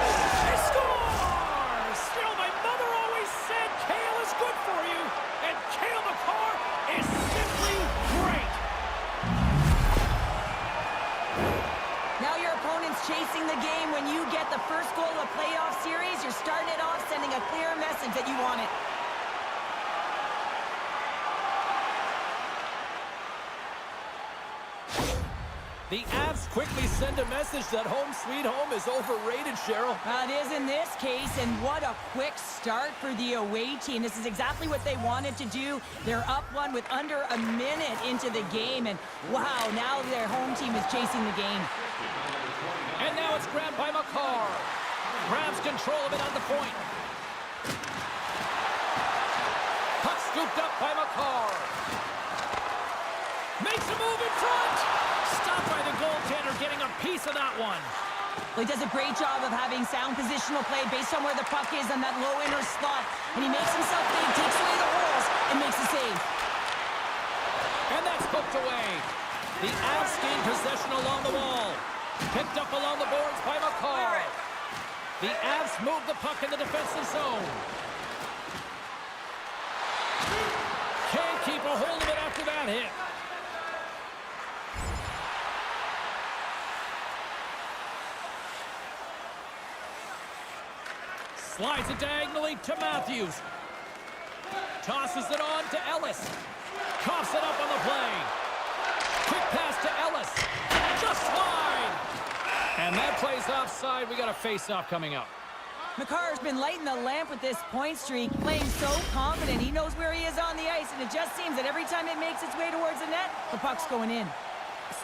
Chasing the game. When you get the first goal of a playoff series, you're starting it off sending a clear message that you want it. The Avs quickly send a message that home sweet home is overrated, Cheryl. It is in this case, and what a quick start for the away team. This is exactly what they wanted to do. They're up one with under a minute into the game, and wow, now their home team is chasing the game. And now it's grabbed by McCarr. Grabs control of it on the point. Puck scooped up by McCarr. Makes a move in front. Stopped by the goaltender, getting a piece of that one. Well, he does a great job of having sound positional play based on where the puck is on that low inner slot. And he makes himself big, takes away the holes, and makes a save. And that's poked away. The Avs gain possession along the wall. Picked up along the boards by McCarr. The Avs move the puck in the defensive zone. Can't keep a hold of it after that hit. Slides it diagonally to Matthews. Tosses it on to Ellis. Coughs it up on the play. Quick pass to Ellis. Just wide. And that plays offside. We got a face-off coming up. McCarr's been lighting the lamp with this point streak, playing so confident. He knows where he is on the ice, and it just seems that every time it makes its way towards the net, the puck's going in.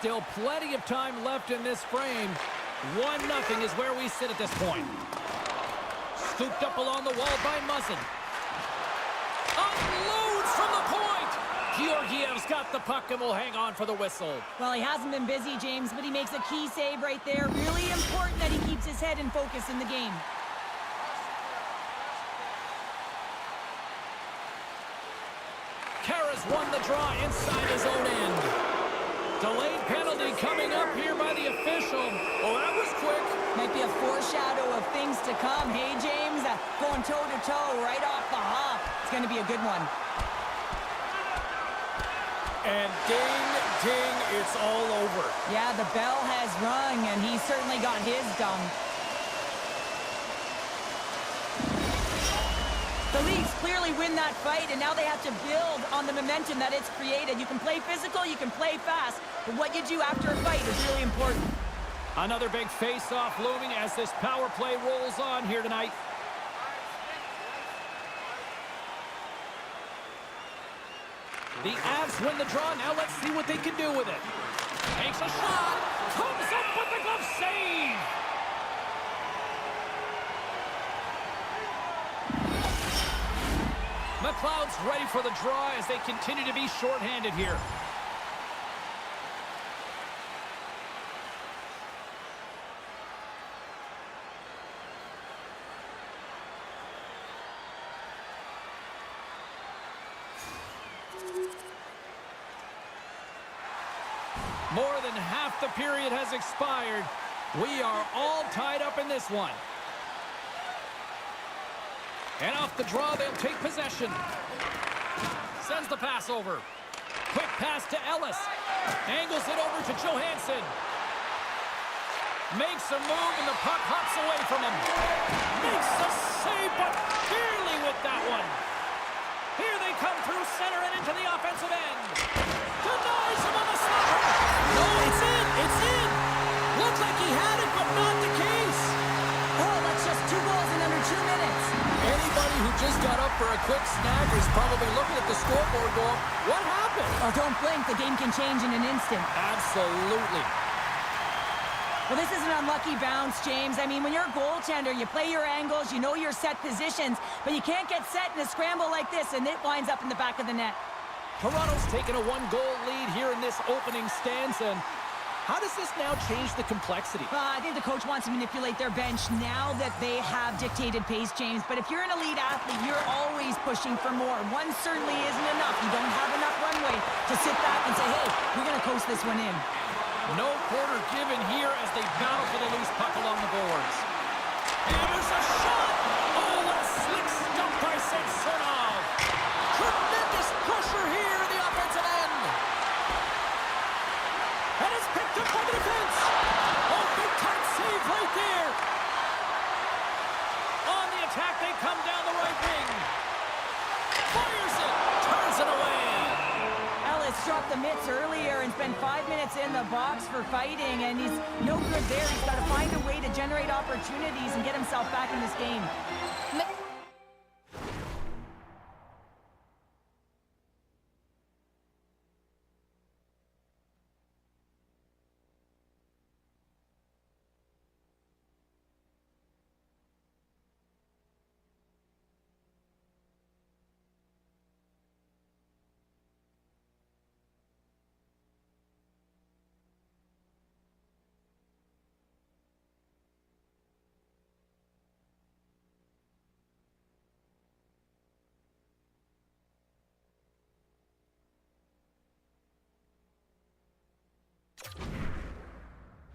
Still plenty of time left in this frame. 1-0 is where we sit at this point. Scooped up along the wall by Muzzin. Unloads from the point. Georgiev's got the puck and will hang on for the whistle. Well, he hasn't been busy, James, but he makes a key save right there. Really important that he keeps his head in focus in the game. Kara's won the draw inside his own end. Delayed penalty coming up here by the official. Oh, that was quick. Might be a foreshadow of things to come. Hey, James, going toe-to-toe right off the hop. It's going to be a good one. And ding, ding, it's all over. Yeah, the bell has rung, and he certainly got his done. The Leafs clearly win that fight, and now they have to build on the momentum that it's created. You can play physical, you can play fast, but what you do after a fight is really important. Another big face-off looming as this power play rolls on here tonight. The Avs win the draw. Now let's see what they can do with it. Takes a shot. Comes up with the glove save. McLeod's ready for the draw as they continue to be shorthanded here. More than half the period has expired. We are all tied up in this one. And off the draw, they'll take possession. Sends the pass over. Quick pass to Ellis. Angles it over to Johansson. Makes a move, and the puck hops away from him. Makes a save, but barely with that one. Here they come through center and into the offensive end. Denies him on the slapper. No, it's in. It's in. Looked like he had it, but not the case. Oh, that's just 2 goals in under 2 minutes. Anybody who just got up for a quick snag is probably looking at the scoreboard going, what happened? Oh, don't blink. The game can change in an instant. Absolutely. Well, this is an unlucky bounce, James. I mean, when you're a goaltender, you play your angles, you know your set positions, but you can't get set in a scramble like this, and it winds up in the back of the net. Toronto's taken a 1-goal lead here in this opening stanza. And how does this now change the complexity? I think the coach wants to manipulate their bench now that they have dictated pace, James. But if you're an elite athlete, you're always pushing for more. One certainly isn't enough. You don't have enough runway to sit back and say, hey, we're going to coast this one in. No quarter given here as they battle for the loose puck along the boards. Hammers a shot! Oh, what a slick stump by Samsonov! Tremendous pressure here in the offensive end! And it's picked up by the defense! Oh, big-time save right there! On the attack, they come down the right wing. Fires it! Turns it away! Ellis dropped the mitts earlier and spent 5 minutes in the box for fighting, and he's no good there. He's got to find a way to generate opportunities and get himself back in this game.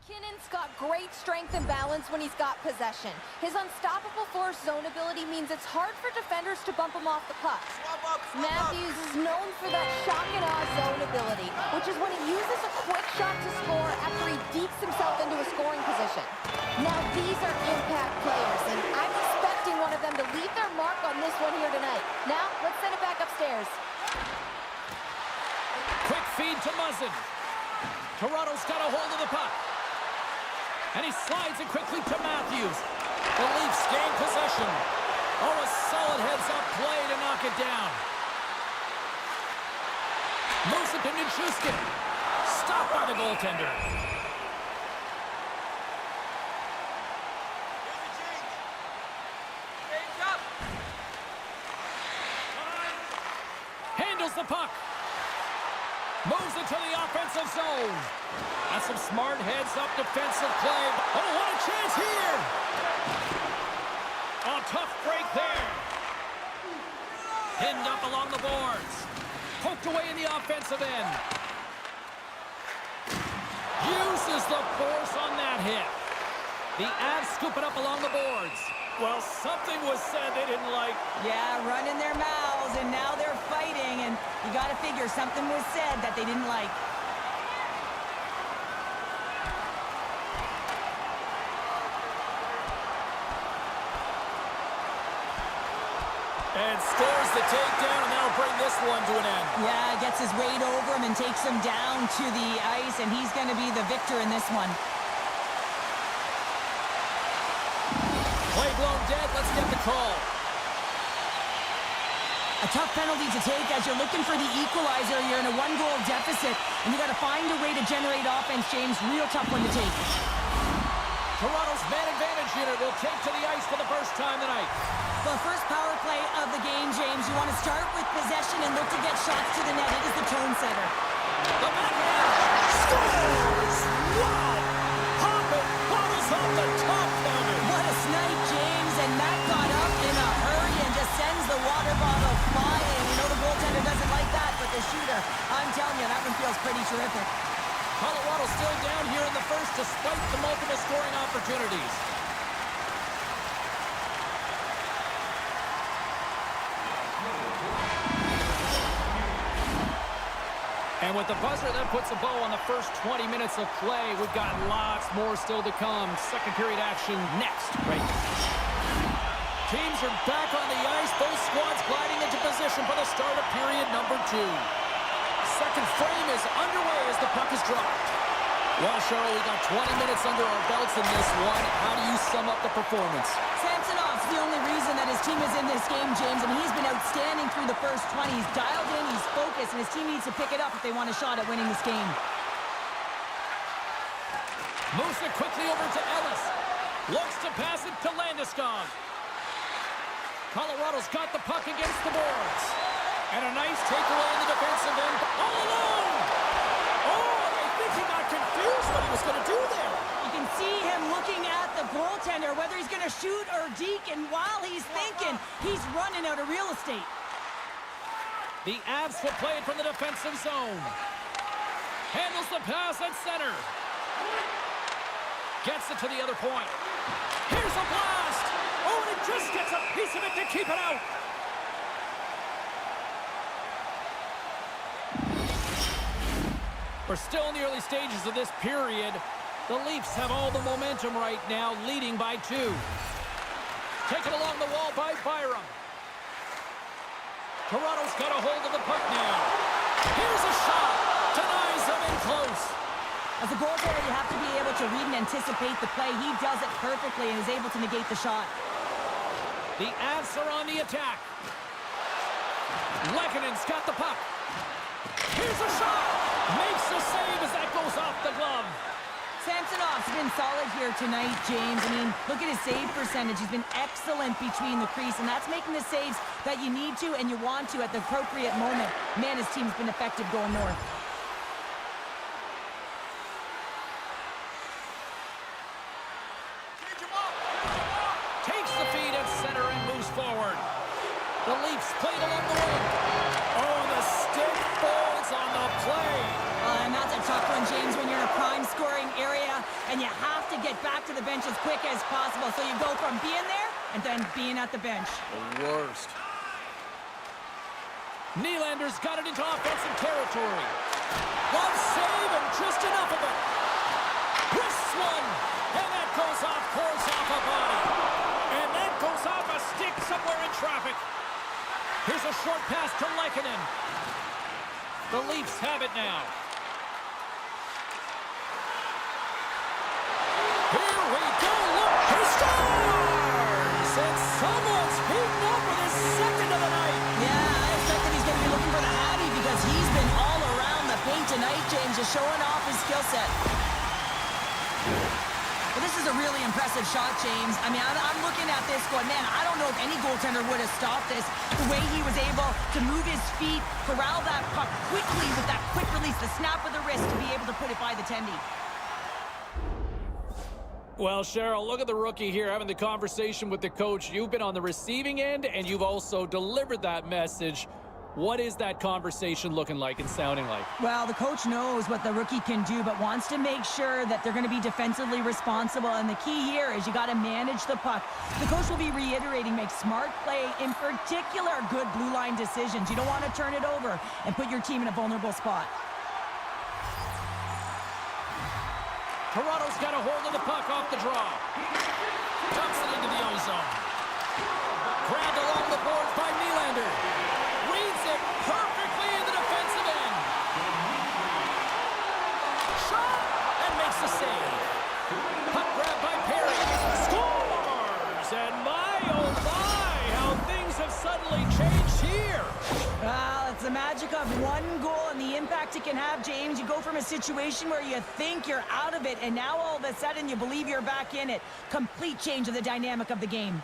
Kinnon's got great strength and balance when he's got possession. His unstoppable force zone ability means it's hard for defenders to bump him off the puck. Matthews is known for that shock and awe zone ability, which is when he uses a quick shot to score after he dekes himself into a scoring position. Now these are impact players, and I'm expecting one of them to leave their mark on this one here tonight. Now, let's send it back upstairs. Quick feed to Muzzin. Toronto's got a hold of the puck. And he slides it quickly to Matthews. The Leafs gain possession. Oh, a solid heads-up play to knock it down. Moves it to Nichushkin. Stopped by the goaltender. Handles the puck. Moves it to the offensive zone. That's some smart heads-up defensive play. Oh, what a chance here! Oh, tough break there. Pinned up along the boards. Poked away in the offensive end. Uses the force on that hit. The Avs scoop it up along the boards. Well, something was said they didn't like. Yeah, running their mouths, and now they're fighting, and you got to figure something was said that they didn't like. And scores the takedown, and that'll bring this one to an end. Yeah, gets his weight over him and takes him down to the ice, and he's going to be the victor in this one. Play blown dead. Let's get the call. A tough penalty to take as you're looking for the equalizer. You're in a 1-goal deficit, and you got to find a way to generate offense, James. Real tough one to take. Toronto's man advantage unit will take to the ice for the first time tonight. The first power play of the game, James. You want to start with possession and look to get shots to the net. It is the tone setter. The backhand scores! Wow! Pop it! Bottles off the top counter. What a snipe, James, and that got up in a hurry and just sends the water bottle flying. You know the goaltender doesn't like that, but the shooter, I'm telling you, that one feels pretty terrific. Colorado still down here in the first despite the multiple scoring opportunities. And with the buzzer, that puts a bow on the first 20 minutes of play. We've got lots more still to come. Second period action next. Right. Teams are back on the ice. Both squads gliding into position for the start of period number 2. Second frame is underway as the puck is dropped. Well, Cheryl, we got 20 minutes under our belts in this one. How do you sum up the performance? Samsonov's the only reason that his team is in this game, James. I mean, he's been outstanding through the first 20. He's dialed in, he's focused, and his team needs to pick it up if they want a shot at winning this game. Moves it quickly over to Ellis. Looks to pass it to Landeskog. Colorado's got the puck against the boards. And a nice takeaway in the defensive end. All alone! Oh, I think he got confused what he was going to do there. You can see him looking at the goaltender, whether he's going to shoot or deke, and while he's thinking, he's running out of real estate. The Avs will play it from the defensive zone. Handles the pass at center. Gets it to the other point. Here's a blast! Oh, and it just gets a piece of it to keep it out. We're still in the early stages of this period. The Leafs have all the momentum right now, leading by 2. Taken along the wall by Byram. Toronto's got a hold of the puck now. Here's a shot. Denies him in close. As a goaltender, you have to be able to read and anticipate the play. He does it perfectly and is able to negate the shot. The Avs are on the attack. Lekkonen's got the puck. Here's a shot. Makes the save as that goes off the glove. Samsonov's been solid here tonight, James. I mean, look at his save percentage. He's been excellent between the crease, and that's making the saves that you need to and you want to at the appropriate moment. Man, his team's been effective going north. Takes the feed at center and moves forward. The Leafs played along the wing. Oh, the stick falls on the play. And that's a tough one, James, when you're in a prime scoring area and you have to get back to the bench as quick as possible. So you go from being there and then being at the bench. The worst. Nylander's got it into offensive territory. One save and just enough of it. Twists one, and that goes off course off a body. And that goes off a stick somewhere in traffic. Here's a short pass to Lekkonen. The Leafs have it now. Here we go. Look, he scores! And someone's beaten up with his second of the night. Yeah, I expect that he's going to be looking for the Hattie because he's been all around the paint tonight, James, just showing off his skill set. Well, this is a really impressive shot, James. I mean, I'm looking at this going, man, I don't know if any goaltender would have stopped this. The way he was able to move his feet, corral that puck quickly with that quick release, the snap of the wrist to be able to put it by the tendy. Well, Cheryl, look at the rookie here having the conversation with the coach. You've been on the receiving end, and you've also delivered that message. What is that conversation looking like and sounding like? Well, the coach knows what the rookie can do, but wants to make sure that they're going to be defensively responsible. And the key here is you got to manage the puck. The coach will be reiterating, make smart play, in particular, good blue line decisions. You don't want to turn it over and put your team in a vulnerable spot. Toronto's got a hold of the puck off the draw. Dumps it into the ozone. Grabbed along the boards by Nylander. Reads it perfectly in the defensive end. Shot and makes the save. Puck grabbed by Perry. Scores! And my, oh my, how things have suddenly changed here. Well, it's the magic of one goal and the impact it can have, James. You go from a situation where you think you're out of it, and now all of a sudden you believe you're back in it. Complete change of the dynamic of the game.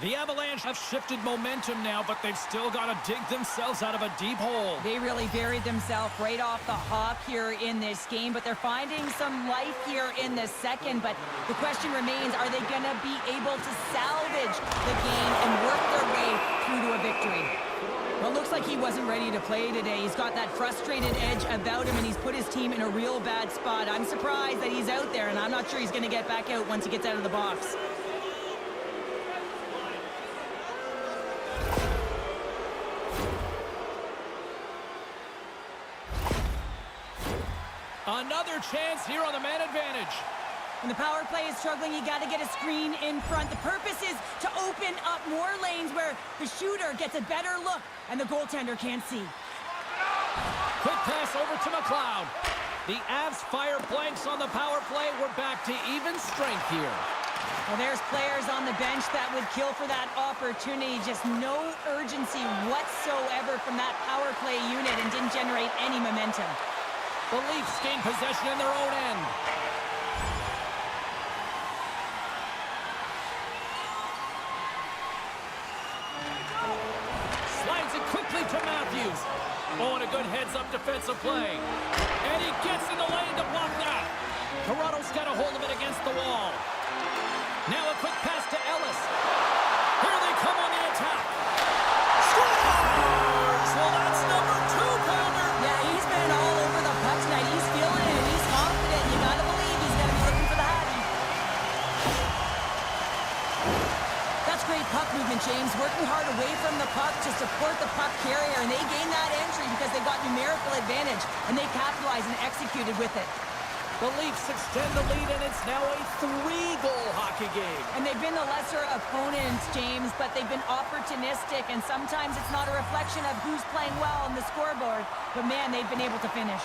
The Avalanche have shifted momentum now, but they've still got to dig themselves out of a deep hole. They really buried themselves right off the hop here in this game, but they're finding some life here in the second. But the question remains, are they going to be able to salvage the game and work their way through to a victory? Well, it looks like he wasn't ready to play today. He's got that frustrated edge about him, and he's put his team in a real bad spot. I'm surprised that he's out there, and I'm not sure he's going to get back out once he gets out of the box. Another chance here on the man advantage. When the power play is struggling, you got to get a screen in front. The purpose is to open up more lanes where the shooter gets a better look and the goaltender can't see. Quick pass over to McLeod. The Avs fire blanks on the power play. We're back to even strength here. Well, there's players on the bench that would kill for that opportunity. Just no urgency whatsoever from that power play unit and didn't generate any momentum. The Leafs gain possession in their own end. Slides it quickly to Matthews. Oh, and a good heads-up defensive play. And he gets in the lane to block that. Toronto's got a hold of it against the wall. Now a quick pass to Ellis. Here they come on the attack. Scores! Well, that's number 2, Pounder. Yeah, he's been all over the puck tonight. He's feeling it. He's confident. You got to believe he's going to be looking for the hattie. That's great puck movement, James. Working hard away from the puck to support the puck carrier. And they gained that entry because they got numerical advantage. And they capitalized and executed with it. The Leafs extend the lead, and it's now a 3-goal hockey game. And they've been the lesser opponents, James, but they've been opportunistic, and sometimes it's not a reflection of who's playing well on the scoreboard, but man, they've been able to finish.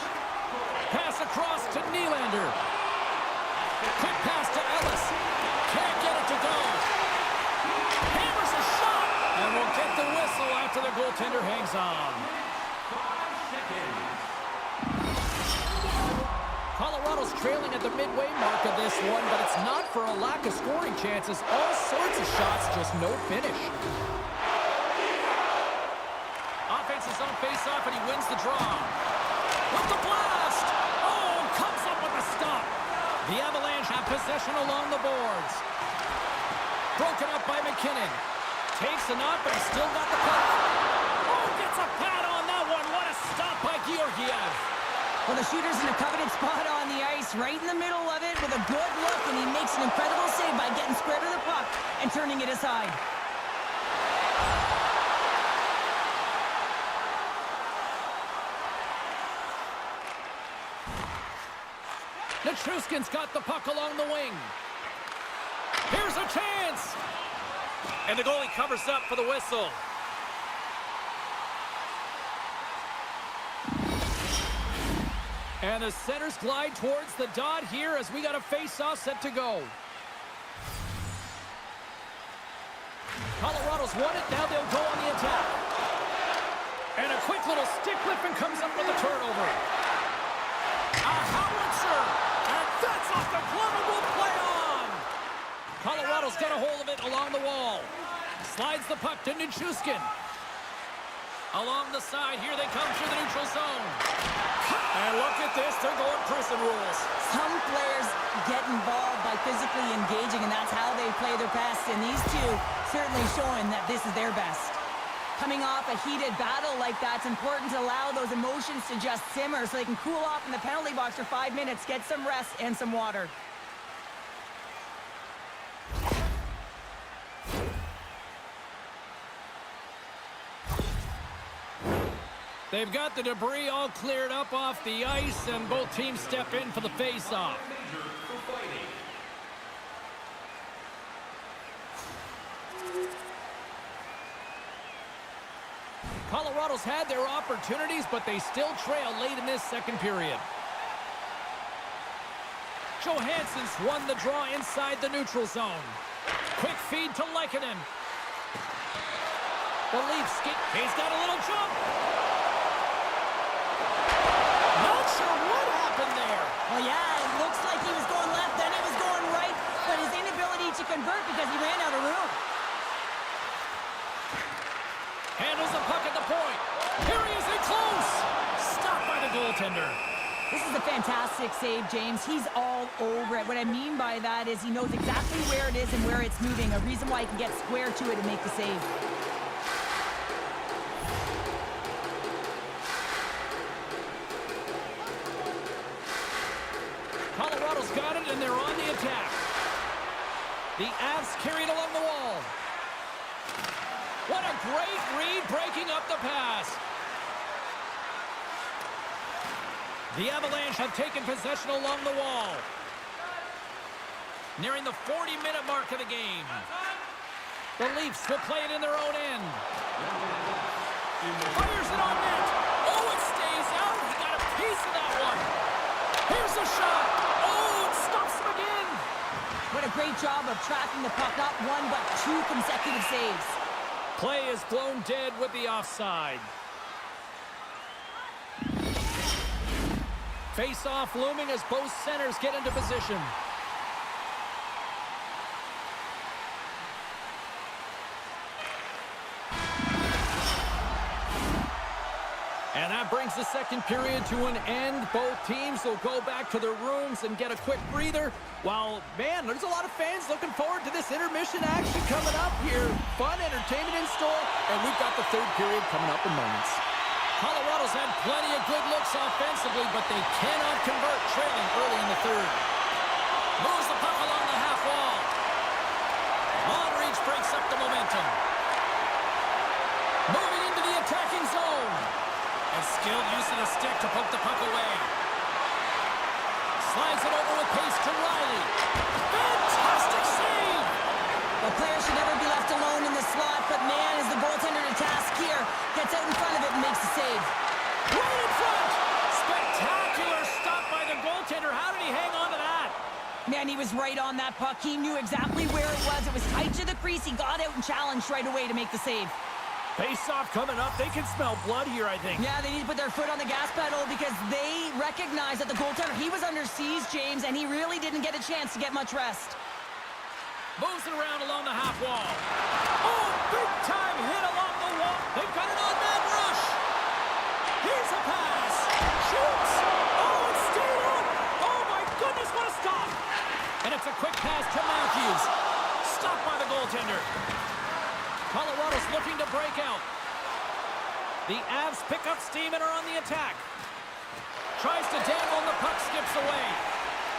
Pass across to Nylander. Quick pass to Ellis. Can't get it to go. Hammers a shot, and will get the whistle after the goaltender hangs on. Colorado's trailing at the midway mark of this one, but it's not for a lack of scoring chances. All sorts of shots, just no finish. Offense is on face-off, and he wins the draw. With the blast! Oh, comes up with the stop. The Avalanche have possession along the boards. Broken up by McKinnon. Takes a knock, but he's still got the puck. Oh, gets a pad on that one. What a stop by Georgiev. Well, the shooter's in a coveted spot on the ice, right in the middle of it with a good look, and he makes an incredible save by getting square to the puck and turning it aside. Nichushkin's got the puck along the wing. Here's a chance! And the goalie covers up for the whistle. And the centers glide towards the dot here as we got a face-off set to go. Colorado's won it. Now they'll go on the attack. And a quick little stick lift and comes up with a turnover. A howitzer. And that's off the glove and will play on. Colorado's got a hold of it along the wall. Slides the puck to Nichushkin. Along the side, here they come through the neutral zone. And look at this, they're going prison rules. Some players get involved by physically engaging, and that's how they play their best. And these two certainly showing that this is their best. Coming off a heated battle like that, it's important to allow those emotions to just simmer so they can cool off in the penalty box for 5 minutes, get some rest and some water. They've got the debris all cleared up off the ice, and both teams step in for the face-off. Colorado's had their opportunities, but they still trail late in this second period. Johansson's won the draw inside the neutral zone. Quick feed to Lehkonen. The Leafs skate. He's got a little jump. Not sure what happened there. Well, yeah, it looks like he was going left, then it was going right, but his inability to convert because he ran out of room. Handles the puck at the point. Here he is in close. Stopped by the goaltender. This is a fantastic save, James. He's all over it. What I mean by that is he knows exactly where it is and where it's moving, a reason why he can get square to it and make the save. Colorado's got it, and they're on the attack. The Avs carried along the wall. What a great read, breaking up the pass. The Avalanche have taken possession along the wall. Nearing the 40-minute mark of the game. The Leafs will play it in their own end. Fires it on net. Oh, it stays out. He got a piece of that one. Here's a shot. Oh, it stops him again. What a great job of tracking the puck. Not one, but two consecutive saves. Play is blown dead with the offside. Face-off looming as both centers get into position. And that brings the second period to an end. Both teams will go back to their rooms and get a quick breather. While, man, there's a lot of fans looking forward to this intermission action coming up here. Fun entertainment in store, and we've got the third period coming up in moments. Colorado's had plenty of good looks offensively, but they cannot convert, trailing early in the third. Moves the puck along the half wall. Long reach breaks up the momentum. Moving into the attacking zone. A skilled use of the stick to poke the puck away. Slides it over with pace to Riley. Fantastic save! The player should never be left alone in the slot, but man, is the goaltender to task here. Gets out in front of it and makes the save. Right in front! Spectacular stop by the goaltender. How did he hang on to that? Man, he was right on that puck. He knew exactly where it was. It was tight to the crease. He got out and challenged right away to make the save. Face-off coming up. They can smell blood here, I think. Yeah, they need to put their foot on the gas pedal because they recognize that the goaltender, he was under siege, James, and he really didn't get a chance to get much rest. Moves it around along the half wall. Oh, big-time hit along the wall. They've got an on-man rush. Here's a pass. Shoots. Oh, it stayed on. Oh, my goodness, what a stop. And it's a quick pass to Matthews. Stopped by the goaltender. Colorado's looking to break out. The Avs pick up steam and are on the attack. Tries to dangle and the puck skips away.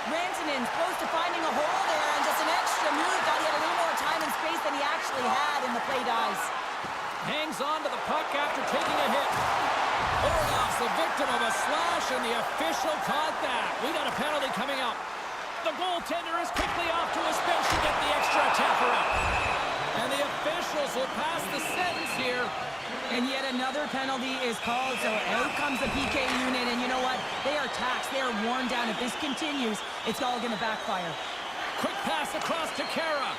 Rantanen's close to finding a hole there, and just an extra move. Thought he had a little more time and space than he actually had, and the play dies. Hangs on to the puck after taking a hit. Orlov's the victim of a slash, and the official caught that. We got a penalty coming up. The goaltender is quickly off to his bench to get the extra attacker up. And the officials will pass the sentence here. And yet another penalty is called, so out comes the PK unit, and you know what? They are taxed. They are worn down. If this continues, it's all going to backfire. Quick pass across to Kara.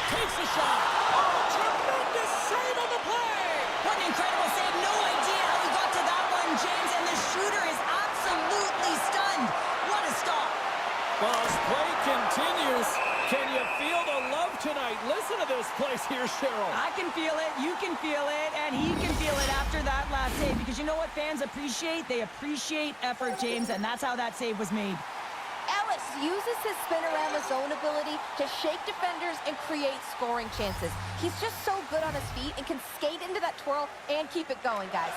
Takes a shot. Oh, tremendous save on the play. What an incredible save. No idea how he got to that one, James, and the shooter is absolutely stunned. What a stop. Well, as play continues, can you feel the love tonight? Listen to this place here, Cheryl. I can feel it, you can feel it, and he can feel it after that last save. Because you know what fans appreciate? They appreciate effort, James, and that's how that save was made. Ellis uses his spin around the zone ability to shake defenders and create scoring chances. He's just so good on his feet and can skate into that twirl and keep it going, guys.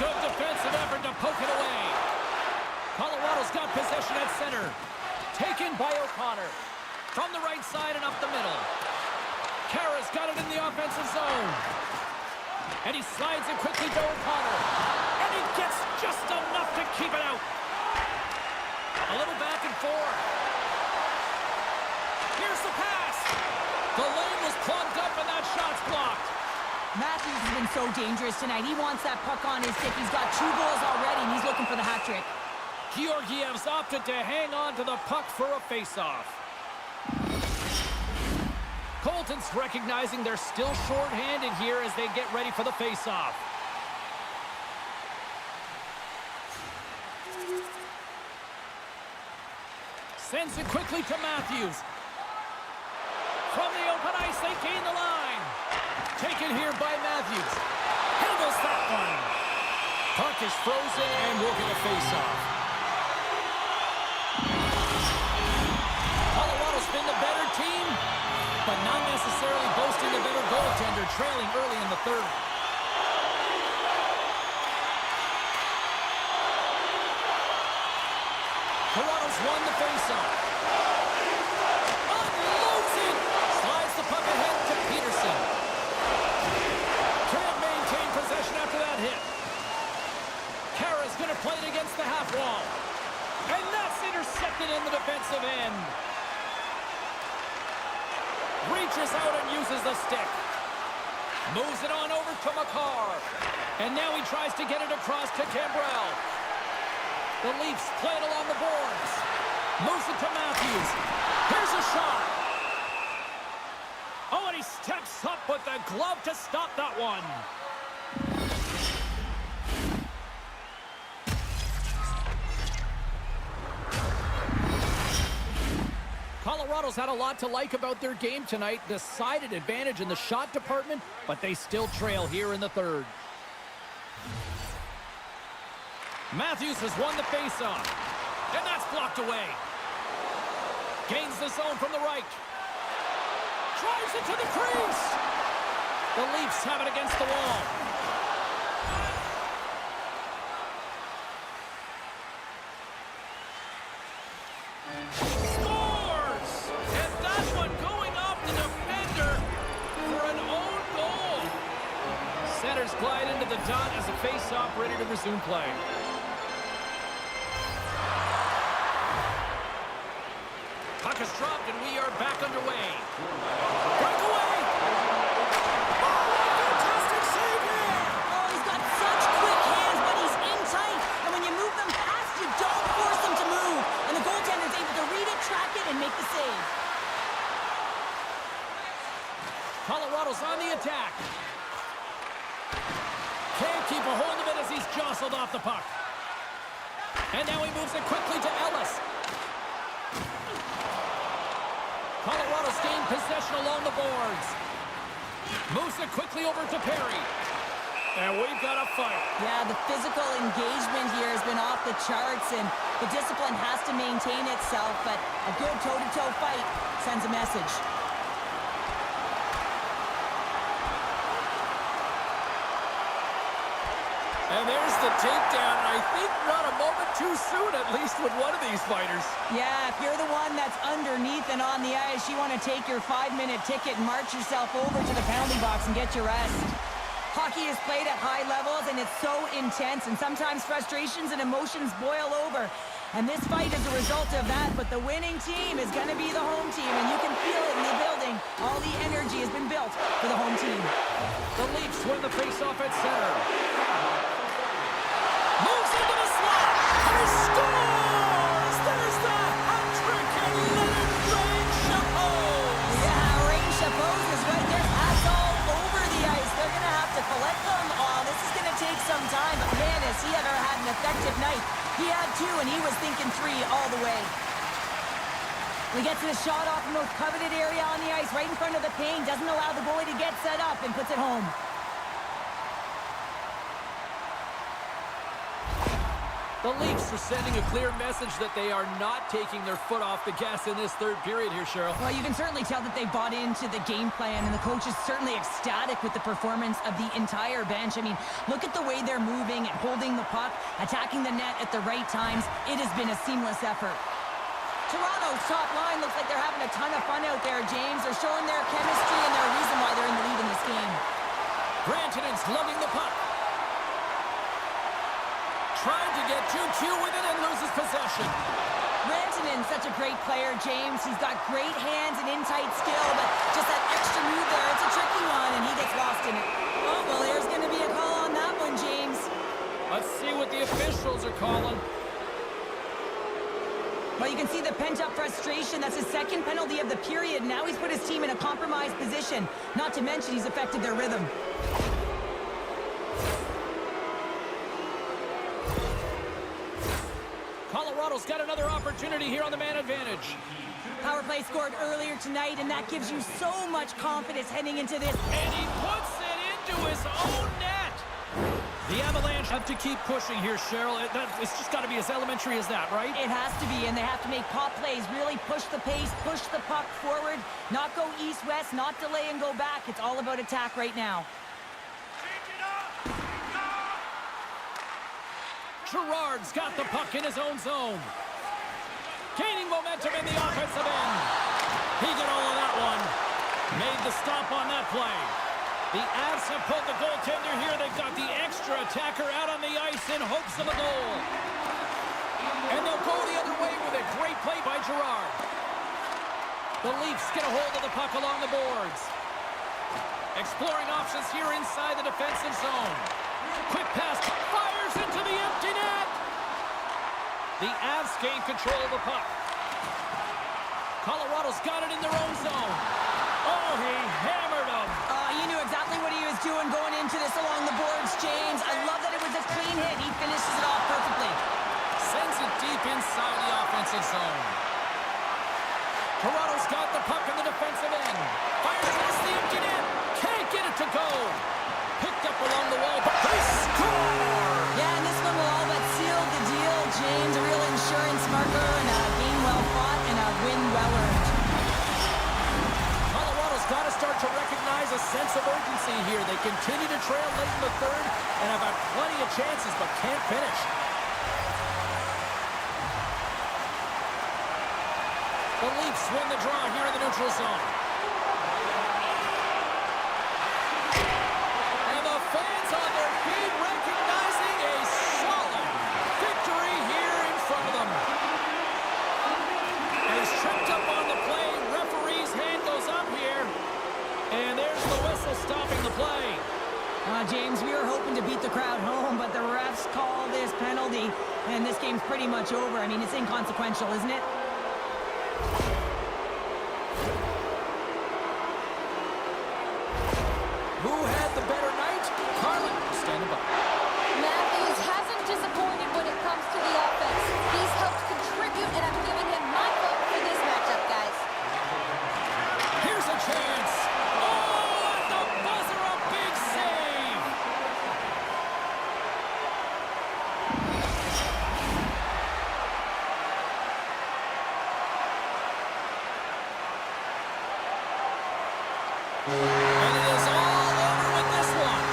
Good defensive effort to poke it away. Colorado's got possession at center. Taken by O'Connor. From the right side and up the middle. Kara's got it in the offensive zone. And he slides it quickly to O'Connor. And he gets just enough to keep it out. A little back and forth. Here's the pass. The lane was plugged up and that shot's blocked. Matthews has been so dangerous tonight. He wants that puck on his stick. He's got 2 goals already, and he's looking for the hat trick. Georgiev's opted to hang on to the puck for a face-off. Colton's recognizing they're still short-handed here as they get ready for the face-off. Sends it quickly to Matthews. From the open ice, they gain the line. Taken here by Matthews. Handles that one. Puck is frozen, and we'll get a face-off. Colorado's been the better team, but not necessarily boasting the better goaltender, trailing early in the third. Toronto's won the faceoff. Unloads it! Slides the puck ahead to Peterson. Can't maintain possession after that hit. played against the half wall. And that's intercepted in the defensive end. Reaches out and uses the stick. Moves it on over to McCarr. And now he tries to get it across to Cambrell. The Leafs play it along the boards. Moves it to Matthews. Here's a shot. Oh, and he steps up with the glove to stop that one. Colorado's had a lot to like about their game tonight. Decided advantage in the shot department, but they still trail here in the third. Matthews has won the faceoff, and that's blocked away. Gains the zone from the right. Drives it to the crease. The Leafs have it against the wall. Scores! And that one going off the defender for an own goal. Centers glide into the dot as a face-off ready to resume play. Puck is dropped and we are back underway. Breakaway! Oh, fantastic save here! Oh, he's got such quick hands, but he's in tight. And when you move them past, you don't force them to move. And the goaltender's able to read it, track it, and make the save. Colorado's on the attack. Can't keep a hold of it as he's jostled off the puck. And now he moves it quickly to Ellis. Colorado's gained possession along the boards. Moves it quickly over to Perry. And we've got a fight. Yeah, the physical engagement here has been off the charts, and the discipline has to maintain itself, but a good toe-to-toe fight sends a message. And there's the takedown, and I think not a moment too soon, at least with one of these fighters. Yeah, if you're the one that's underneath and on the ice, you want to take your 5-minute ticket and march yourself over to the penalty box and get your rest. Hockey is played at high levels, and it's so intense, and sometimes frustrations and emotions boil over. And this fight is a result of that, but the winning team is going to be the home team, and you can feel it in the building. All the energy has been built for the home team. The Leafs win the faceoff at center. Moves into the slot. He scores! There's the hat trick and Leonard Rain Chapeau. Yeah, Rain Chapeau is right there. Hats all over the ice. They're going to have to collect them all. This is going to take some time, but man, has he ever had an effective night. He had 2, and he was thinking 3 all the way. He gets the shot off the most coveted area on the ice, right in front of the paint. Doesn't allow the goalie to get set up and puts it home. The Leafs are sending a clear message that they are not taking their foot off the gas in this third period here, Cheryl. Well, you can certainly tell that they bought into the game plan, and the coach is certainly ecstatic with the performance of the entire bench. I mean, look at the way they're moving and holding the puck, attacking the net at the right times. It has been a seamless effort. Toronto's top line looks like they're having a ton of fun out there, James. They're showing their chemistry and their reason why they're in the lead in this game. Rantanen's lugging the puck. Trying to get too cute with it and loses possession. Rantanen, such a great player, James. He's got great hands and in-tight skill, but just that extra move there, it's a tricky one, and he gets lost in it. Oh, well, there's going to be a call on that one, James. Let's see what the officials are calling. Well, you can see the pent-up frustration. That's his second penalty of the period. Now he's put his team in a compromised position. Not to mention he's affected their rhythm. Colorado's got another opportunity here on the man advantage. Power play scored earlier tonight, and that gives you so much confidence heading into this. And he puts it into his own net. The Avalanche have to keep pushing here, Cheryl. It's just got to be as elementary as that, right? It has to be, and they have to make pop plays, really push the pace, push the puck forward, not go east-west, not delay and go back. It's all about attack right now. Gerard's got the puck in his own zone. Gaining momentum in the offensive end. He got all of that one. Made the stop on that play. The Avs have pulled the goaltender here. They've got the extra attacker out on the ice in hopes of a goal. And they'll go the other way with a great play by Gerard. The Leafs get a hold of the puck along the boards. Exploring options here inside the defensive zone. Quick pass, fires into the empty net. The Avs gain control of the puck. Colorado's got it in their own zone. Oh, he hammered him. You knew exactly what he was doing going into this along the boards, James. I love that it was a clean hit. He finishes it off perfectly. Sends it deep inside the offensive zone. Toronto's got the puck in the defensive end. Fires against the empty net. Can't get it to go. Picked up along the wall, but they score! Yeah, and this one will all but seal the deal, James. A real insurance marker and a game well fought and a win well earned. Colorado's got to start to recognize a sense of urgency here. They continue to trail late in the third and have had plenty of chances, but can't finish. The Leafs win the draw here in the neutral zone. And the fans on their feet recognizing a solid victory here in front of them. And he's tripped up on the play. Referee's hand goes up here. And there's the whistle stopping the play. James, we were hoping to beat the crowd home, but the refs call this penalty, and this game's pretty much over. I mean, it's inconsequential, isn't it? Who had the better night? Carlin, standing by. Matthews hasn't disappointed when it comes to the offense. He's helped contribute, and I'm giving him my vote for this matchup, guys. Here's a chance. Oh, at the buzzer, a big save. And it is all over with this one.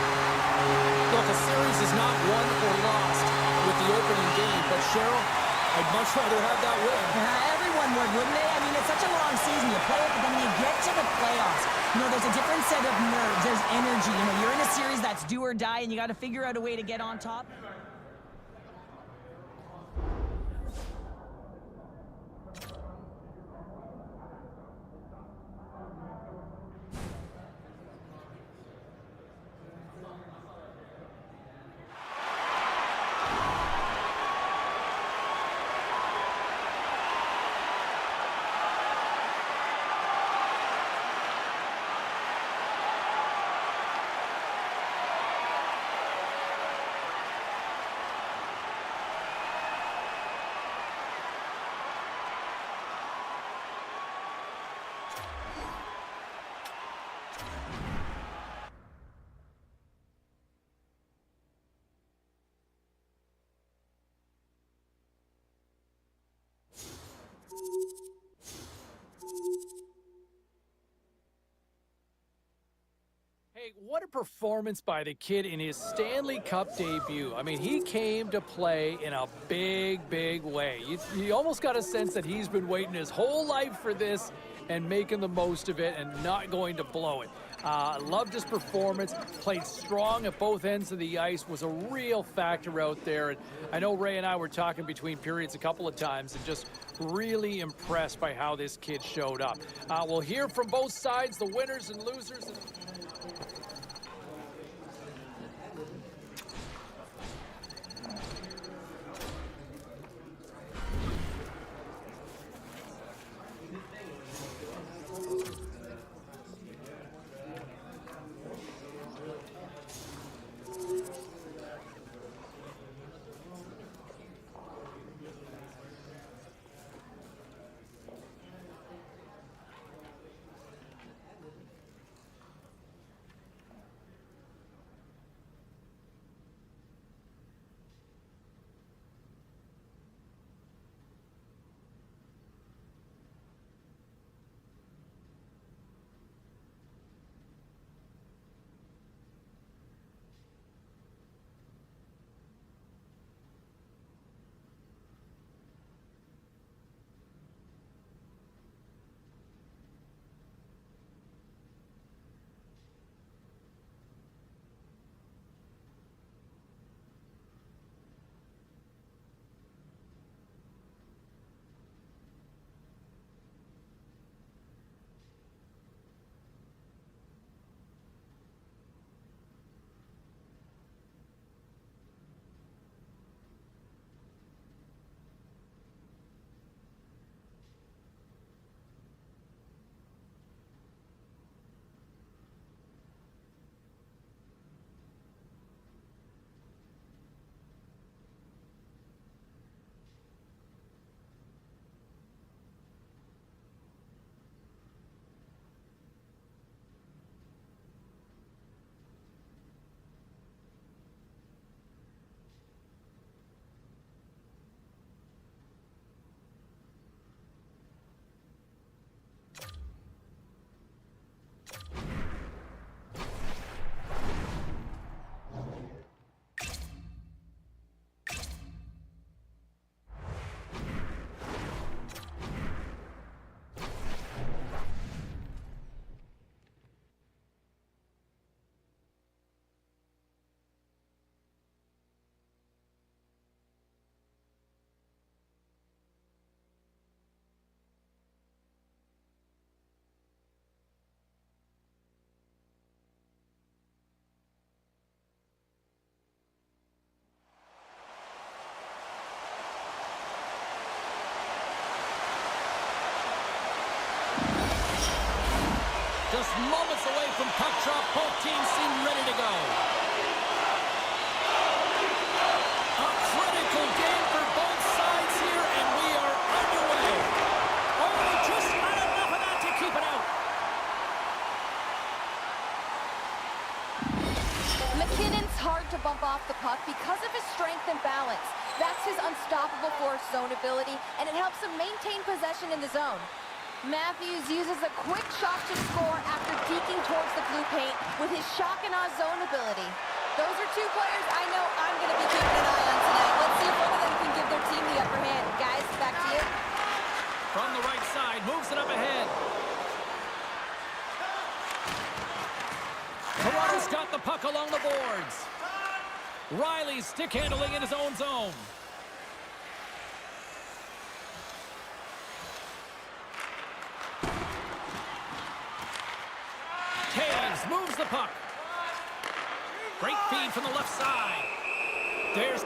Look, a series is not won or lost with the opening game, but Cheryl, I'd much rather have that win. Everyone would, wouldn't they? I mean, it's such a long season. You play it, but then you get to the playoffs. You know, there's a different set of nerves. There's energy. You know, you're in a series that's do or die, and you got to figure out a way to get on top. Hey, what a performance by the kid in his Stanley Cup debut. I mean, he came to play in a big, big way. You almost got a sense that he's been waiting his whole life for this and making the most of it and not going to blow it. Loved his performance, played strong at both ends of the ice, was a real factor out there. And I know Ray and I were talking between periods a couple of times and just really impressed by how this kid showed up. We'll hear from both sides, the winners and losers. Just moments away from puck drop. Both teams seem ready to go. A critical game for both sides here, and we are underway. Oh, just not enough of that to keep it out. McKinnon's hard to bump off the puck because of his strength and balance. That's his unstoppable force zone ability, and it helps him maintain possession in the zone. Matthews uses a quick shot to score after deking towards the blue paint with his shock and awe zone ability. Those are two players I know I'm going to be keeping an eye on tonight. Let's see if one of them can give their team the upper hand. Guys, back to you. From the right side, moves it up ahead. Toronto's got the puck along the boards. Riley's stick handling in his own zone. Taves moves the puck. Great feed from the left side. There's...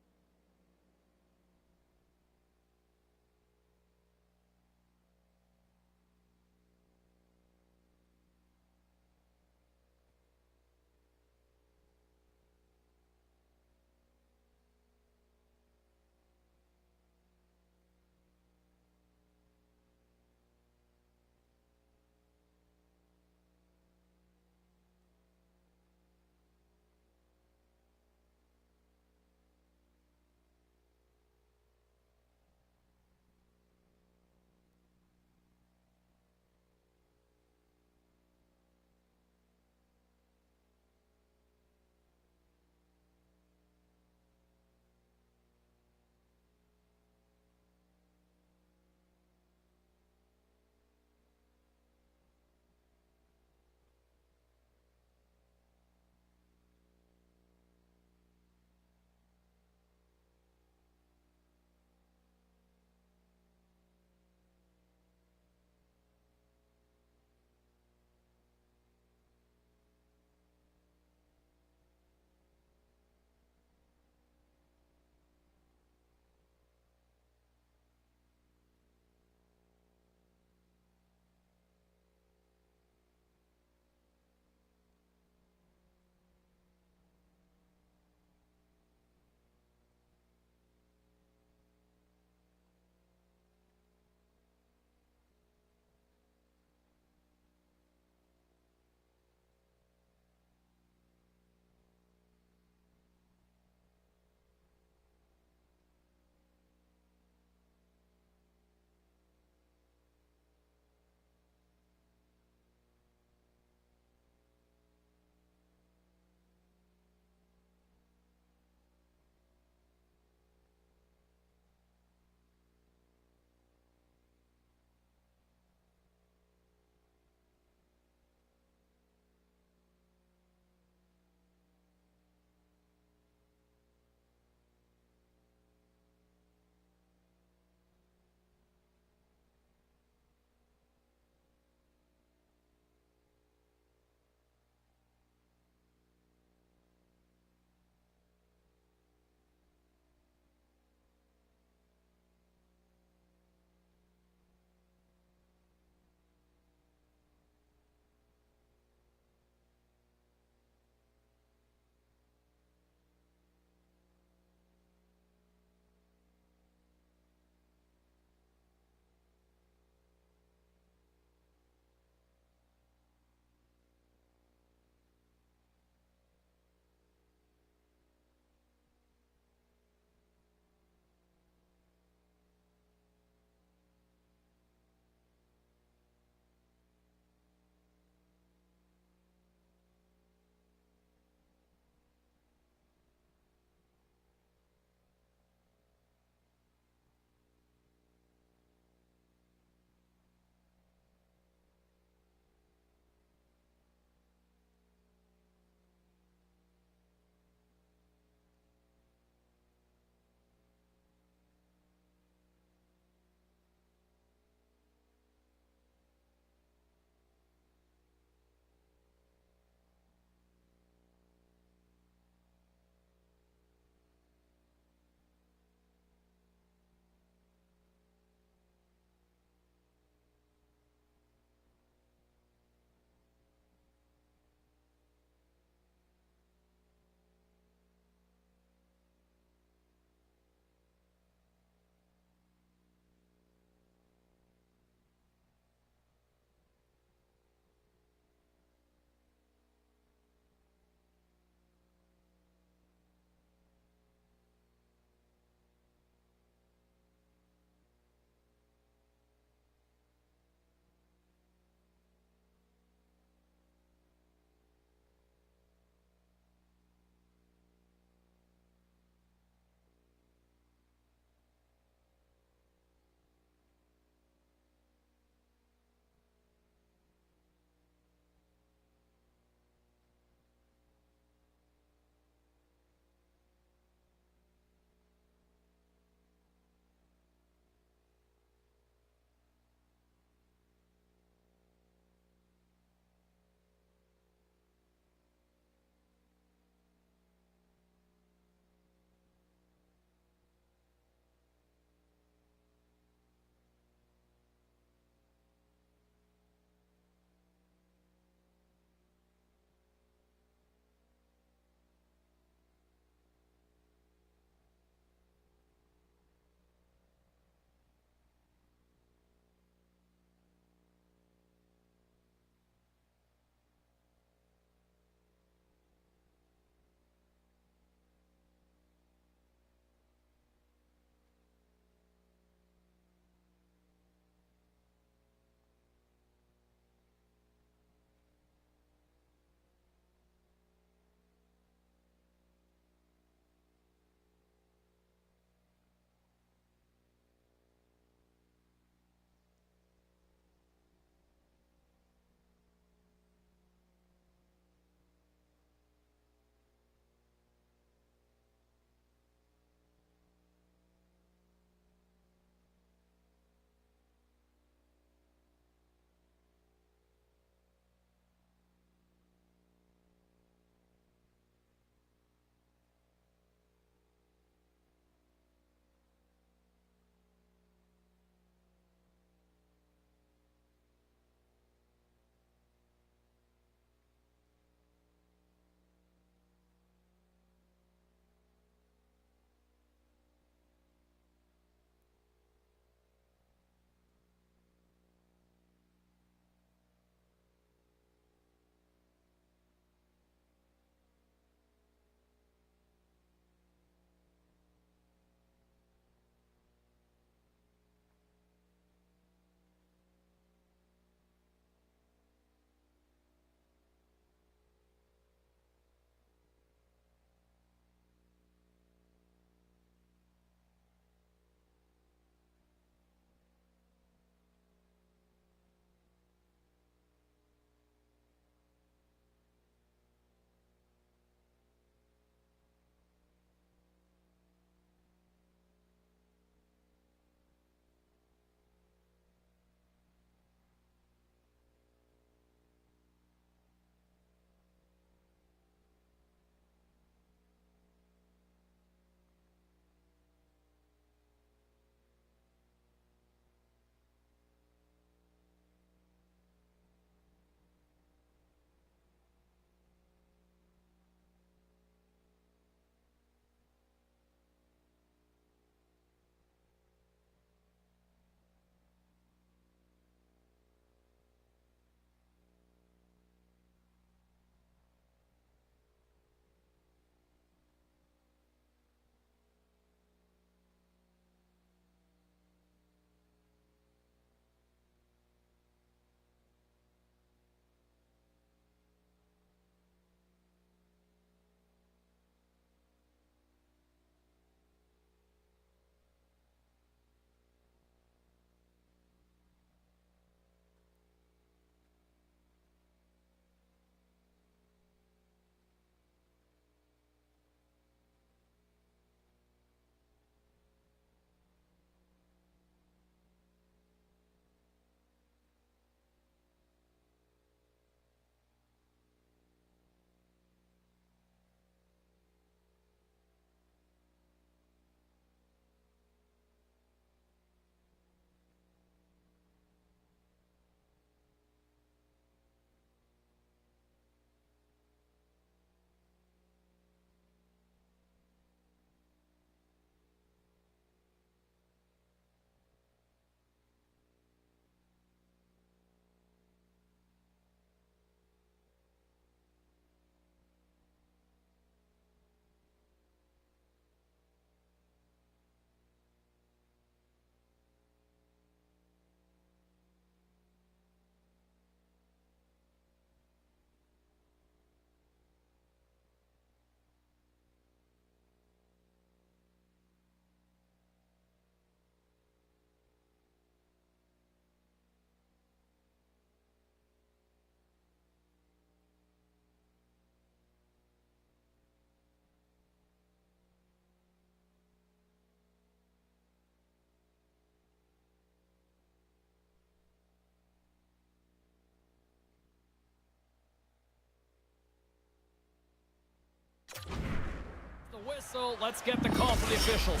The whistle. Let's get the call from the officials.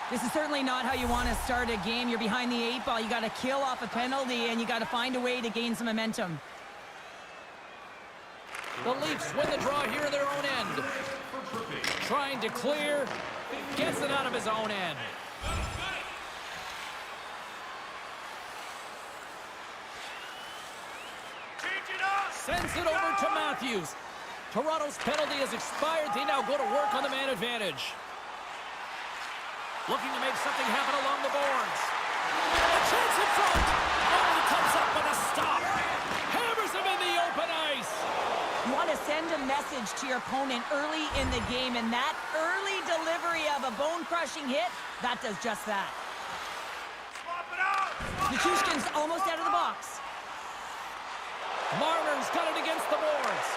This is certainly not how you want to start a game. You're behind the 8 ball. You got to kill off a penalty, and you got to find a way to gain some momentum. The Leafs win the draw here in their own end. Trying to clear. Gets it out of his own end. Sends it over to Matthews. Toronto's penalty has expired. They now go to work on the man advantage. Looking to make something happen along the boards. A chance in front. Oh, he comes up with a stop. Hammers him in the open ice. You want to send a message to your opponent early in the game, and that early delivery of a bone-crushing hit, that does just that. Nichushkin's almost out of the box. Marner's got it against the boards.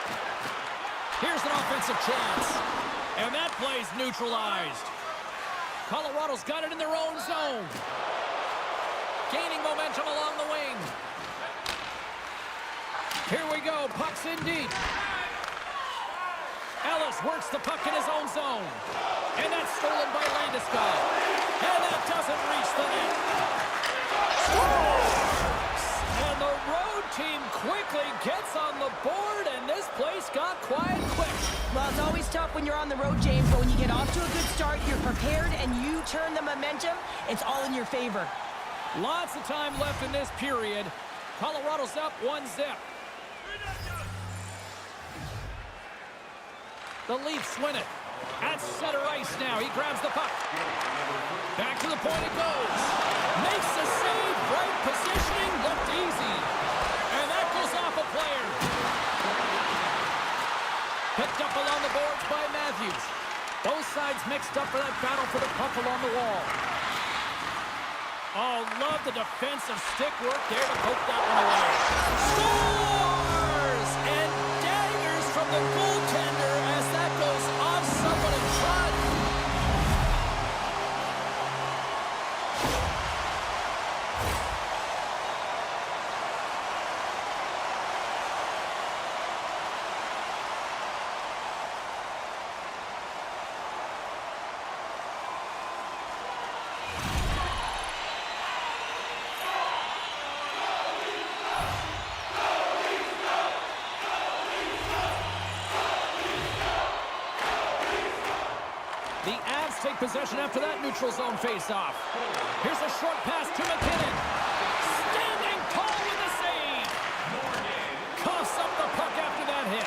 Here's an offensive chance. And that play's neutralized. Colorado's got it in their own zone. Gaining momentum along the wing. Here we go. Puck's in deep. Ellis works the puck in his own zone. And that's stolen by Landeskog. And that doesn't reach the net. Scores! And the road team quickly gets on the board, and this place got quiet quick. Well, it's always tough when you're on the road, James, but when you get off to a good start, you're prepared, and you turn the momentum, it's all in your favor. Lots of time left in this period. Colorado's up 1-0. The Leafs win it. At center ice now. He grabs the puck. Back to the point it goes. Makes the save. Right positioning. Looked easy. And that goes off a player. Picked up along the boards by Matthews. Both sides mixed up for that battle for the puck along the wall. Oh, love the defensive stick work there to poke that one away. Scores! And daggers from the goaltender as that goes off someone in front. The Avs take possession after that neutral zone face-off. Here's a short pass to McKinnon. Standing tall with the save. Coughs up the puck after that hit.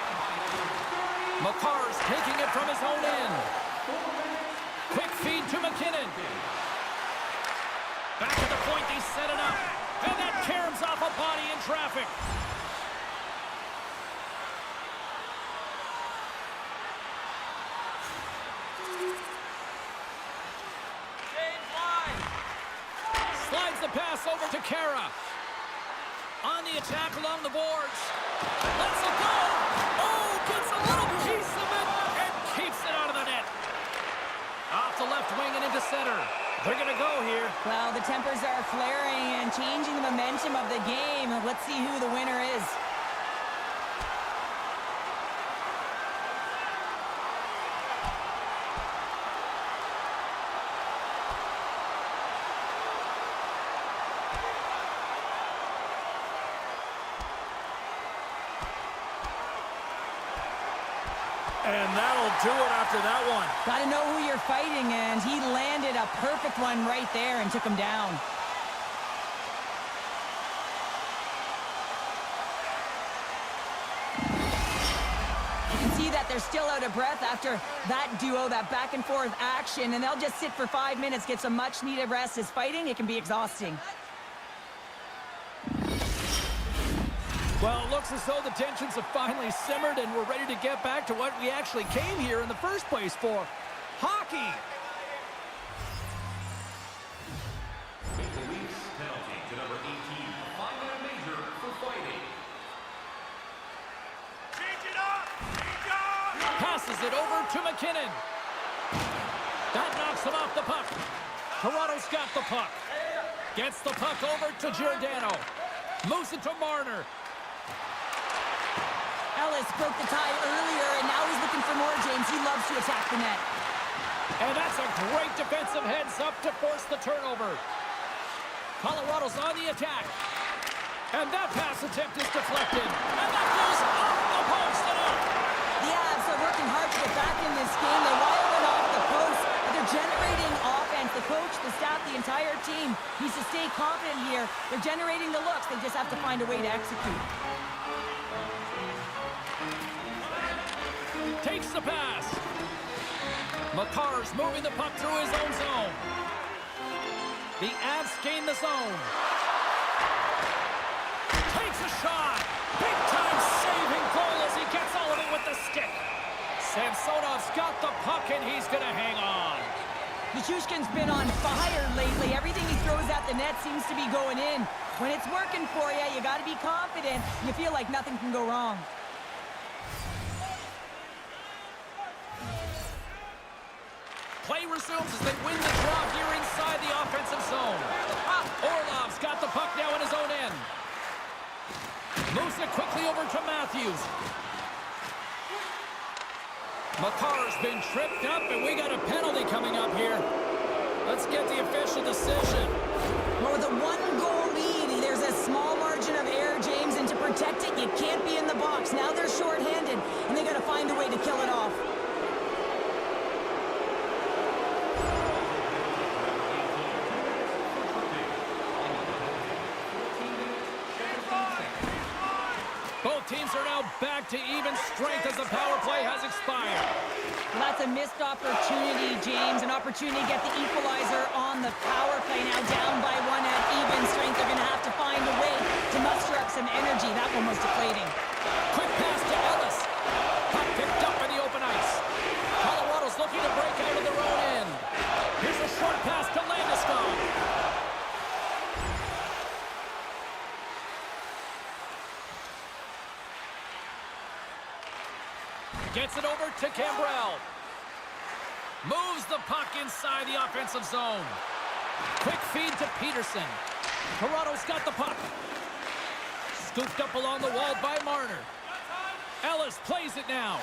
Makar's taking it from his own end. Quick feed to McKinnon. Back at the point, they set it up. And that caroms off a body in traffic. Slides the pass over to Kara. On the attack along the boards. Lets it go. Oh, gets a little piece of it and keeps it out of the net. Off the left wing and into center. They're going to go here. Well, the tempers are flaring and changing the momentum of the game. Let's see who the winner is. And that'll do it after that one. Got to know who you're fighting, and he landed a perfect one right there and took him down. You can see that they're still out of breath after that duo, that back and forth action, and they'll just sit for 5 minutes, get some much needed rest. As fighting, it can be exhausting. Well, it looks as though the tensions have finally simmered and we're ready to get back to what we actually came here in the first place for. Hockey! Maple Leafs penalty to number 18. A 5-minute major for fighting. Change it up! Change up! Passes it over to McKinnon. That knocks him off the puck. Toronto's got the puck. Gets the puck over to Giordano. Moves it to Marner. Ellis broke the tie earlier, and now he's looking for more, James. He loves to attack the net. And that's a great defensive heads-up to force the turnover. Colorado's on the attack. And that pass attempt is deflected. And that goes off the post and out. The Avs are working hard to get back in this game. They're wiring off the post, but they're generating offense. The coach, the staff, the entire team needs to stay confident here. They're generating the looks. They just have to find a way to execute. Takes the pass. McCarr's moving the puck through his own zone. The Avs gain the zone. Takes a shot. Big-time saving goal as he gets all of it with the stick. Samsonov's got the puck, and he's going to hang on. Nichushkin's been on fire lately. Everything he throws at the net seems to be going in. When it's working for you, you got to be confident. You feel like nothing can go wrong. Play resumes as they win the draw here inside the offensive zone. Orlov's got the puck now in his own end. Moves it quickly over to Matthews. McCarr's been tripped up, and we got a penalty coming up here. Let's get the official decision. Well, with a one-goal lead, there's a small margin of error, James, and to protect it, you can't be in the box. Now they're shorthanded, and they got to find a way to kill it off. Both teams are now back to even strength as the power play has expired. Well, that's a missed opportunity, James. An opportunity to get the equalizer on the power play. Now down by one at even strength. They're going to have to find a way to muster up some energy. That one was deflating. Quick pass to Ellis. Puck picked up in the open ice. Colorado's looking to break out of their own end. Here's a short pass to Landeskog. Gets it over to Cambrell. Moves the puck inside the offensive zone. Quick feed to Peterson. Toronto's got the puck. Scooped up along the wall by Marner. Ellis plays it now.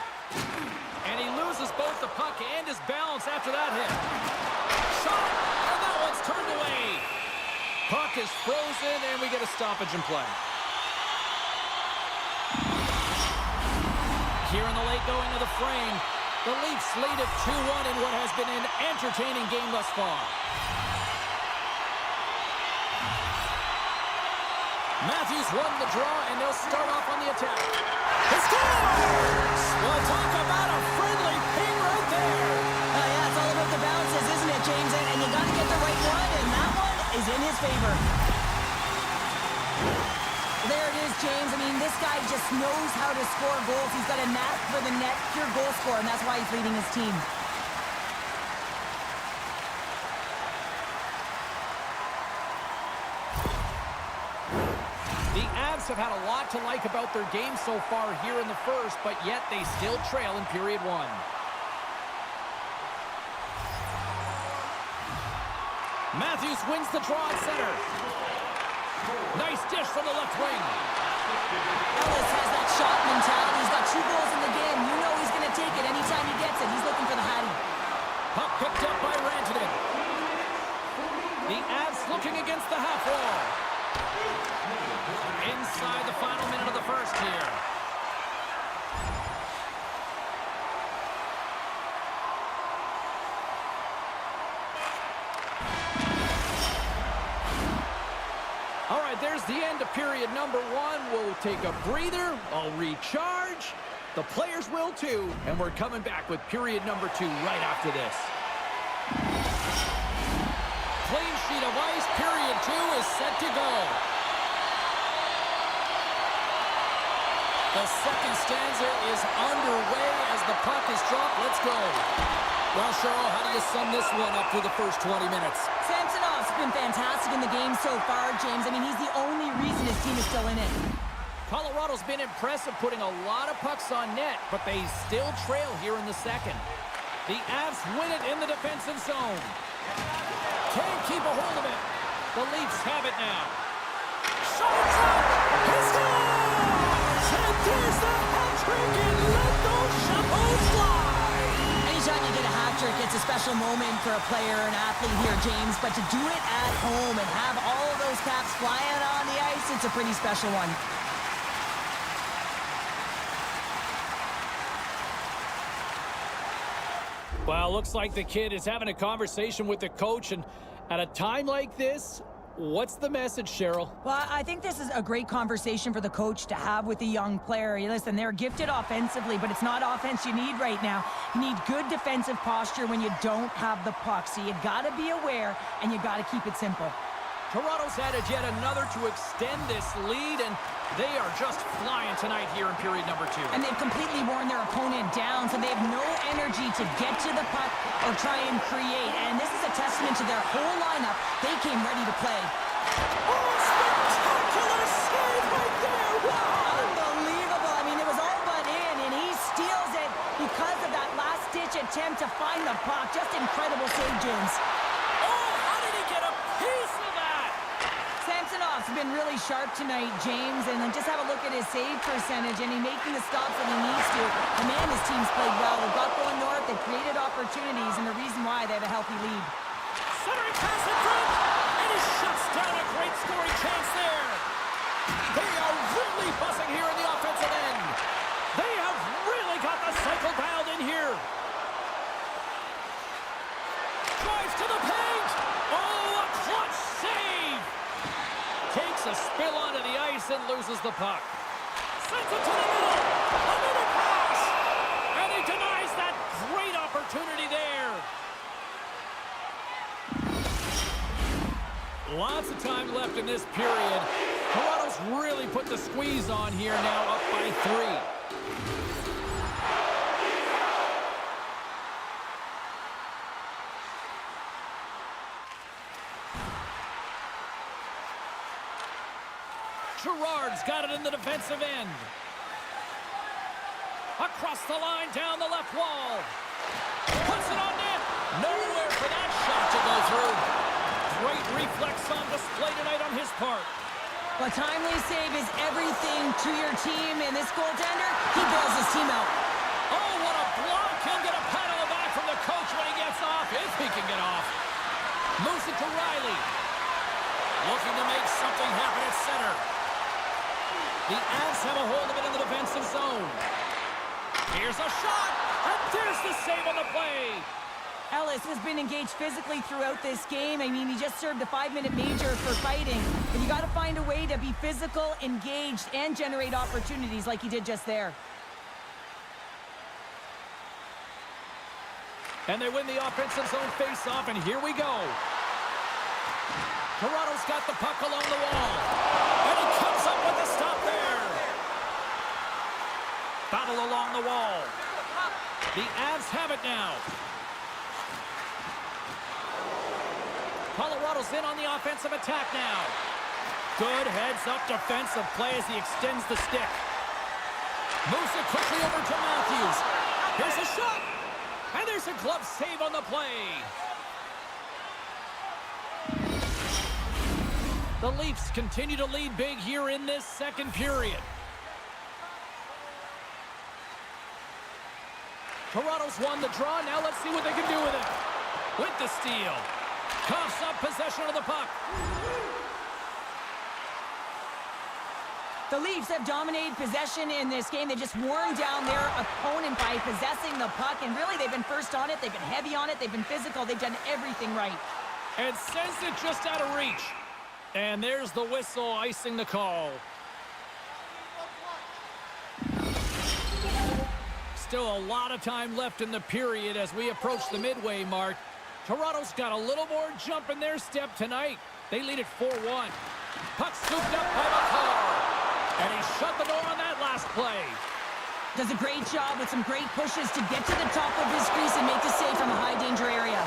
And he loses both the puck and his balance after that hit. Shot, and that one's turned away. Puck is frozen, and we get a stoppage in play. Here in the late going of the frame, the Leafs lead at 2-1 in what has been an entertaining game thus far. Matthews won the draw, and they'll start off on the attack. He scores! Well, talk about a friendly ping right there. Yeah, it's all about the bounces, isn't it, James? And you got to get the right one, and that one is in his favor. There it is, James. I mean, this guy just knows how to score goals. He's got a knack for the net, pure goal scorer, and that's why he's leading his team. The Avs have had a lot to like about their game so far here in the first, but yet they still trail in period one. Matthews wins the draw at center. Nice dish from the left wing. Ellis has that shot mentality. He's got 2 goals in the game. You know he's going to take it anytime he gets it. He's looking for the Hattie. Puck picked up by Rantanen. The Avs looking against the half wall. Inside the final minute of the first here. All right, there's the end of period number 1. We'll take a breather. I'll recharge. The players will too. And we're coming back with period number 2 right after this. Clean sheet of ice. Period 2 is set to go. The second stanza is underway as the puck is dropped. Let's go. Well, Cheryl, how do you sum this one up through the first 20 minutes? Samsonov's been fantastic in the game so far, James. I mean, he's the only reason his team is still in it. Colorado's been impressive, putting a lot of pucks on net, but they still trail here in the second. The Avs win it in the defensive zone. Can't keep a hold of it. The Leafs have it now. Shots up! He scores! And there's the trick and let those chapeaux fly. Anytime you get a hat trick, it's a special moment for a player, an athlete here, James. But to do it at home and have all of those caps flying on the ice, it's a pretty special one. Well, looks like the kid is having a conversation with the coach, and at a time like this, what's the message, Cheryl? Well, I think this is a great conversation for the coach to have with a young player. Listen, they're gifted offensively, but it's not offense you need right now. You need good defensive posture when you don't have the puck. So you got to be aware, and you got to keep it simple. Toronto's added yet another to extend this lead, and they are just flying tonight here in period number 2. And they've completely worn their opponent down, so they have no energy to get to the puck or try and create. And this is a testament to their whole lineup. They came ready to play. Oh, spectacular save right there! Wow! Unbelievable. I mean, it was all but in, and he steals it because of that last-ditch attempt to find the puck. Just incredible save, James. Oh, how did he get a piece of that? Samsonov's been really sharp tonight, James, and then just have a look at his save percentage, and he's making the stops that he needs to. And man, his team's played well. They've got going north, they've created opportunities, and the reason why they have a healthy lead. Centering pass in front, and he shuts down a great scoring chance there. They are really buzzing here in the offensive end. They have really got the cycle dialed in here. Drives to the paint. Oh, a clutch save. Takes a spill onto the ice and loses the puck. Sends it to the middle. A middle pass. And he denies that great opportunity there. Lots of time left in this period. Toronto's really put the squeeze on here now, up by 3. Gerard's got it in the defensive end. Across the line, down the left wall. Puts it on net. Nowhere for that shot to go through. Great reflex on display tonight on his part. A timely save is everything to your team, and this goaltender, he bails his team out. Oh, what a block. He'll get a pat on the back from the coach when he gets off, if he can get off. Moves it to Riley. Looking to make something happen at center. The Avs have a hold of it in the defensive zone. Here's a shot, and there's the save on the play. Ellis has been engaged physically throughout this game. I mean, he just served a 5-minute major for fighting. But you got to find a way to be physical, engaged, and generate opportunities like he did just there. And they win the offensive zone face-off, and here we go. Toronto's got the puck along the wall. And he comes up with a stop there. Battle along the wall. The Avs have it now. Colorado's in on the offensive attack now. Good heads-up defensive play as he extends the stick. Moves it quickly over to Matthews. Here's a shot. And there's a glove save on the play. The Leafs continue to lead big here in this second period. Toronto's won the draw. Now let's see what they can do with it. With the steal. Coughs up possession of the puck. The Leafs have dominated possession in this game. They've just worn down their opponent by possessing the puck. And really, they've been first on it. They've been heavy on it. They've been physical. They've done everything right. And sends it just out of reach. And there's the whistle icing the call. Still a lot of time left in the period as we approach the midway mark. Toronto's got a little more jump in their step tonight. They lead it 4-1. Puck scooped up by McCarr. And he shut the door on that last play. Does a great job with some great pushes to get to the top of his crease and make the save from a high-danger area.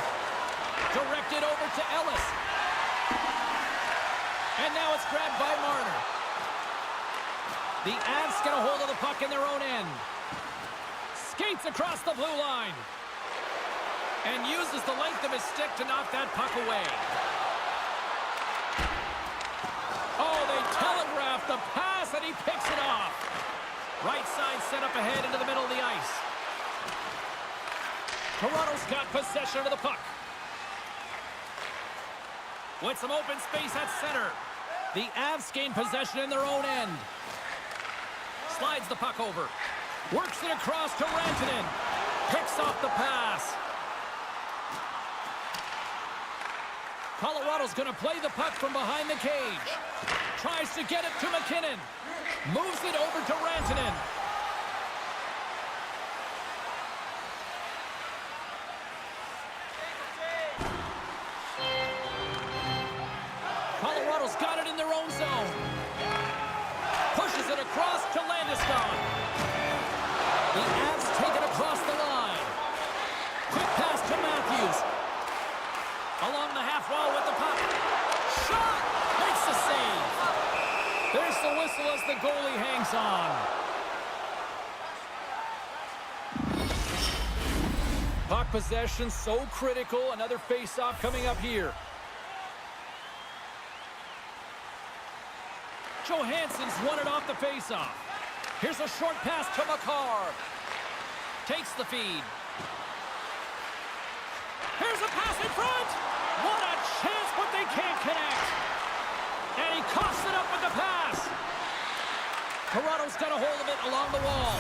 Directed over to Ellis. And now it's grabbed by Marner. The Avs get a hold of the puck in their own end. Skates across the blue line. And uses the length of his stick to knock that puck away. Oh, they telegraphed the pass, and he picks it off. Right side set up ahead into the middle of the ice. Toronto's got possession of the puck. With some open space at center. The Avs gain possession in their own end. Slides the puck over. Works it across to Rantanen. Picks off the pass. Colorado's going to play the puck from behind the cage. Tries to get it to McKinnon. Moves it over to Rantanen. Colorado's got it in their own zone. Pushes it across to Landeskog. The Avs take it across the line. Quick pass to Matthews. Along the half wall with the puck. Shot! Makes the save. There's the whistle as the goalie hangs on. Puck possession so critical. Another face-off coming up here. Johansson's won it off the face-off. Here's a short pass to Makar. Takes the feed. Here's a pass in front. What a chance, but they can't connect. And he coughs it up with the pass. Toronto's got a hold of it along the wall.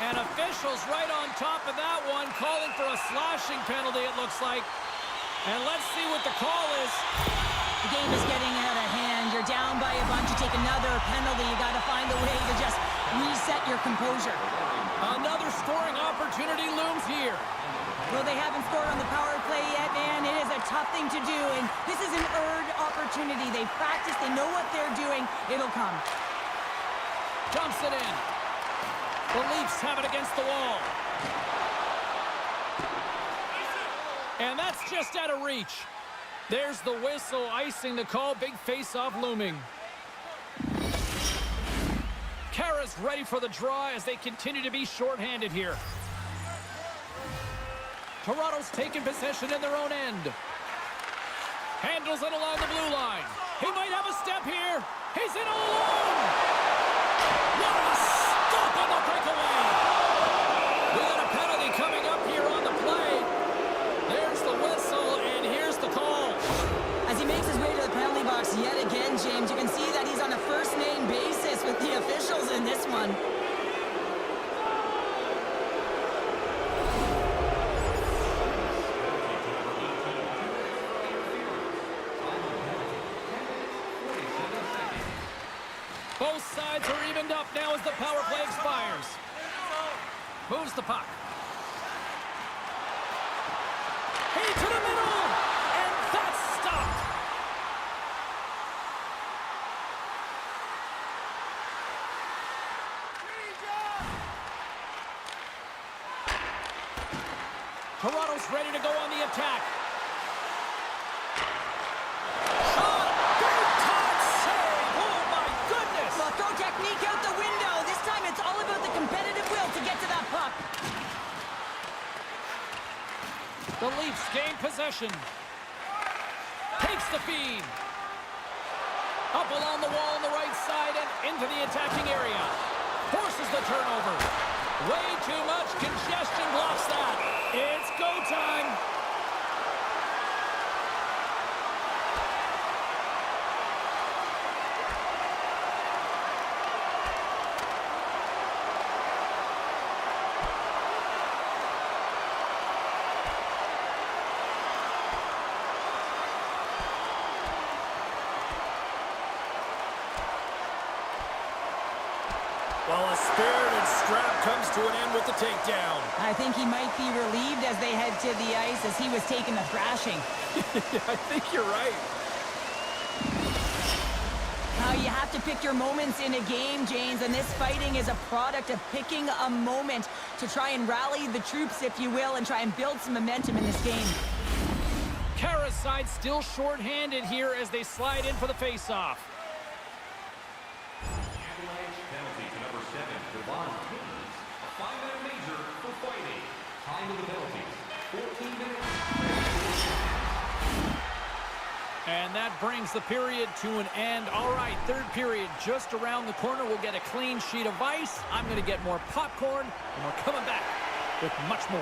And officials right on top of that one, calling for a slashing penalty, it looks like. And let's see what the call is. The game is getting out of hand. You're down by a bunch. You take another penalty. You got to find a way to just reset your composure. Another scoring opportunity looms here. Well, they haven't scored on the power play yet, man. It is a tough thing to do, and this is an earned opportunity. They practice. They know what they're doing. It'll come. Dumps it in. The Leafs have it against the wall. And that's just out of reach. There's the whistle, icing the call. Big face-off looming. Kara's ready for the draw as they continue to be shorthanded here. Toronto's taking possession in their own end. Handles it along the blue line. He might have a step here. He's in alone. What a stop on the breakaway. We got a penalty coming up here on the play. There's the whistle, and here's the call. As he makes his way to the penalty box yet again, James, you can see that he's on a first-name basis with the officials in this one. Both sides are evened up now as the power play expires. Moves the puck. Hey, to the middle! And that's stopped! Toronto's ready to go on the attack. Shot! Big time save! Oh my goodness! Well, throw technique out the window. This time it's all about the competitive will to get to that puck. The Leafs gain possession. Takes the feed. Up along the wall on the right side and into the attacking area. Forces the turnover. Way too much congestion blocks that. It's go time. Well, a spirited scrap comes to an end with the takedown. I think he might be relieved as they head to the ice as he was taking a thrashing. I think you're right. You have to pick your moments in a game, James, and this fighting is a product of picking a moment to try and rally the troops, if you will, and try and build some momentum in this game. Kara's side still short-handed here as they slide in for the face-off. Penalty to number 7, Devon Timmons. A 5-minute major for fighting. Time of the penalty, 14 minutes. And that brings the period to an end. All right, third period just around the corner. We'll get a clean sheet of ice. I'm going to get more popcorn, and we're coming back with much more.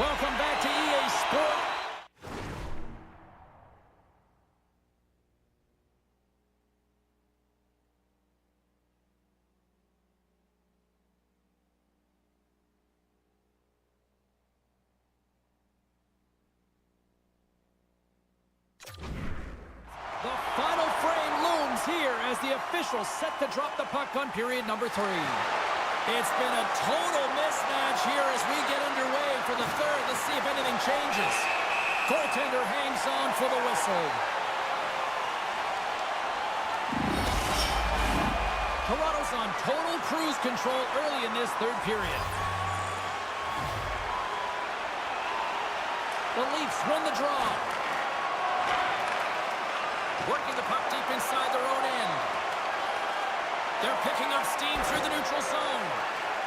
Welcome back to EA Sport. The final frame looms here as the officials set to drop the puck on period number 3. It's been a total mismatch here as we get underway for the third. Let's see if anything changes. Goaltender hangs on for the whistle. Toronto's on total cruise control early in this third period. The Leafs win the draw. Working the puck deep inside their own end. They're picking up steam through the neutral zone.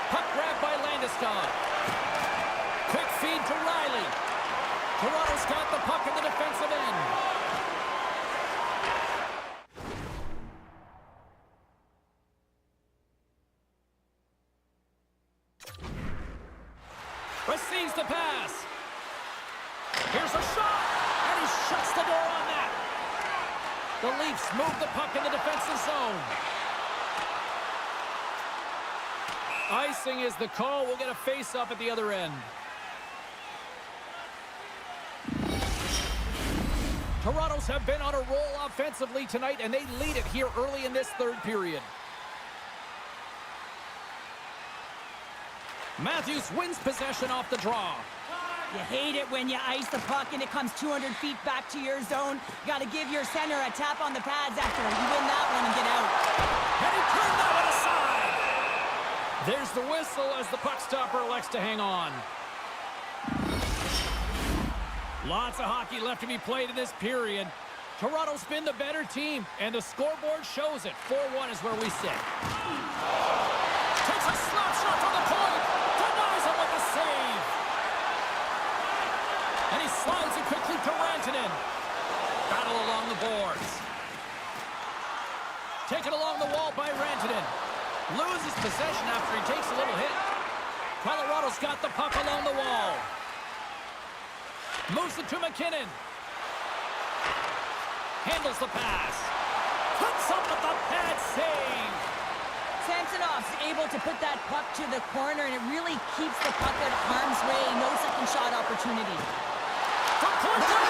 Puck grabbed by Landeskog. Quick feed to Riley. Toronto's got the puck in the defensive end. Receives the pass. Here's a shot, and he shuts the door on that. The Leafs move the puck in the defensive zone. Icing is the call. We'll get a face-up at the other end. Toronto's have been on a roll offensively tonight, and they lead it here early in this third period. Matthews wins possession off the draw. You hate it when you ice the puck and it comes 200 feet back to your zone. You got to give your center a tap on the pads after you win that one and get out. And he turned that one aside. There's the whistle as the puck stopper elects to hang on. Lots of hockey left to be played in this period. Toronto's been the better team, and the scoreboard shows it. 4-1 is where we sit. Takes a slap shot from the point. Denies him with the save. And he slides it quickly to Rantanen. Battle along the boards. Taken along the wall by Rantanen. Loses possession after he takes a little hit. Colorado's got the puck along the wall. Moves it to McKinnon. Handles the pass. Puts up with the pad save. Samsonov's able to put that puck to the corner, and it really keeps the puck out of harm's way. No second shot opportunity. From Porter,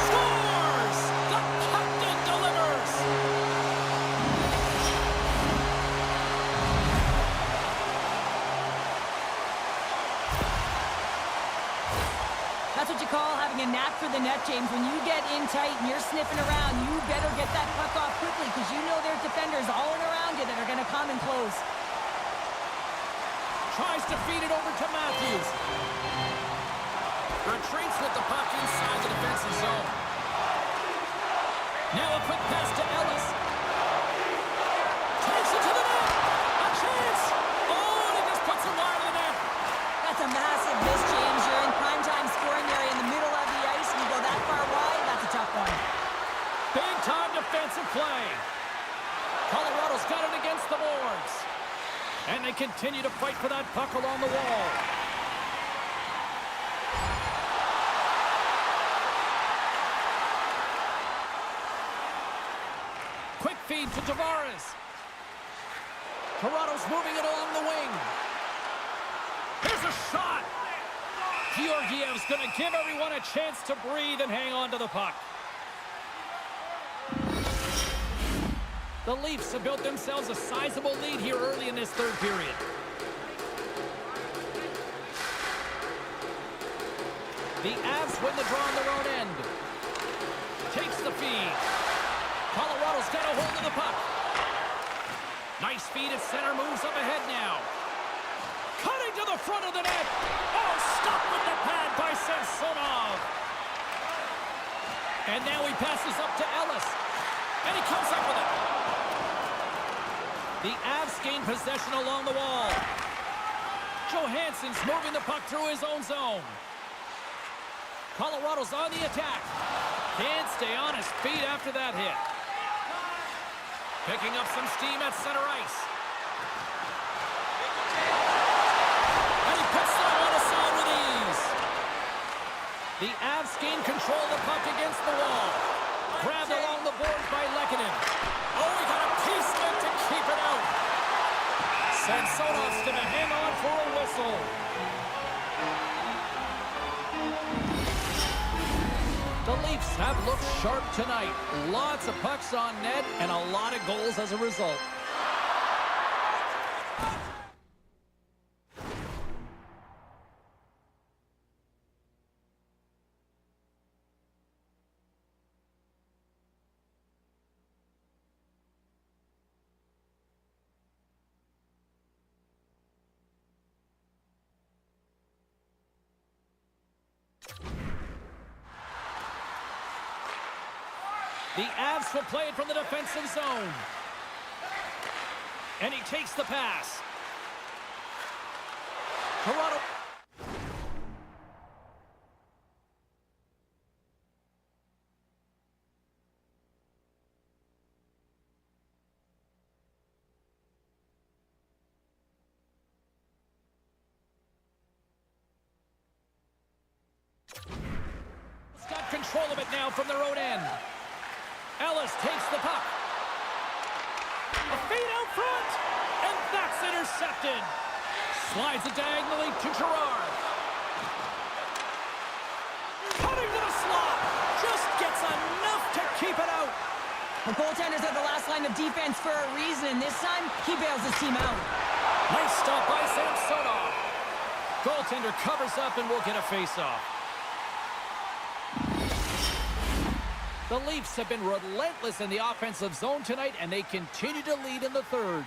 scores! The captain delivers! That's what you call having a knack for the net, James. When you get in tight and you're sniffing around, you better get that puck off quickly because you know there's defenders all around you that are going to come in close. Tries to feed it over to Matthews. Retreats with the puck inside the defensive zone. Now a quick pass to Ellis. Takes it to the net. A chance. Oh, and he just puts it wide of the net. That's a massive miss, James. You're in primetime scoring area in the middle of the ice, and you go that far wide, that's a tough one. Big-time defensive play. Colorado's got it against the boards. And they continue to fight for that puck along the wall. Quick feed to Tavares. Toronto's moving it along the wing. Here's a shot. Georgiev's going to give everyone a chance to breathe and hang on to the puck. The Leafs have built themselves a sizable lead here early in this third period. The Avs win the draw on their own end. Takes the feed. Colorado's got a hold of the puck. Nice feed at center, moves up ahead now. Cutting to the front of the net. Oh, stopped with the pad by Samsonov. And now he passes up to Ellis. And he comes up with it. The Avs gain possession along the wall. Johansson's moving the puck through his own zone. Colorado's on the attack. stay on his feet after that hit. Picking up some steam at center ice. And he puts that one aside with ease. The Avs gain control of the puck against the wall. Grabbed along the boards by Lehkonen. Oh, he got a piece of it to keep it out. Samsonov's going to hang on for a whistle. The Leafs have looked sharp tonight. Lots of pucks on net and a lot of goals as a result. The Avs will play it from the defensive zone. And he takes the pass. Toronto. Got control of it now from their own end. Ellis takes the puck. A feed out front, and that's intercepted. Slides it diagonally to Gerard. Cutting to the slot. Just gets enough to keep it out. The goaltenders are the last line of defense for a reason, and this time, he bails his team out. Nice stop by Samsonov. Goaltender covers up and will get a face-off. The Leafs have been relentless in the offensive zone tonight, and they continue to lead in the third.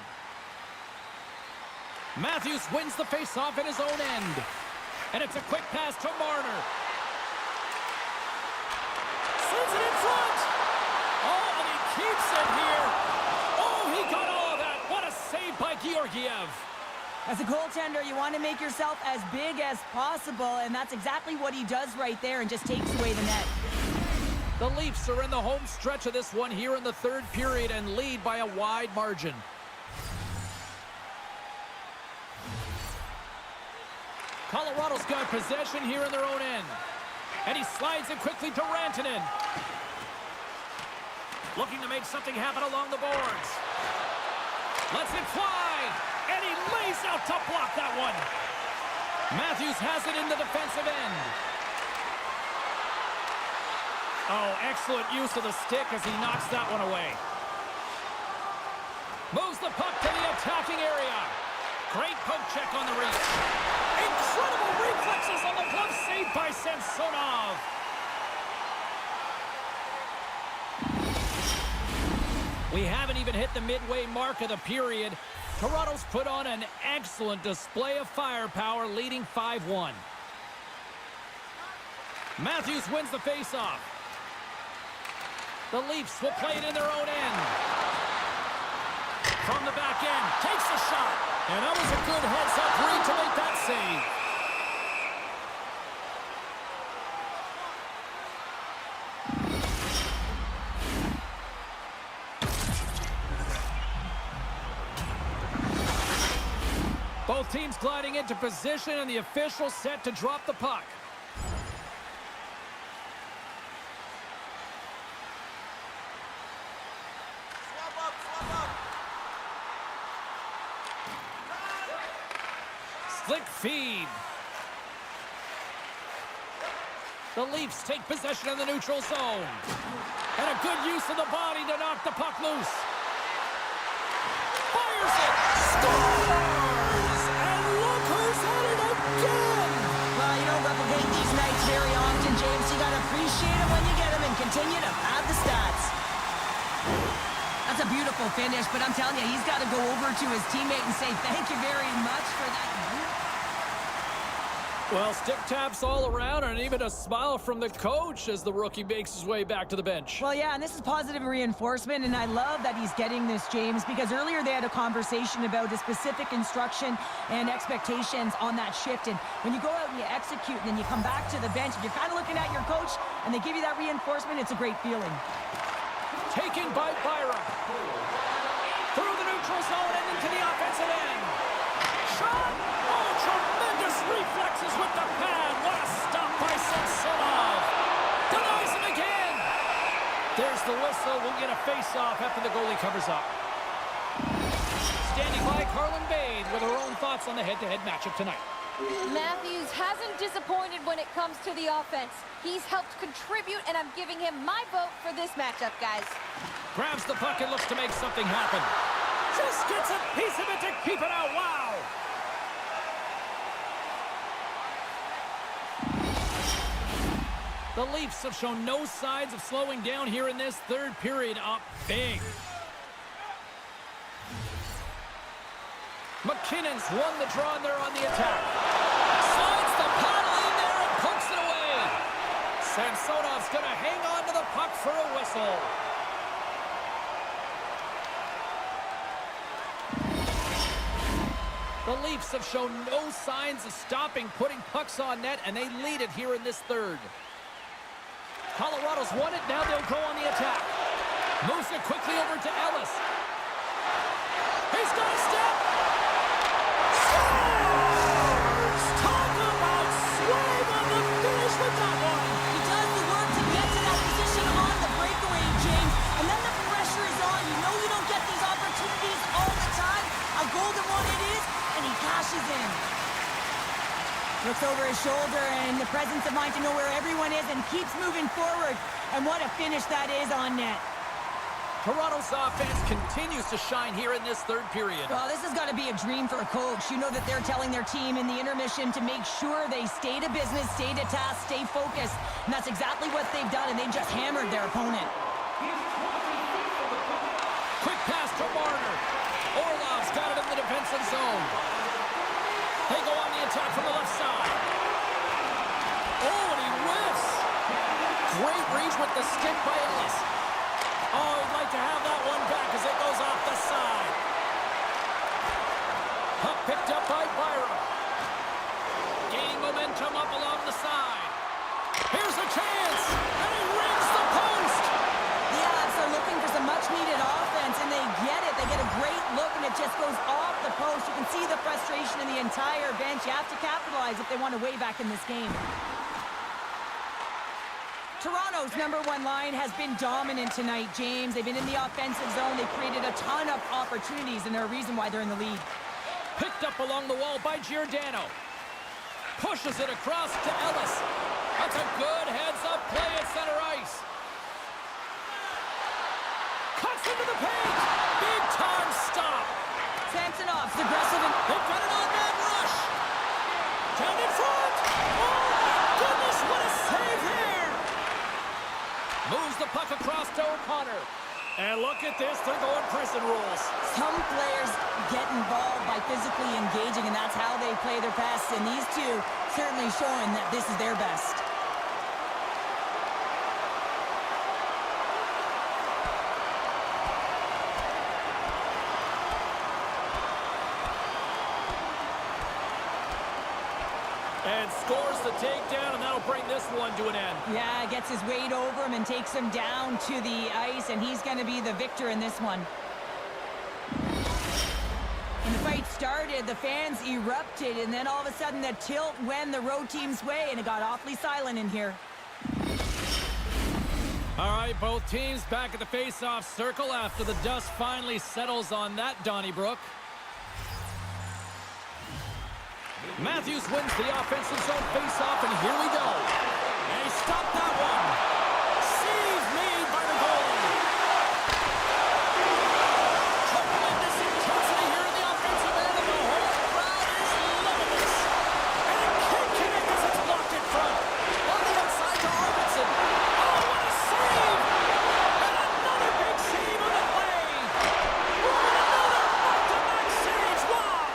Matthews wins the face-off in his own end. And it's a quick pass to Marner. Sends it in front. Oh, and he keeps it here. Oh, he got all of that. What a save by Georgiev. As a goaltender, you want to make yourself as big as possible, and that's exactly what he does right there and just takes away the net. The Leafs are in the home stretch of this one here in the third period and lead by a wide margin. Colorado's got possession here in their own end. And he slides it quickly to Rantanen. Looking to make something happen along the boards. Lets it fly. And he lays out to block that one. Matthews has it in the defensive end. Oh, excellent use of the stick as he knocks that one away. Moves the puck to the attacking area. Great poke check on the reach. Incredible reflexes on the glove save by Samsonov. We haven't even hit the midway mark of the period. Toronto's put on an excellent display of firepower, leading 5-1. Matthews wins the faceoff. The Leafs will play it in their own end. From the back end, takes a shot. And that was a good heads-up read to make that save. Both teams gliding into position, and the official set to drop the puck. Slick feed. The Leafs take possession of the neutral zone. And a good use of the body to knock the puck loose. Fires it! Scores! And look who's had it again! Well, you don't replicate these nights very often, James. You gotta appreciate them when you get them and continue to pad the stats. That's a beautiful finish, but I'm telling you, he's got to go over to his teammate and say thank you very much for that. Well, stick taps all around and even a smile from the coach as the rookie makes his way back to the bench. Well, yeah, and this is positive reinforcement, and I love that he's getting this, James, because earlier they had a conversation about the specific instruction and expectations on that shift, and when you go out and you execute and then you come back to the bench, if you're kind of looking at your coach and they give you that reinforcement, it's a great feeling. Taken by Byram. Through the neutral zone and into the offensive end. Shot! Oh, tremendous reflexes with the pad. What a stop by Samsonov. Denies him again. There's the whistle. We'll get a face-off after the goalie covers up. Standing by, Carlin Bade with her own thoughts on the head-to-head matchup tonight. Matthews hasn't disappointed when it comes to the offense. He's helped contribute, and I'm giving him my vote for this matchup, guys. Grabs the puck and looks to make something happen. Just gets a piece of it to keep it out. Wow! The Leafs have shown no signs of slowing down here in this third period. Up big. McKinnon's won the draw and they're on the attack. Slides the paddle in there and pokes it away. Samsonov's going to hang on to the puck for a whistle. The Leafs have shown no signs of stopping putting pucks on net, and they lead it here in this third. Colorado's won it, now they'll go on the attack. Moves it quickly over to Ellis. He's got a step. Scores! Talk about swing on the finish with that one. He does the work to get to that position on the breakaway, James, and then the pressure is on. You know you don't get these opportunities all the time. A golden one it is, and he cashes in. Looks over his shoulder and the presence of mind to know where everyone is and keeps moving forward. And what a finish that is on net. Toronto's offense continues to shine here in this third period. Well, this has got to be a dream for a coach. You know that they're telling their team in the intermission to make sure they stay to business, stay to task, stay focused. And that's exactly what they've done, and they've just hammered their opponent. Quick pass to Marner. Orlov's got it in the defensive zone. They go on the attack from the left side. Oh, and he whiffs. Great reach with the stick by Ellis. Oh, he'd like to have that one back as it goes off the side. Puck picked up by Byram. Gaining momentum up along the side. Here's a chance, and he rings the post. The Avs are looking for some much-needed offense, and they get it. They get a great look, and it just goes off the post. You can see the frustration in the entire bench. You have to capitalize if they want to way back in this game. Toronto's #1 line has been dominant tonight, James. They've been in the offensive zone. They've created a ton of opportunities, and they're a reason why they're in the lead. Picked up along the wall by Giordano. Pushes it across to Ellis. That's a good heads-up play at center ice. Cuts into the paint. Big-time stop. Samsonov's aggressive. And They've got an on-man rush. Down in front. Oh, my goodness, what a save here. Moves the puck across to O'Connor. And look at this, they're going prison rules. some players get involved by physically engaging, and that's how they play their best. And these two certainly showing that this is their best. And scores the takedown, and that'll bring this one to an end. Yeah, gets his weight over him and takes him down to the ice, and he's going to be the victor in this one. When the fight started, the fans erupted, and then all of a sudden the tilt went the road team's way, and it got awfully silent in here. All right, both teams back at the face-off circle after the dust finally settles on that Donnybrook. Matthews wins the offensive zone face-off, and here we go. And he stopped that one. Save made by the goalie. Tremendous intensity here in the offensive end, and the whole crowd is loving this. And it can't connect as it's blocked in front. On the outside to Arvidsson. Oh, what a save! And another big save on the play. Another back-to-back saves. Wow!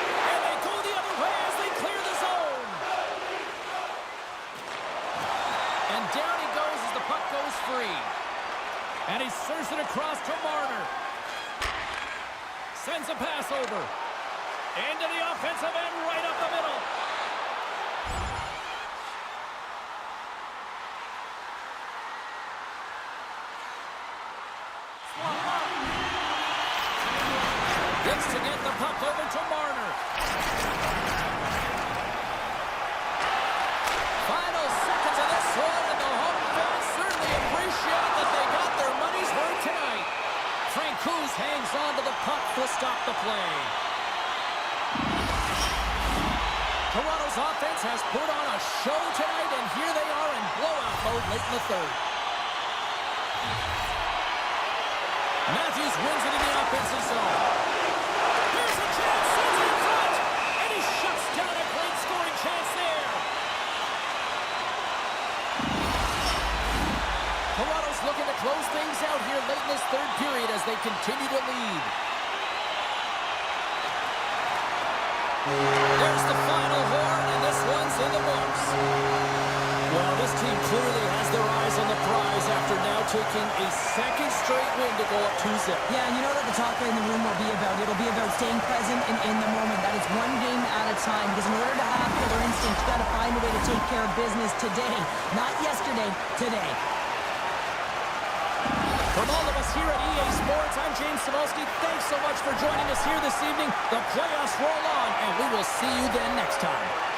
And they go the other way as they clear the zone. three. And he serves it across to Marner. Sends a pass over. Into the offensive end, right up the middle. Gets to get the puck over to Marner. Final seconds of this one, and the home fans certainly appreciate that they got their money's worth tonight. Francouz hangs on to the puck to stop the play. Toronto's offense has put on a show tonight, and here they are in blowout mode late in the third. Matthews wins it in the offensive zone. Here's a chance, sends it in front, and he shuts down a great scoring chance there. Toronto's looking to close things out here late in this third period as they continue to lead. There's the final horn, and this one's in the books. Well, this team clearly has their eyes on the prize after now taking a second straight win to go up 2-0. Yeah, and you know what the talk in the room will be about? It'll be about staying present and in the moment. That is one game at a time, because in order to have killer instinct, you got to find a way to take care of business today. Not yesterday, today. From all of us here at EA Sports, I'm James Cebulski. Thanks so much for joining us here this evening. The playoffs roll on, and we will see you then next time.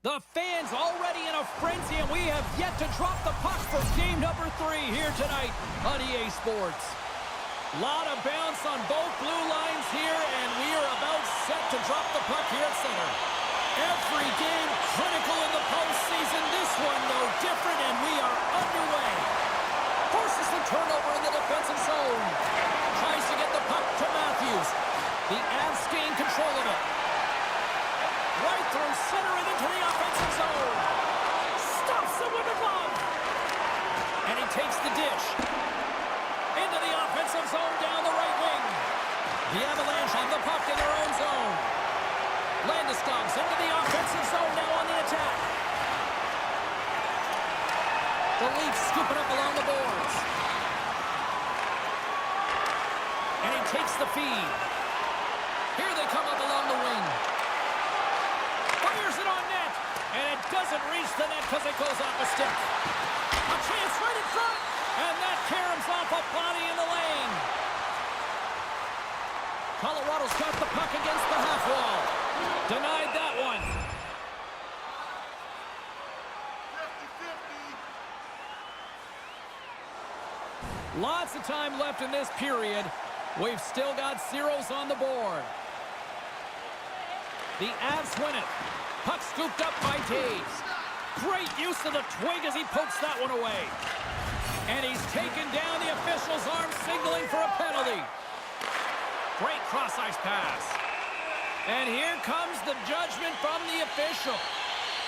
The fans already in a frenzy, and we have yet to drop the puck for game number 3 here tonight on EA Sports. Lot of bounce on both blue lines here, and we are about set to drop the puck here at center. Every game critical in the postseason. This one, no different, and we are underway. Forces the turnover in the defensive zone. Tries to get the puck to Matthews. The Avs gain control of it. Right through center and into the offensive zone. Stops it with the glove. And he takes the dish. Into the offensive zone down the right wing. The Avalanche have the puck in their own zone. Landeskog's into the offensive zone now on the attack. The Leafs scoop it up along the boards. And he takes the feed. Here they come up along the wing. Fires it on net. And it doesn't reach the net because it goes off a stick. A chance right in front. And that caroms off a body in the lane. Colorado's got the puck against the half wall. Denied that one. 50-50. Lots of time left in this period. We've still got zeros on the board. The Avs win it. Puck scooped up by Taves. Great use of the twig as he pokes that one away. And he's taken down, the official's arm signaling for a penalty. Great cross-ice pass. And here comes the judgment from the official.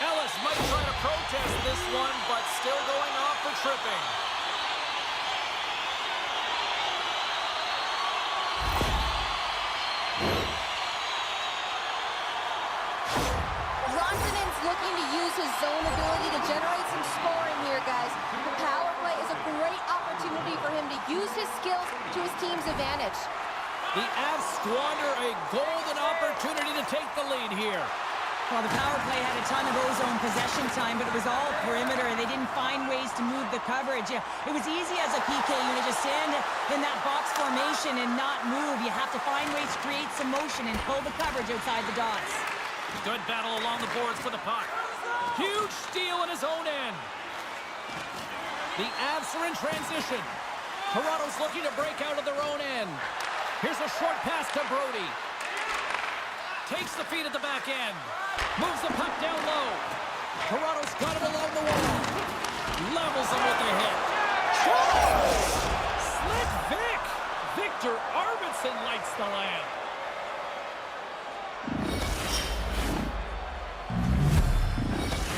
Ellis might try to protest this one, but still going off for tripping. Rantanen's looking to use his zone ability to generate some scoring here, guys. The power play is a great opportunity for him to use his skills to his team's advantage. The Avs squander a golden opportunity to take the lead here. Well, the power play had a ton of ozone possession time, but it was all perimeter, and they didn't find ways to move the coverage. It was easy as a PK unit to stand in that box formation and not move. You have to find ways to create some motion and pull the coverage outside the dots. Good battle along the boards for the puck. Huge steal in his own end. The Avs are in transition. Toronto's looking to break out of their own end. Here's a short pass to Brody. Takes the feed at the back end. Moves the puck down low. Toronto's got it along the wall. Levels him with a hit. Slick Vic. Victor Arvidsson lights the lamp.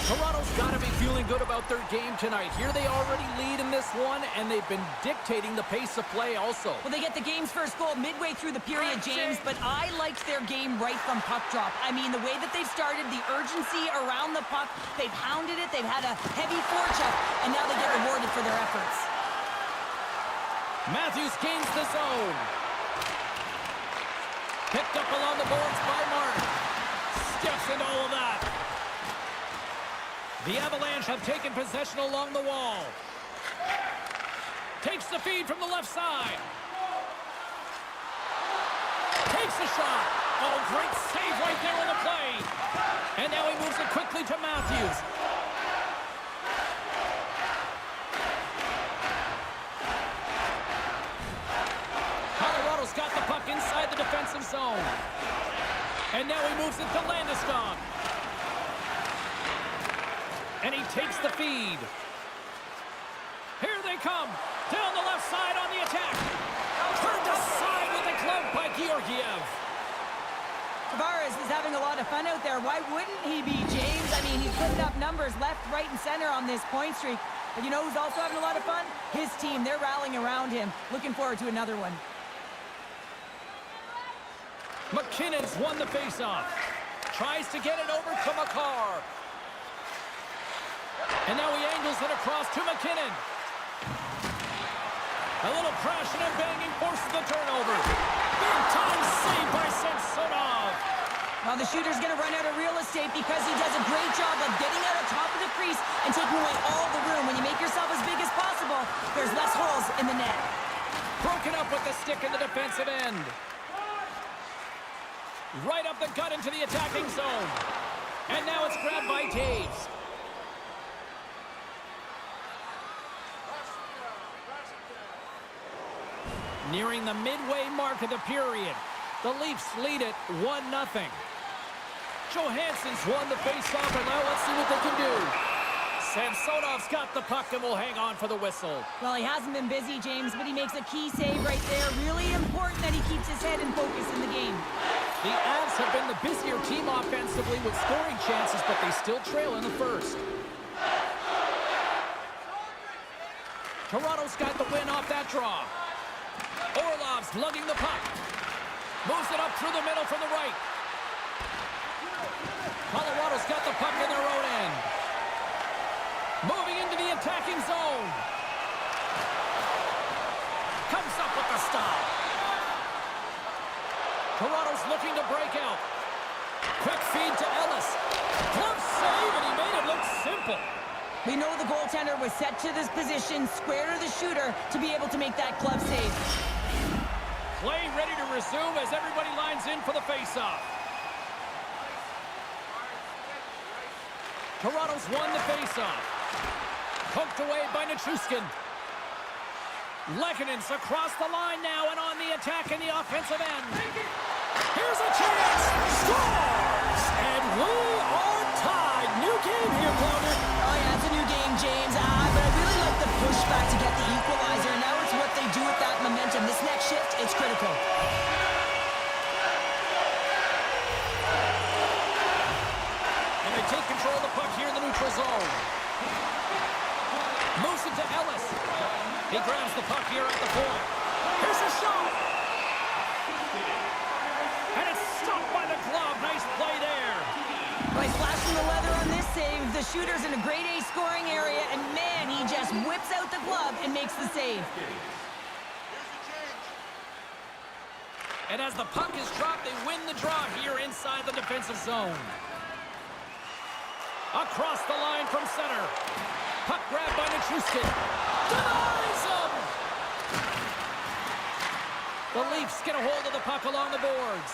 Toronto's got to be feeling good about their game tonight. Here they already lead in this one, and they've been dictating the pace of play also. Well, they get the game's first goal midway through the period, James, but I liked their game right from puck drop. I mean, the way that they've started, the urgency around the puck, they've hounded it, they've had a heavy forecheck, and now they get rewarded for their efforts. Matthews gains the zone. Picked up along the boards by Martin. Steps into all of that. The Avalanche have taken possession along the wall. Takes the feed from the left side. Takes the shot. Oh, great save right there on the play. And now he moves it quickly to Matthews. Colorado's got the puck inside the defensive zone. And now he moves it to Landeskog. And he takes the feed. Here they come. Down the left side on the attack. Turned aside with a glove by Georgiev. Tavares is having a lot of fun out there. Why wouldn't he be, James? I mean, he's putting up numbers left, right, and center on this point streak. But you know who's also having a lot of fun? His team. They're rallying around him. Looking forward to another one. McKinnon's won the faceoff. Tries to get it over to Makar. And now he angles it across to McKinnon. A little crashing and banging forces the turnover. Big time save by Samsonov. Well, the shooter's going to run out of real estate because he does a great job of getting out of top of the crease and taking away all the room. When you make yourself as big as possible, there's less holes in the net. Broken up with the stick in the defensive end. Right up the gut into the attacking zone. And now it's grabbed by Taves. Nearing the midway mark of the period. The Leafs lead it 1-0. Johansson's won the faceoff, and now let's see what they can do. Samsonov's got the puck and will hang on for the whistle. Well, he hasn't been busy, James, but he makes a key save right there. Really important that he keeps his head in focus in the game. The Avs have been the busier team offensively with scoring chances, but they still trail in the first. Toronto's got the win off that draw. Orlov's lugging the puck. Moves it up through the middle from the right. Colorado's got the puck in their own end. Moving into the attacking zone. Comes up with the stop. Toronto's looking to break out. Quick feed to Ellis. Glove save, and he made it look simple. We know the goaltender was set to this position, square to the shooter, to be able to make that glove save. Play ready to resume as everybody lines in for the faceoff. Toronto's won the faceoff. Poked away by Nichushkin. Lekkonen's across the line now and on the attack in the offensive end. Here's a chance. Scores! And we are tied. New game here, Connor. game, James. But I really like the pushback to get the equalizer. Now it's what they do with that momentum. This next shift, it's critical. And they take control of the puck here in the neutral zone. Moves it to Ellis. He grabs the puck here at the point. Here's a shot. And it's stopped by the glove. Nice play there. Well, he's flashing the leather on this save. The shooter's in a grade A scoring area, and man, he just whips out the glove and makes the save. And as the puck is dropped, they win the draw here inside the defensive zone. Across the line from center. Puck grabbed by Nichushkin. Denies him! The Leafs get a hold of the puck along the boards.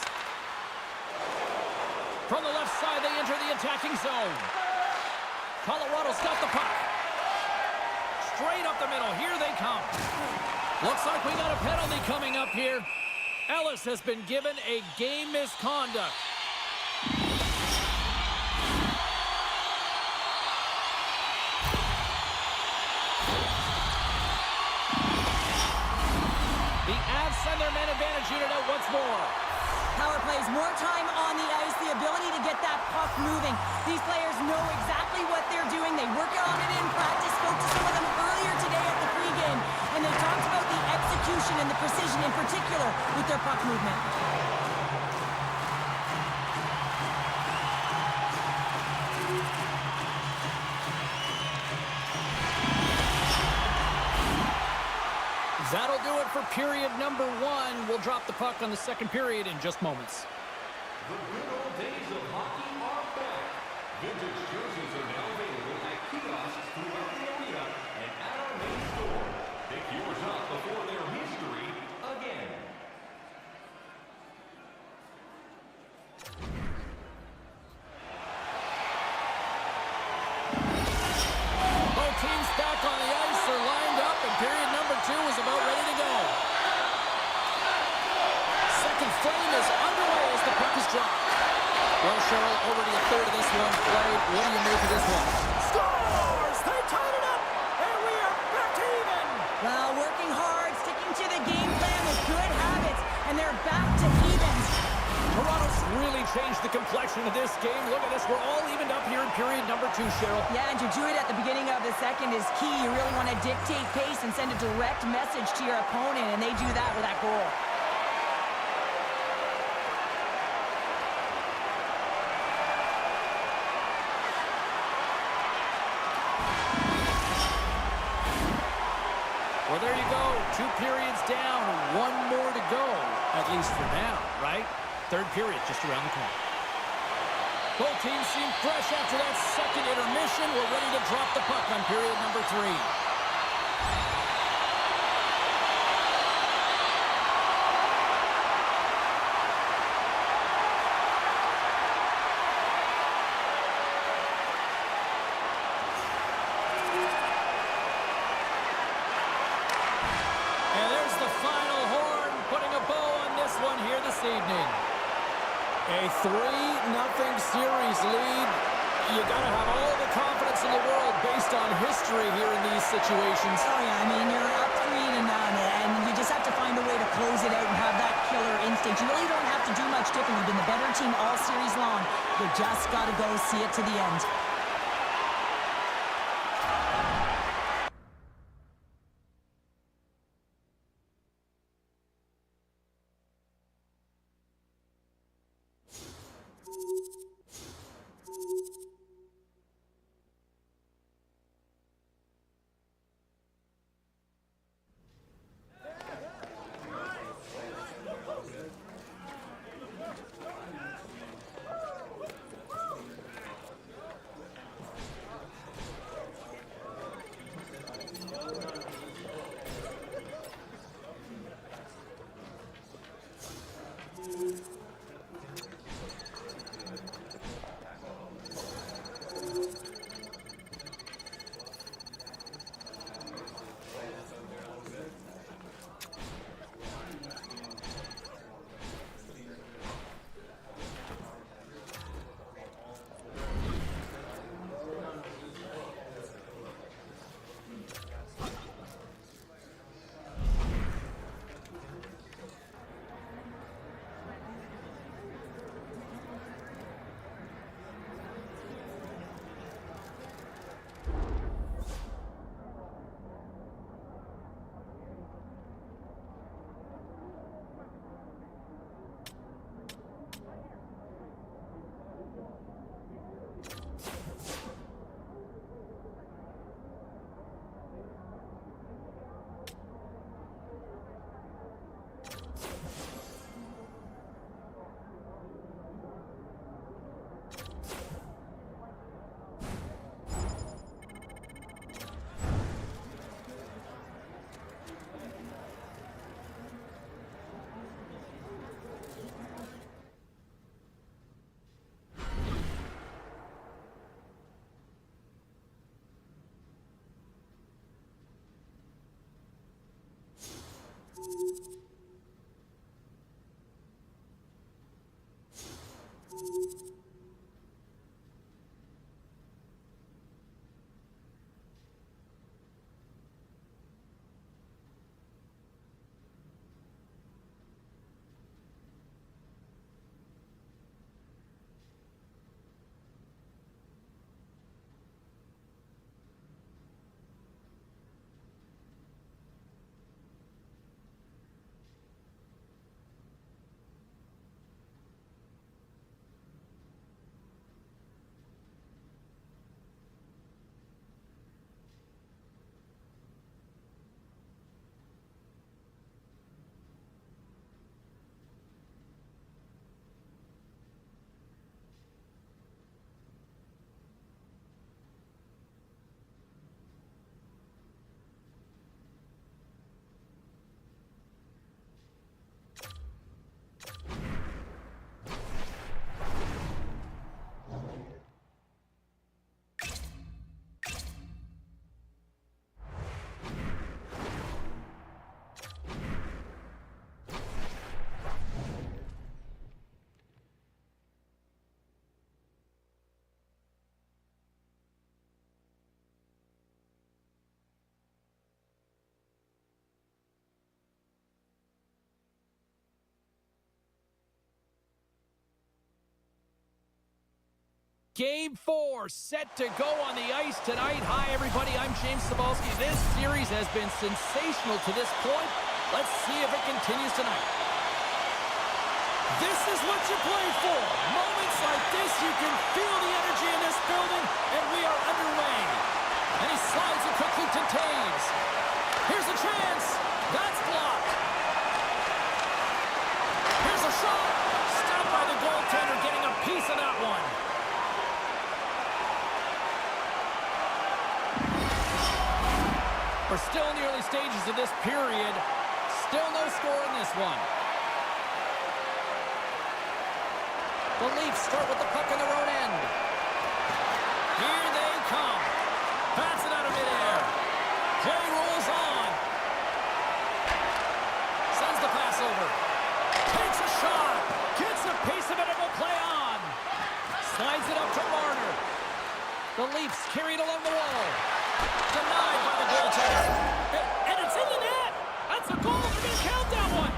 From the left side, they enter the attacking zone. Colorado's got the puck. Straight up the middle. Here they come. Looks like we got a penalty coming up here. Ellis has been given a game misconduct. The Avs send their man advantage unit out once more. Power plays, more time on the ice, the ability to get that puck moving. These players know exactly what they're doing. They work on it in practice. Spoke to some of them earlier today at the pregame, and they talked about the execution and the precision in particular with their puck movement. That'll do it for period number 1. We'll drop the puck on the second period in just moments. The good old days of hockey are back. Vintage jerseys are now available at kiosks throughout the area and at our main store. Pick yours up before their history again. Both teams back on the ice are lined up, and period number 2 is about ready to go. Second frame is underway as the puck is dropped. Well, Cheryl, already a third of this one played. What do you make of this one? Scores! They tied it up, and we are back to even. Well, working hard, sticking to the game plan with good habits, and they're back to evens. Toronto's really changed the complexion of this game. Look at this. We're all evened up here in period number 2, Cheryl. Yeah, and to do it at the beginning of the second is key. You really want to dictate pace and send a direct message to your opponent, and they do that with that goal. Well, there you go. 2 periods down, 1 more to go, at least for now, right? Third period just around the corner. Both teams seem fresh after that second intermission. We're ready to drop the puck on period number 3. And there's the final horn, putting a bow on this one here this evening. A 3-0 series lead. You got to have all the confidence in the world based on history here in these situations. Oh, yeah, I mean, you're up 3-0, and you just have to find a way to close it out and have that killer instinct. You really don't have to do much different. You've been the better team all series long. You just got to go see it to the end. Game 4 set to go on the ice tonight. Hi, everybody. I'm James Cybulski. This series has been sensational to this point. Let's see if it continues tonight. This is what you play for. Moments like this, you can feel the energy in this building, and we are underway. And he slides it quickly to Taves. Here's a chance. That's blocked. Here's a shot. Stopped by the goaltender, getting a piece of that one. We're still in the early stages of this period. Still no score in this one. The Leafs start with the puck in their own end. Here they come. Bats it out of midair. Play rolls on. Sends the pass over. Takes a shot. Gets a piece of it and will play on. Slides it up to Marner. The Leafs carried along the wall. Denied by the goaltender. And it's in the net. That's a goal. They're going to count that one.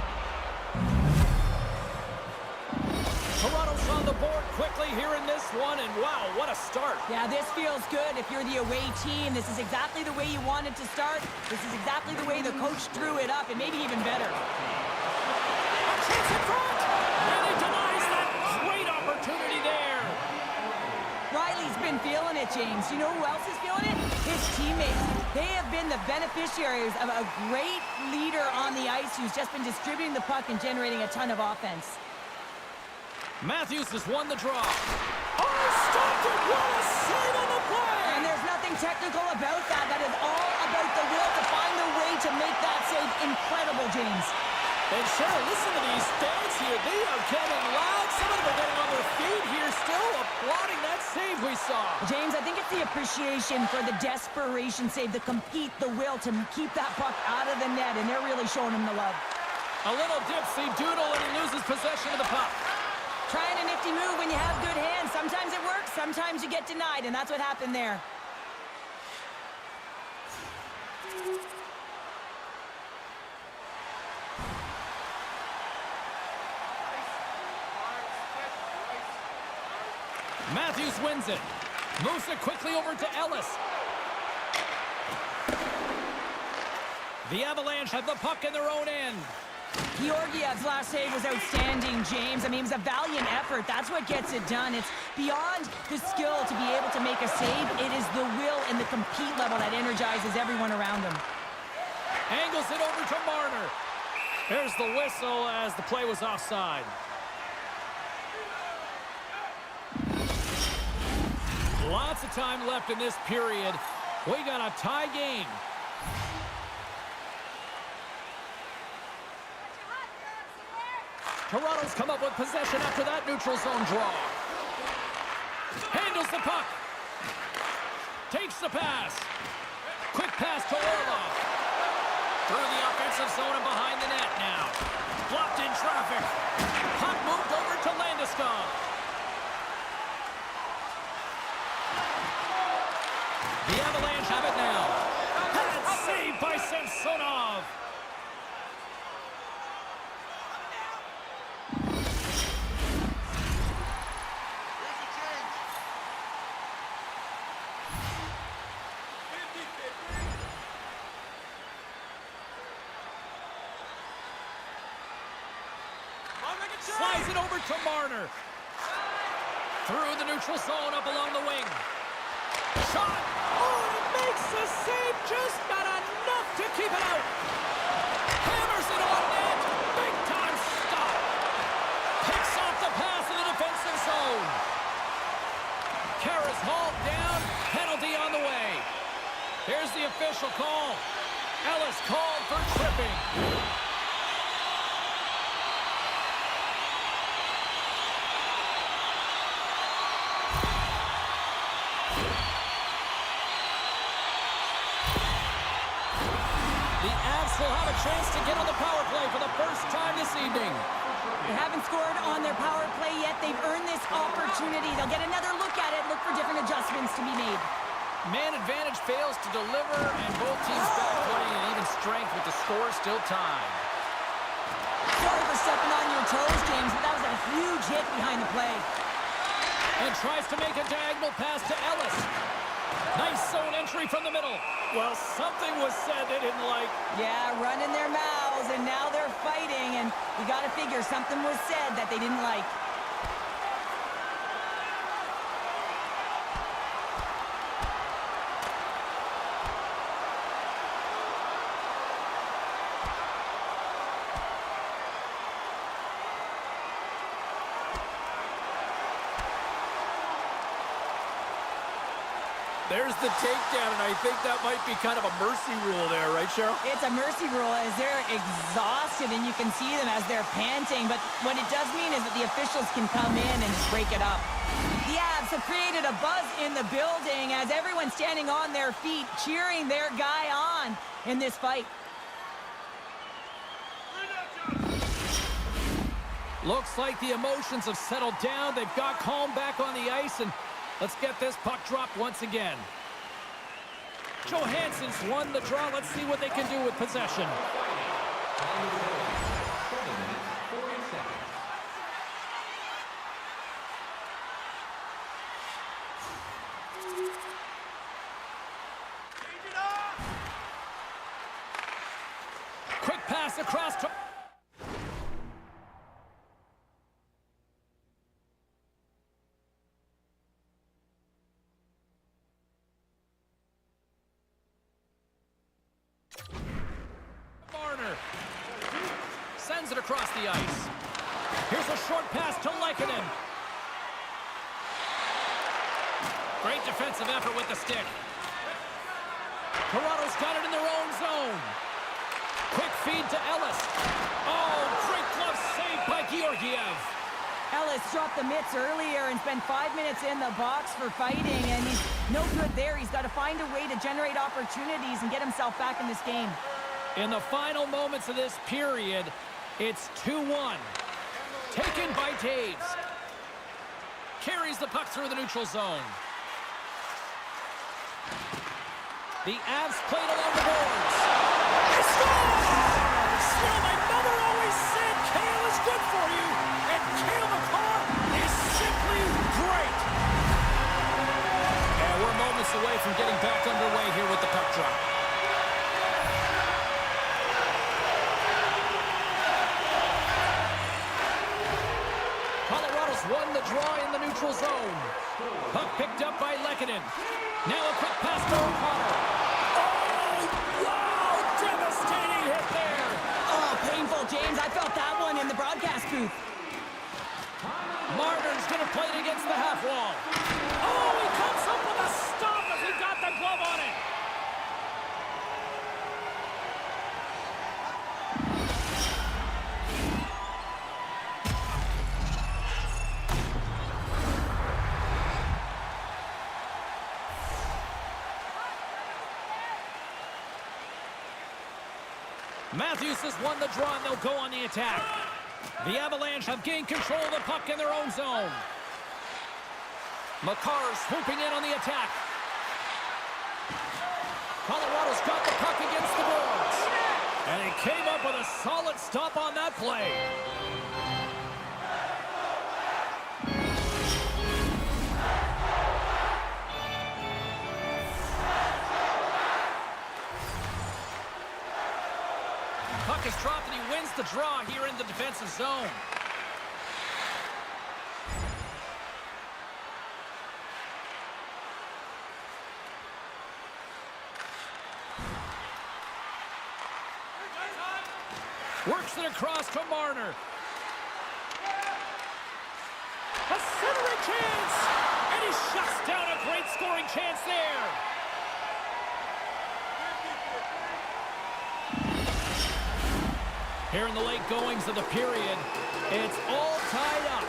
Toronto's on the board quickly here in this one, and wow, what a start. Yeah, this feels good. If you're the away team, this is exactly the way you wanted to start. This is exactly the way the coach drew it up, and maybe even better. A chance in front. And he denies that great opportunity there. Riley's been feeling it, James. You know who else is feeling it? His teammates. They have been the beneficiaries of a great leader on the ice who's just been distributing the puck and generating a ton of offense. Matthews has won the draw. Oh, stopped it. What a save on the play. And there's nothing technical about that. That is all about the will to find the way to make that save incredible, James. And Cheryl, listen to these fans here. They are getting loud. Some of them are getting on their feet here, still applauding that save we saw. James, I think it's the appreciation for the desperation save, the compete, the will to keep that puck out of the net, and they're really showing him the love. A little dipsy doodle, and he loses possession of the puck. Trying a nifty move when you have good hands. Sometimes it works, sometimes you get denied, and that's what happened there. Matthews wins it. Moves it quickly over to Ellis. The Avalanche have the puck in their own end. Georgiev's last save was outstanding, James. I mean, it was a valiant effort. That's what gets it done. It's beyond the skill to be able to make a save. It is the will and the compete level that energizes everyone around him. Angles it over to Marner. There's the whistle as the play was offside. Lots of time left in this period. We got a tie game. Toronto's come up with possession after that neutral zone draw. Handles the puck. Takes the pass. Quick pass to Orlov. Through the offensive zone and behind the net now. Blocked in traffic. Puck moved over to Landeskog. The Avalanche have it now. That's saved by Samsonov. Slides it over to Marner. Through the neutral zone, up along the wing. Shot! Oh, it makes the save, just not enough to keep it out. Hammers it on net. Big time stop. Picks off the pass in the defensive zone. Kara's hauled down. Penalty on the way. Here's the official call. Ellis called for tripping. Will have a chance to get on the power play for the first time this evening. They haven't scored on their power play yet. They've earned this opportunity. They'll get another look at it, look for different adjustments to be made. Man advantage fails to deliver, and both teams back playing an even strength with the score still tied. Sorry for stepping on your toes, James, but that was a huge hit behind the play. And tries to make a diagonal pass to Ellis. Nice zone entry from the middle. Well, something was said they didn't like. Yeah, running their mouths, and now they're fighting, and you got to figure something was said that they didn't like. There's the takedown, and I think that might be kind of a mercy rule there, right, Cheryl? It's a mercy rule as they're exhausted, and you can see them as they're panting. But what it does mean is that the officials can come in and just break it up. The Avs have created a buzz in the building as everyone's standing on their feet, cheering their guy on in this fight. Looks like the emotions have settled down. They've got calm back on the ice, and let's get this puck dropped once again. Johansson's won the draw. Let's see what they can do with possession. Quick pass across to... Sends it across the ice. Here's a short pass to Lehkonen. Great defensive effort with the stick. Toronto's got it in their own zone. Quick feed to Ellis. Oh, great glove save by Georgiev. Ellis dropped the mitts earlier and spent 5 minutes in the box for fighting, and he's no good there. He's got to find a way to generate opportunities and get himself back in this game. In the final moments of this period, it's 2-1. Taken by Taves. Carries the puck through the neutral zone. The Avs played along the boards. He scores! Well, my mother always said kale is good for you, and Cale McCarr is simply great. And we're moments away from getting back underway here with the puck drop. Won the draw in the neutral zone. Puck picked up by Lehkonen. Now a quick pass to O'Connor. Oh, wow! Devastating hit there. Oh, painful, James. I felt that one in the broadcast booth. Marner's going to play it against the half wall. Oh, he comes up with a stop as he got the glove on it. Matthews has won the draw, and they'll go on the attack. The Avalanche have gained control of the puck in their own zone. McCarr swooping in on the attack. Colorado's got the puck against the boards. And he came up with a solid stop on that play. Puck is dropped, and he wins the draw here in the defensive zone. Works it across to Marner. A centering chance! And he shuts down a great scoring chance there. Here in the late goings of the period, it's all tied up.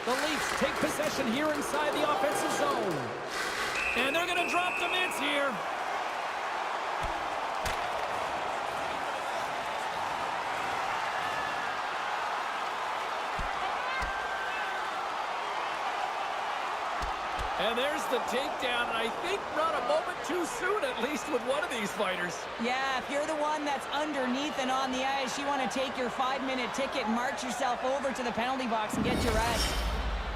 The Leafs take possession here inside the offensive zone. And they're going to drop the mitts here. And there's the takedown, and I think not a moment too soon, at least with one of these fighters. Yeah, if you're the one that's underneath and on the ice, you want to take your 5-minute ticket and march yourself over to the penalty box and get your rest.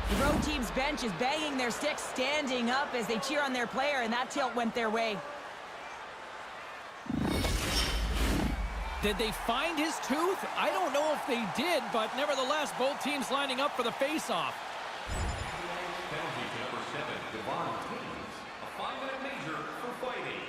The road team's bench is banging their sticks, standing up as they cheer on their player, and that tilt went their way. Did they find his tooth? I don't know if they did, but nevertheless, both teams lining up for the face-off. Penalty to number 7, Devon Taves. A 5-minute major for fighting.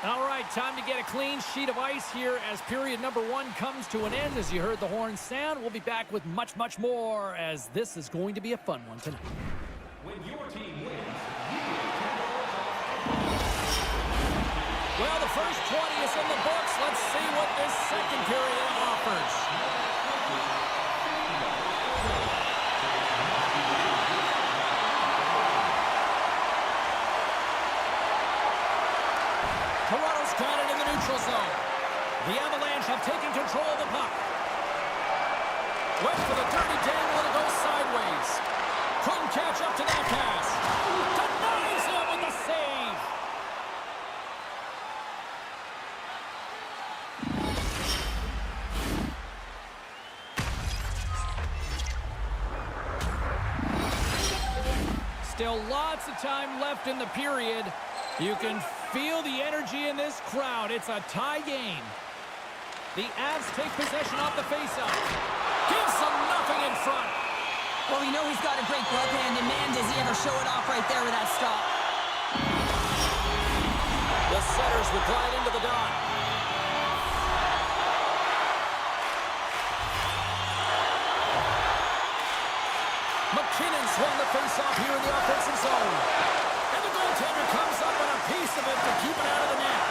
All right, time to get a clean sheet of ice here as period number 1 comes to an end. As you heard the horn sound, we'll be back with much, much more, as this is going to be a fun one tonight. When your team wins, you get $10 off. Well, the first 20 is in the books. Let's see what this second period offers. Toronto's got it in the neutral zone. The Avalanche have taken control of the puck. Went for the dirty dangle, and it goes sideways. Couldn't catch up to that pass. Denies him with the save. Still lots of time left in the period. You can feel the energy in this crowd. It's a tie game. The Avs take possession off the faceoff. Gives them nothing in front. Well, we know he's got a great glove hand, and man, does he ever show it off right there with that stop. The setters will glide into the dot. McKinnon swung the faceoff here in the offensive zone. And the goaltender comes up on a piece of it to keep it out of the net.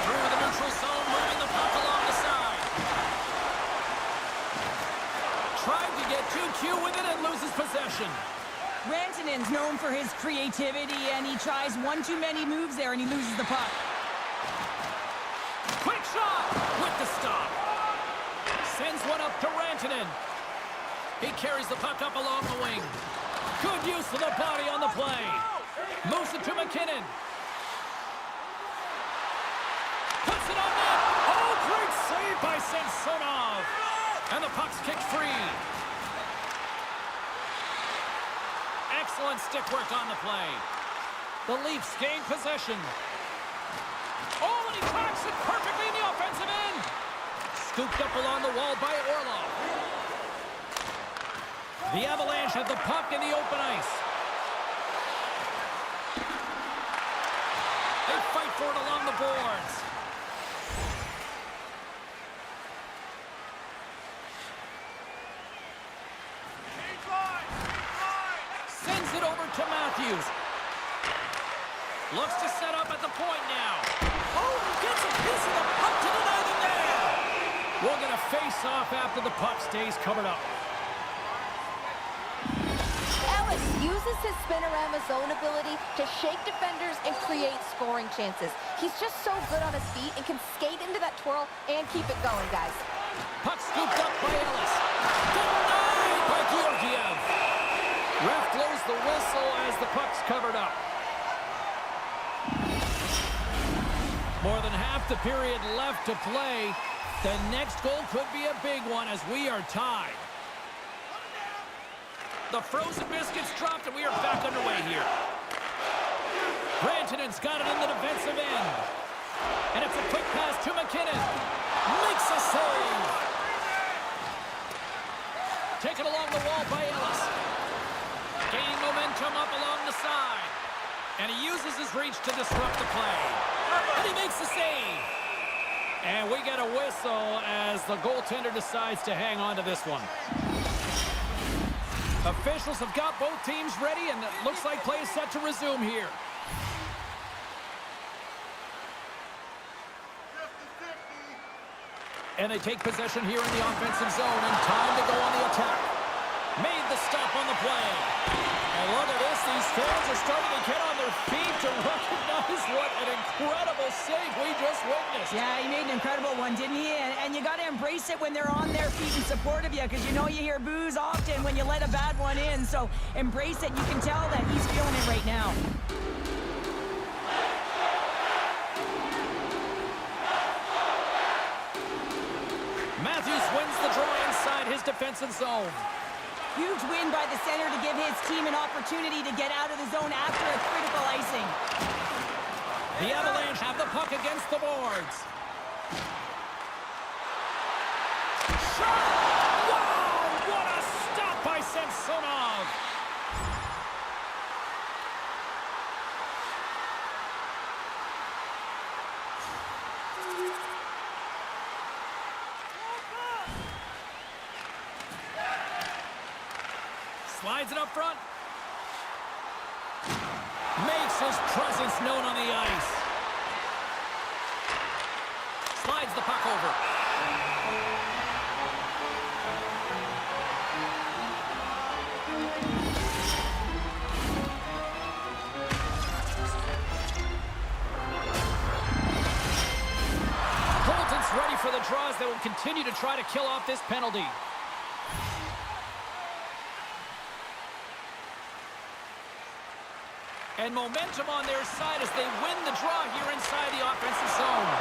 Through the neutral zone, moving the puck along the side. Tried to get too cute with it and loses possession. Rantanen's known for his creativity, and he tries one too many moves there, and he loses the puck. Quick shot with the stop. Sends one up to Rantanen. He carries the puck up along the wing. Good use of the body on the play. Moves it to McKinnon. Puts it on net. Oh, great save by Samsonov. And the puck's kicked free. Excellent stick work on the play. The Leafs gain possession. Oh, and he cracks it perfectly in the offensive end. Scooped up along the wall by Orlov. The Avalanche have the puck in the open ice. They fight for it along the boards. Sends it over to Matthews. Looks to set up at the point now. Oh, gets a piece of the puck to deny them there. We'll get a face-off after the puck stays covered up. Ellis uses his spin-around zone ability to shake defenders and create scoring chances. He's just so good on his feet and can skate into that twirl and keep it going, guys. Puck scooped up by Ellis. Denied by Georgiev. Ref blows the whistle as the puck's covered up. More than half the period left to play. The next goal could be a big one as we are tied. The frozen biscuits dropped, and we are back underway here. Rantanen's got it in the defensive end. And it's a quick pass to McKinnon. Makes a save. Taken along the wall by Ellis. Gaining momentum up along the side. And he uses his reach to disrupt the play. And he makes the save. And we get a whistle as the goaltender decides to hang on to this one. Officials have got both teams ready, and it looks like play is set to resume here. And they take possession here in the offensive zone, and time to go on the attack. Made the stop on the play. And look at this. These fans are starting to get on their feet to recognize what an incredible save we just witnessed. Yeah, he made an incredible one, didn't he? And you got to embrace it when they're on their feet in support of you, because you know you hear boos often when you let a bad one in. So embrace it. You can tell that he's feeling it right now. Matthews wins the draw inside his defensive zone. Huge win by the center to give his team an opportunity to get out of the zone after a critical icing. The Avalanche have the puck against the boards. Shot! Wow! What a stop by Samsonov! Slides it up front. Makes his presence known on the ice. Slides the puck over. Colton's ready for the draws that will continue to try to kill off this penalty. And momentum on their side as they win the draw here inside the offensive zone.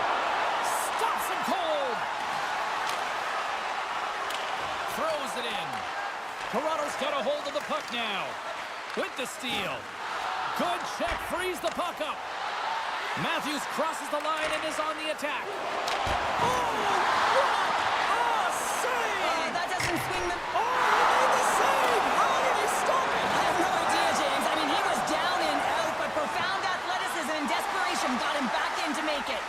Stops him cold. Throws it in. Toronto's got a hold of the puck now. With the steal. Good check, frees the puck up. Matthews crosses the line and is on the attack. Oh, what a save! That doesn't swing the... Oh, he made the save! How did he stop it? I have no idea, James. I mean, he was down and out, but profound athleticism and desperation got him back in to make it.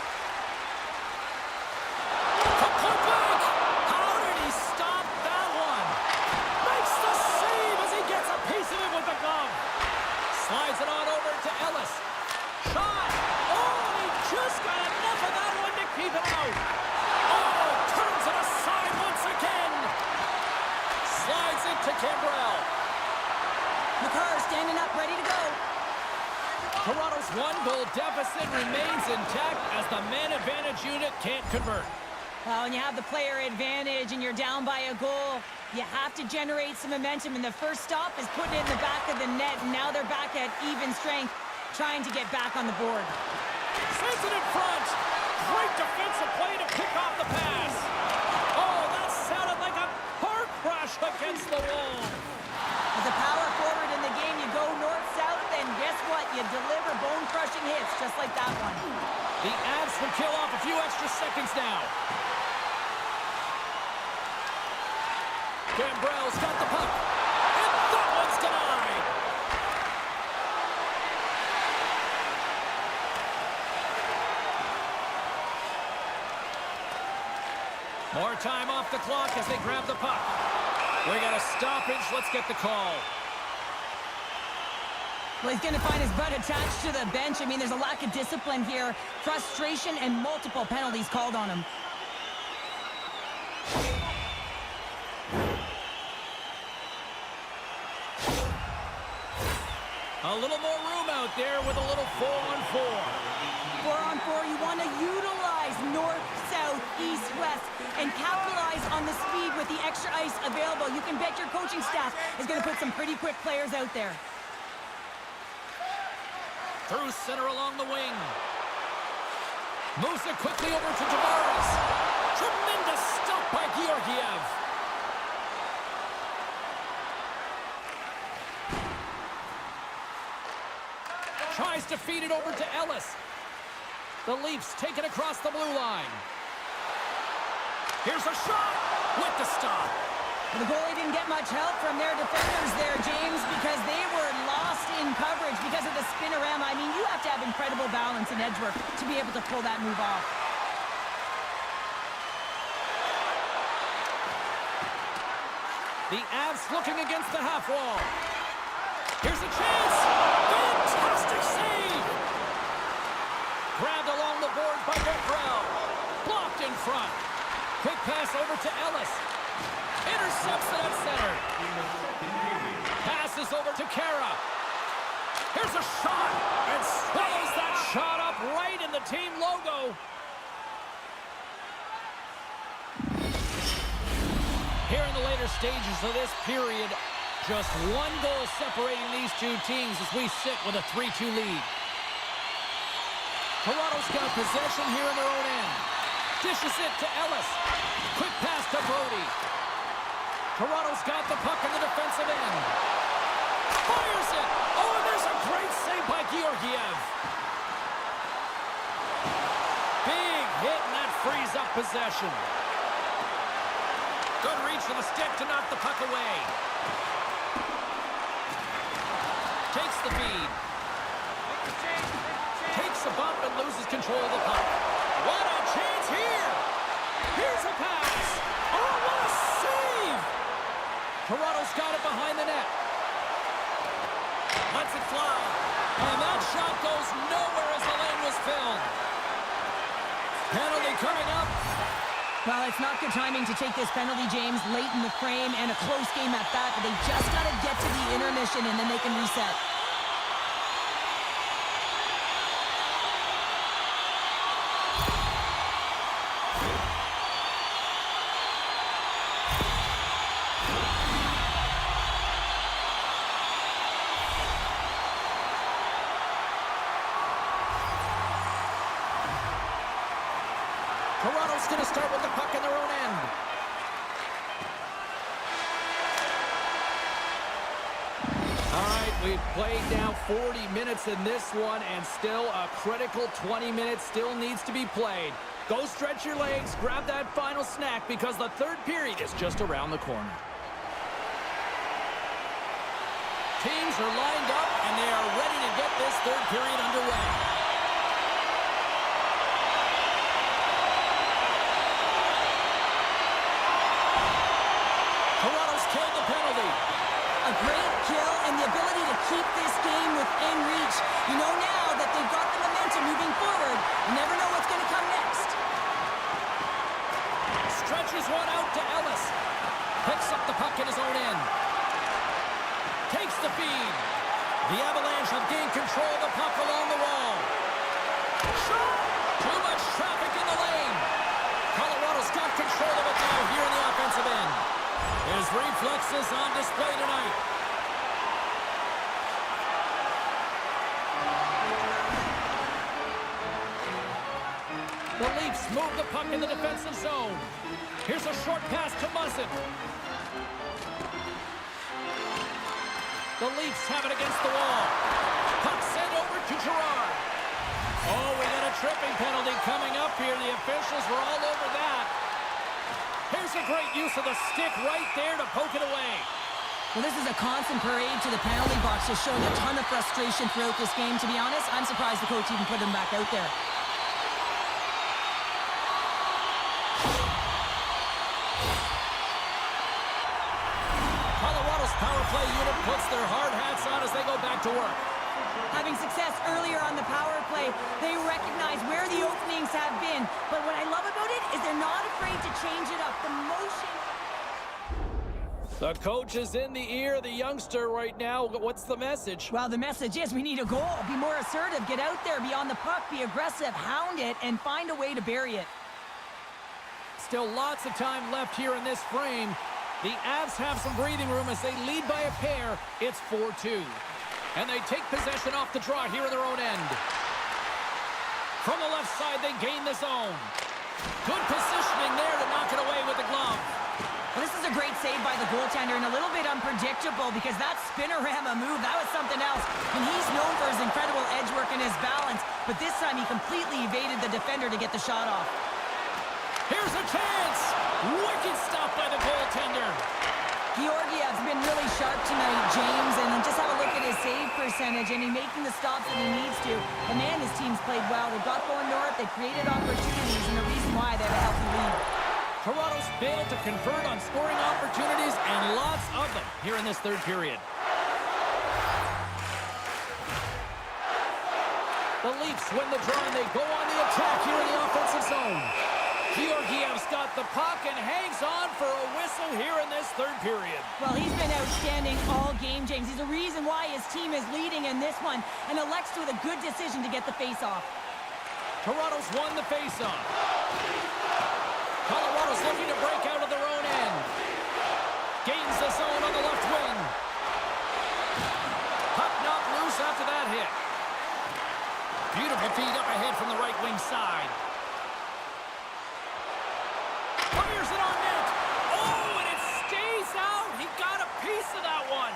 Put back! How did he stop that one? Makes the save as he gets a piece of it with the glove. Slides it on over to Ellis. Shot! Oh, he just got enough of that one to keep it out. Oh, turns it aside once again. Slides it to Cambrell. McCarr standing up, ready to go. Toronto's one-goal deficit remains intact as the man advantage unit can't convert. Well, when you have the player advantage and you're down by a goal, you have to generate some momentum. And the first stop is putting it in the back of the net. And now they're back at even strength, trying to get back on the board. Sends it in front. Great defensive play to pick off the pass. Oh, that sounded like a car crash against the wall. As a power forward in the game, you go north-south, and guess what? You deliver bone-crushing hits just like that one. The Avs will kill off a few extra seconds now. Gambrell's got the puck. And that one's denied. More time off the clock as they grab the puck. We got a stoppage. Let's get the call. Well, he's going to find his butt attached to the bench. I mean, there's a lack of discipline here, frustration, and multiple penalties called on him. A little more room out there with a little 4-on-4. 4-on-4, you want to utilize north, south, east, west, and capitalize on the speed with the extra ice available. You can bet your coaching staff is going to put some pretty quick players out there. Through center along the wing. Moves it quickly over to Tavares. Tremendous stop by Georgiev. Tries to feed it over to Ellis. The Leafs take it across the blue line. Here's a shot with the stop. Well, the goalie didn't get much help from their defenders there, James, because they were lost in coverage because of the spinorama. I mean, you have to have incredible balance and edge work to be able to pull that move off. The Avs looking against the half wall. Here's a chance. Fantastic save. Grabbed along the boards by Gambrell. Blocked in front. Quick pass over to Ellis. Intercepts it at center. Passes over to Kara. Here's a shot. And swallows that shot up right in the team logo. Here in the later stages of this period, just one goal separating these two teams as we sit with a 3-2 lead. Toronto's got possession here in their own end. Dishes it to Ellis. Quick pass to Brody. Toronto's got the puck in the defensive end. Fires it. Oh, and there's a great save by Georgiev. Big hit, and that frees up possession. Good reach to the stick to knock the puck away. Takes the feed. Takes a bump and loses control of the puck. What a chance here! Here's a pass. Oh, what a save! Toronto's got it behind the net. Lets it fly. And that shot goes nowhere as the lane was filled. Penalty coming up. Well, it's not good timing to take this penalty, James, late in the frame, and a close game at that, but they just got to get to the intermission, and then they can reset. Toronto's going to start with the puck in their own end. All right, we've played now 40 minutes in this one, and still a critical 20 minutes still needs to be played. Go stretch your legs, grab that final snack, because the third period is just around the corner. Teams are lined up, and they are ready to get this third period underway. Killed the penalty. A great kill and the ability to keep this game within reach. You know now that they've got the momentum moving forward. You never know what's going to come next. Stretches one out to Ellis. Picks up the puck in his own end. Takes the feed. The Avalanche have gained control of the puck along the wall. Shot! Too much traffic in the lane. Colorado's got control of it now here in the offensive end. His reflexes on display tonight. The Leafs move the puck in the defensive zone. Here's a short pass to Muzzin. The Leafs have it against the wall. Puck sent over to Gerard. Oh, we got a tripping penalty coming up here. The officials were all over that. Here's a great use of the stick right there to poke it away. Well, this is a constant parade to the penalty box, just showing a ton of frustration throughout this game. To be honest, I'm surprised the coach even put him back out there. Colorado's power play unit puts their hard hats on as they go back to work. Having success earlier on the power play, they recognize where the openings have been. But what I love about it is they're not afraid to change it up. The motion... The coach is in the ear of the youngster right now. What's the message? Well, the message is we need a goal. Be more assertive. Get out there, be on the puck, be aggressive, hound it, and find a way to bury it. Still lots of time left here in this frame. The Avs have some breathing room as they lead by a pair. It's 4-2. And they take possession off the draw here in their own end. From the left side, they gain the zone. Good positioning there to knock it away with the glove. Well, this is a great save by the goaltender and a little bit unpredictable because that spinorama move, that was something else. And he's known for his incredible edge work and his balance, but this time he completely evaded the defender to get the shot off. Here's a chance! Wicked stop by the goaltender. Georgiev's been really sharp tonight, James, and just have a look at his save percentage, and he's making the stops that he needs to. But man, his team's played well. They've got going north, they've created opportunities, and the reason why they have a healthy lead. Toronto's failed to convert on scoring opportunities, and lots of them here in this third period. The Leafs win the draw, and they go on the attack here in the offensive zone. Georgiev's got the puck and hangs on for a whistle here in this third period. Well, he's been outstanding all game, James. He's the reason why his team is leading in this one and elects with a good decision to get the face-off. Toronto's won the face-off. Colorado's looking to break out of their own end. Gains the zone on the left wing. Puck knocked loose after that hit. Beautiful feed up ahead from the right wing side. Fires it on net. Oh, and it stays out. He got a piece of that one.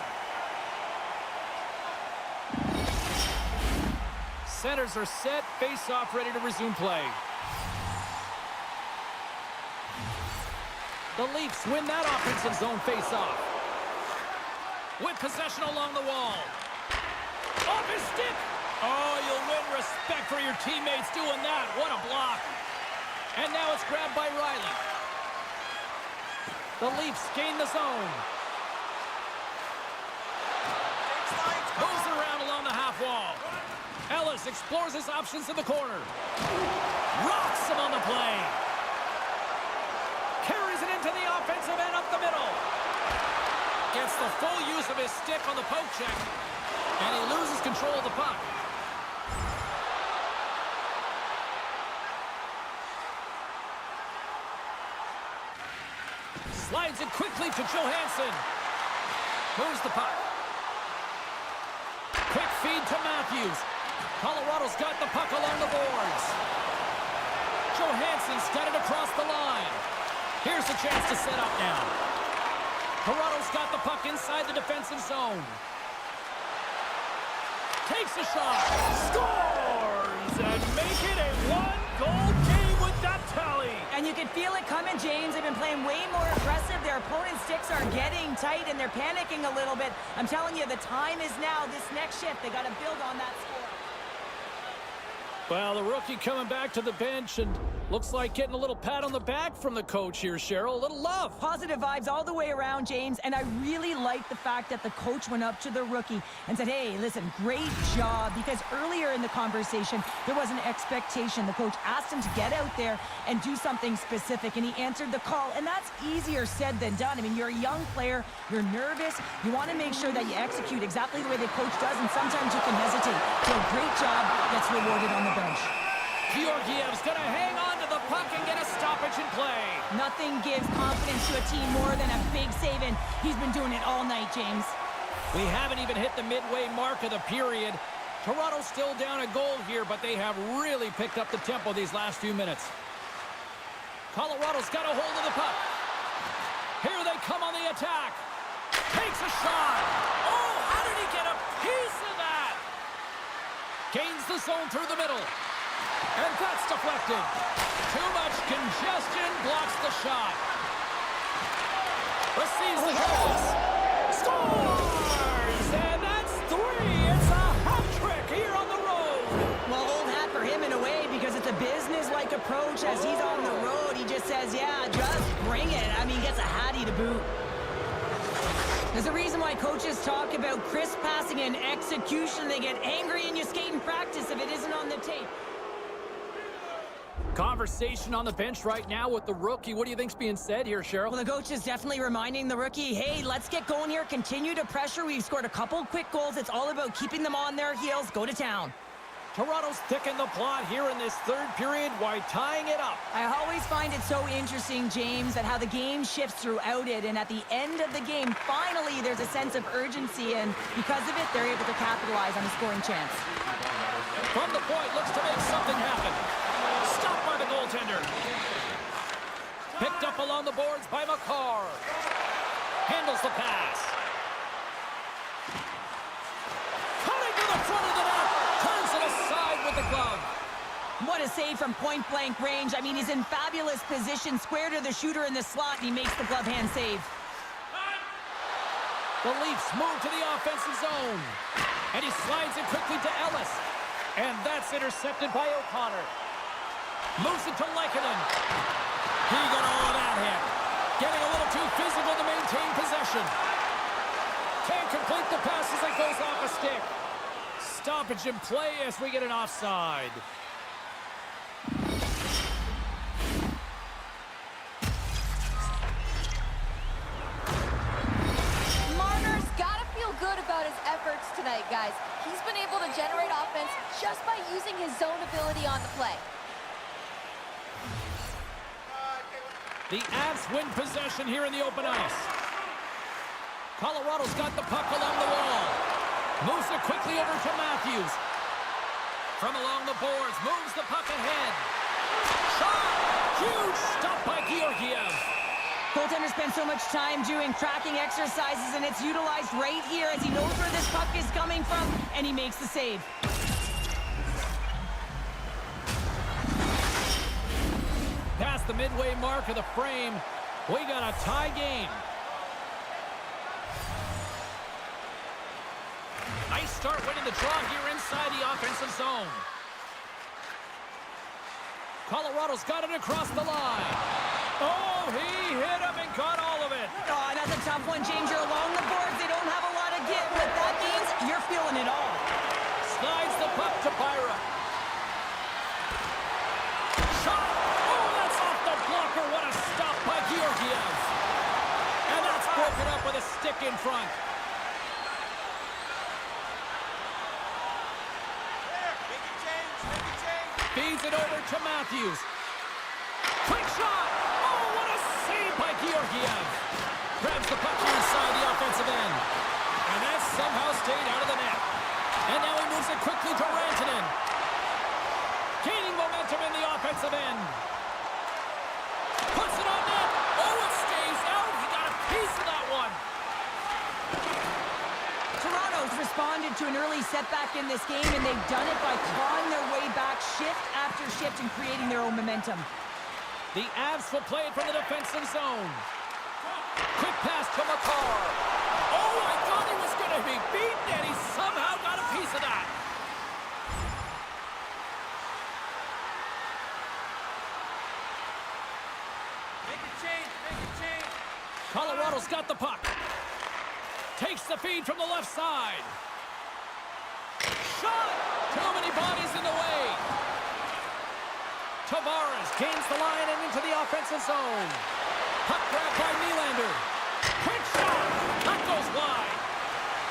Centers are set. Face-off ready to resume play. The Leafs win that offensive zone face-off. With possession along the wall. Off his stick. Oh, you'll win respect for your teammates doing that. What a block. And now it's grabbed by Riley. The Leafs gain the zone. Moves around along the half wall. Ellis explores his options in the corner. Rocks him on the play. Carries it into the offensive end up the middle. Gets the full use of his stick on the poke check. And he loses control of the puck. Slides it quickly to Johansson. Moves the puck. Quick feed to Matthews. Colorado's got the puck along the boards. Johansson's got it across the line. Here's a chance to set up now. Toronto's got the puck inside the defensive zone. Takes a shot. Scores! And make it a one-goal game with that tally. And you can feel it coming, James. They've been playing way more aggressive. Their opponent's sticks are getting tight, and they're panicking a little bit. I'm telling you, the time is now. This next shift, they got to build on that score. Well, the rookie coming back to the bench and looks like getting a little pat on the back from the coach here, Cheryl. A little love. Positive vibes all the way around, James, and I really like the fact that the coach went up to the rookie and said, hey, listen, great job, because earlier in the conversation, there was an expectation. The coach asked him to get out there and do something specific, and he answered the call, and that's easier said than done. I mean, you're a young player, you're nervous, you want to make sure that you execute exactly the way the coach does, and sometimes you can hesitate. So a great job gets rewarded on the bench. Georgiev's going to hang on to the puck and get a stoppage in play. Nothing gives confidence to a team more than a big save, and he's been doing it all night, James. We haven't even hit the midway mark of the period. Toronto's still down a goal here, but they have really picked up the tempo these last few minutes. Colorado's got a hold of the puck. Here they come on the attack. Takes a shot. Oh, how did he get a piece of that? Gains the zone through the middle. And that's deflected. Too much congestion blocks the shot. Receives the pass. Scores! And that's 3. It's a hat trick here on the road. Well, old hat for him in a way, because it's a business-like approach as he's on the road. He just says, yeah, just bring it. I mean, gets a hattie to boot. There's a reason why coaches talk about crisp passing and execution. They get angry and you skate in practice if it isn't on the tape. Conversation on the bench right now with the rookie. What do you think's being said here, Cheryl? Well, the coach is definitely reminding the rookie, hey, let's get going here. Continue to pressure. We've scored a couple quick goals. It's all about keeping them on their heels. Go to town. Toronto's thickened the plot here in this third period while tying it up. I always find it so interesting, James, that how the game shifts throughout it, and at the end of the game, finally, there's a sense of urgency, and because of it, they're able to capitalize on a scoring chance. From the point, looks to make something happen. Stopped by the goaltender. Picked up along the boards by McCarr. Handles the pass. Cutting to the front of the net. Turns it aside with the glove. What a save from point-blank range. I mean, he's in fabulous position, square to the shooter in the slot, and he makes the glove hand save. The Leafs move to the offensive zone. And he slides it quickly to Ellis. And that's intercepted by O'Connor. Moves it to Lehkonen. He got all of that hit. Getting a little too physical to maintain possession. Can't complete the pass as it goes off a stick. Stoppage in play as we get an offside. just by using his zone ability on the play. The Avs win possession here in the open ice. Colorado's got the puck along the wall. Moves it quickly over to Matthews. From along the boards, moves the puck ahead. Shot! Huge stop by Georgiev. Goaltender spends so much time doing tracking exercises, and it's utilized right here as he knows where this puck is coming from, and he makes the save. Past the midway mark of the frame, we got a tie game. Nice start winning the draw here inside the offensive zone. Colorado's got it across the line. Oh, he hit him and got all of it. Oh, that's a tough one, James. You're along the boards. They don't have a lot of give. What that means, you're feeling it all. Slides the puck to Byra. Shot! Oh, that's off the blocker. What a stop by Georgiev. And that's broken up with a stick in front. Feeds it over to Matthews. Quick shot! Oh, what a save by Georgiev. Grabs the puck here inside the offensive end. And that somehow stayed out of the net. And now he moves it quickly to Rantanen. Gaining momentum in the offensive end. Puts it on net. Oh, it stays out. He got a piece of that one. Toronto's responded to an early setback in this game, and they've done it by clawing their way back shift after shift and creating their own momentum. The Avs will play it from the defensive zone. Quick pass to McCarr. Oh, I thought he was going to be beaten, and he somehow got a piece of that. Make a change. Colorado's got the puck. Takes the feed from the left side. Shot! Too many bodies in the way. Tavares gains the line and into the offensive zone. Puck grab by Nylander. Quick shot! That goes wide.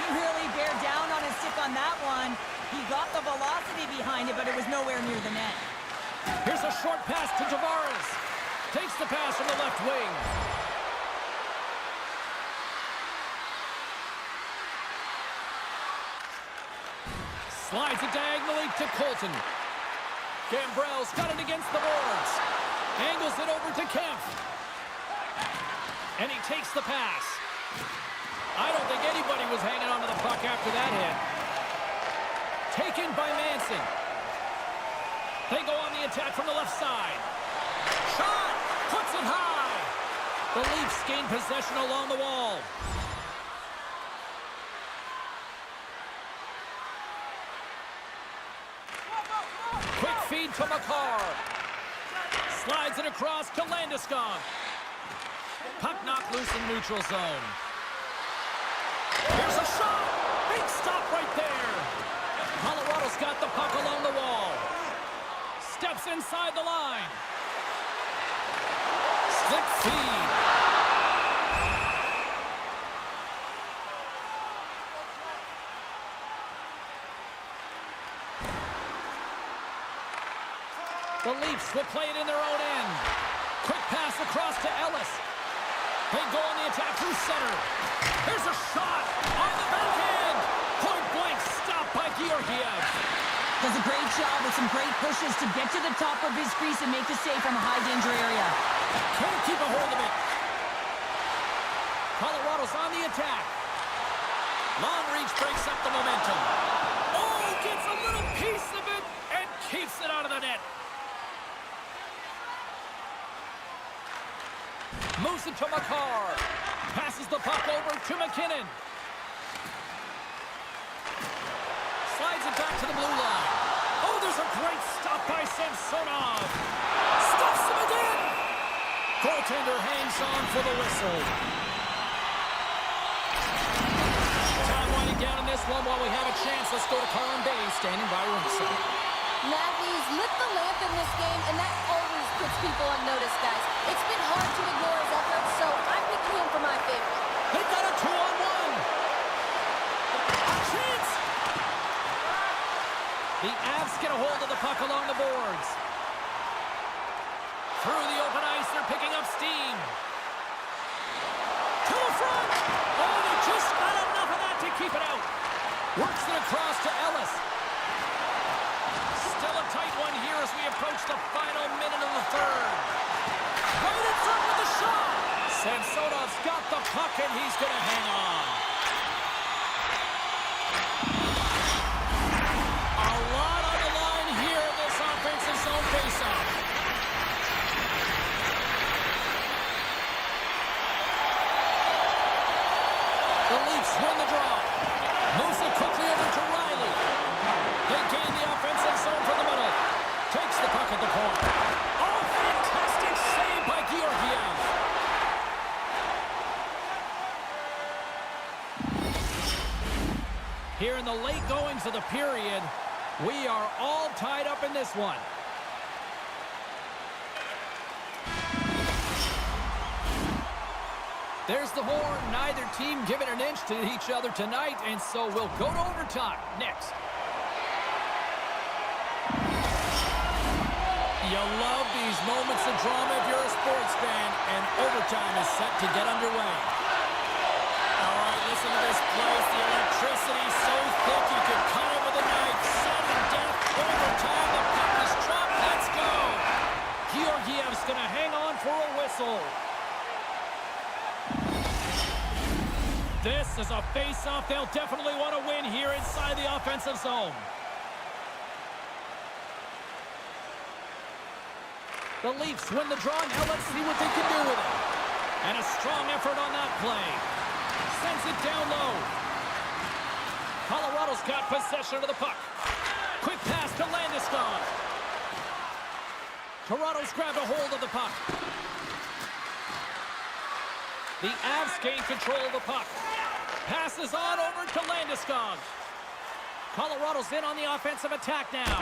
He really bared down on his stick on that one. He got the velocity behind it, but it was nowhere near the net. Here's a short pass to Tavares. Takes the pass from the left wing. Slides it diagonally to Colton. Gambrell's got it against the boards. Angles it over to Kemp. And he takes the pass. I don't think anybody was hanging on to the puck after that hit. Taken by Manson. They go on the attack from the left side. Shot! Puts it high. The Leafs gain possession along the wall. Quick feed to McCarr. Slides it across to Landeskog. Puck knocked loose in neutral zone. Here's a shot! Big stop right there. Colorado's got the puck along the wall. Steps inside the line. Slip feed. The Leafs will play it in their own end. Quick pass across to Ellis. They go on the attack through center. Here's a shot on the backhand. Point blank stop by Georgiev. Does a great job with some great pushes to get to the top of his crease and make the save from a high danger area. Can't keep a hold of it. Colorado's on the attack. Long reach breaks up the momentum. Oh, gets a little piece of it and keeps it out of the net. Moves it to McCarr. Passes the puck over to McKinnon. Slides it back to the blue line. Oh, there's a great stop by Samsonov. Stops him again. Goaltender hangs on for the whistle. Time winding down in this one while we have a chance. Let's go to Colin Bay standing by ringside. Matthews lit the lamp in this game, and that always puts people on notice, guys. It's been hard to ignore his efforts, so I'm picking him for my favorite. They got a 2-on-1. A chance! The Avs get a hold of the puck along the boards. Through the open ice, they're picking up steam. To the front! Oh, they just got enough of that to keep it out. Works it across to Ellis. Still a tight one here as we approach the final minute of the third. Right in front with the shot. Samsonov's got the puck and he's going to hang on. A lot on the line here in this offensive zone faceoff. The Leafs win the draw. Moves it quickly over to Riley. They gain the offensive zone from the middle. Takes the puck at the point. Oh, fantastic save by Georgiev. Here in the late goings of the period, we are all tied up in this one. There's the horn. Neither team giving an inch to each other tonight, and so we'll go to overtime next. You love these moments of drama if you're a sports fan, and overtime is set to get underway. All right, listen to this place. The electricity so thick you can cut it with a knife. Sudden death, overtime. The puck is dropped. Let's go. Georgiev's going to hang on for a whistle. This is a face-off they'll definitely want to win here inside the offensive zone. The Leafs win the draw. Now let's see what they can do with it. And a strong effort on that play. Sends it down low. Colorado's got possession of the puck. Quick pass to Landeskog. Toronto's grabbed a hold of the puck. The Avs gain control of the puck. Passes on over to Landeskog. Colorado's in on the offensive attack now.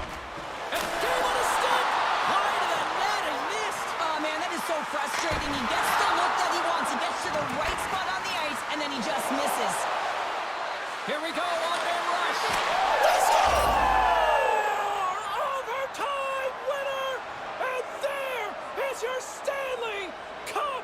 And game on a stick! High to the net and missed! Oh, man, that is so frustrating. He gets the look that he wants. He gets to the right spot on the ice, and then he just misses. Here we go, on-man rush. Overtime winner! And there is your Stanley Cup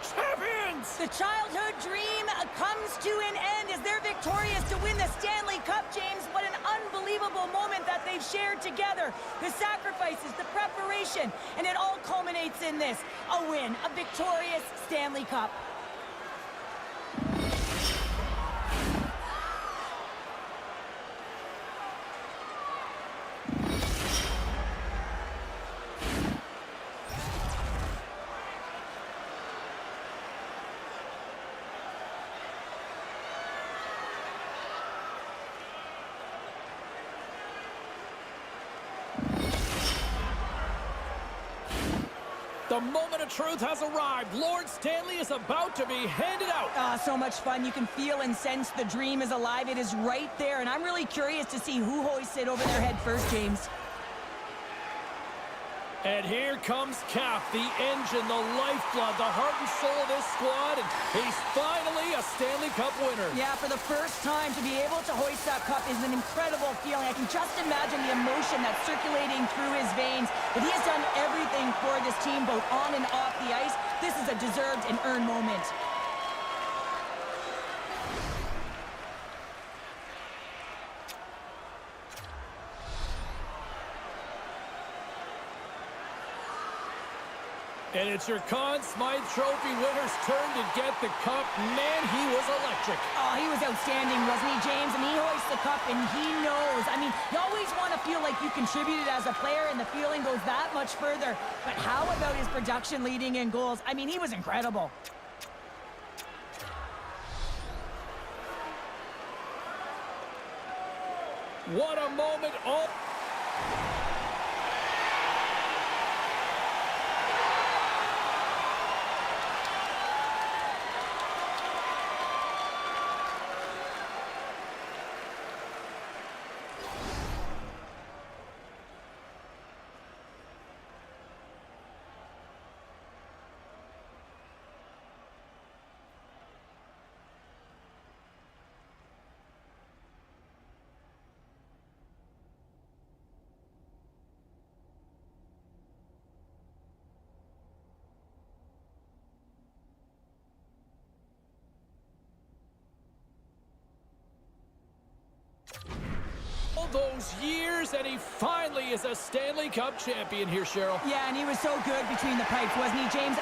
champions! The childhood dream comes to an end as they're victorious to win the Stanley Cup, James. What an unbelievable moment that they've shared together. The sacrifices, the preparation, and it all culminates in this. A win, a victorious Stanley Cup. The moment of truth has arrived. Lord Stanley is about to be handed out. Ah, so much fun. You can feel and sense the dream is alive. It is right there, and I'm really curious to see who hoists it over their head first, James. And here comes Cap, the engine, the lifeblood, the heart and soul of this squad, and he's finally a Stanley Cup winner. Yeah, for the first time, to be able to hoist that cup is an incredible feeling. I can just imagine the emotion that's circulating through his veins. But he has done everything for this team, both on and off the ice. This is a deserved and earned moment. And it's your Conn Smythe Trophy winner's turn to get the cup. Man, he was electric. Oh, he was outstanding, wasn't he, James? And he hoists the cup, and he knows. I mean, you always want to feel like you contributed as a player, and the feeling goes that much further. But how about his production leading in goals? I mean, he was incredible. What a moment. Oh. those years, and he finally is a Stanley Cup champion here, Cheryl. Yeah, and he was so good between the pipes, wasn't he, James?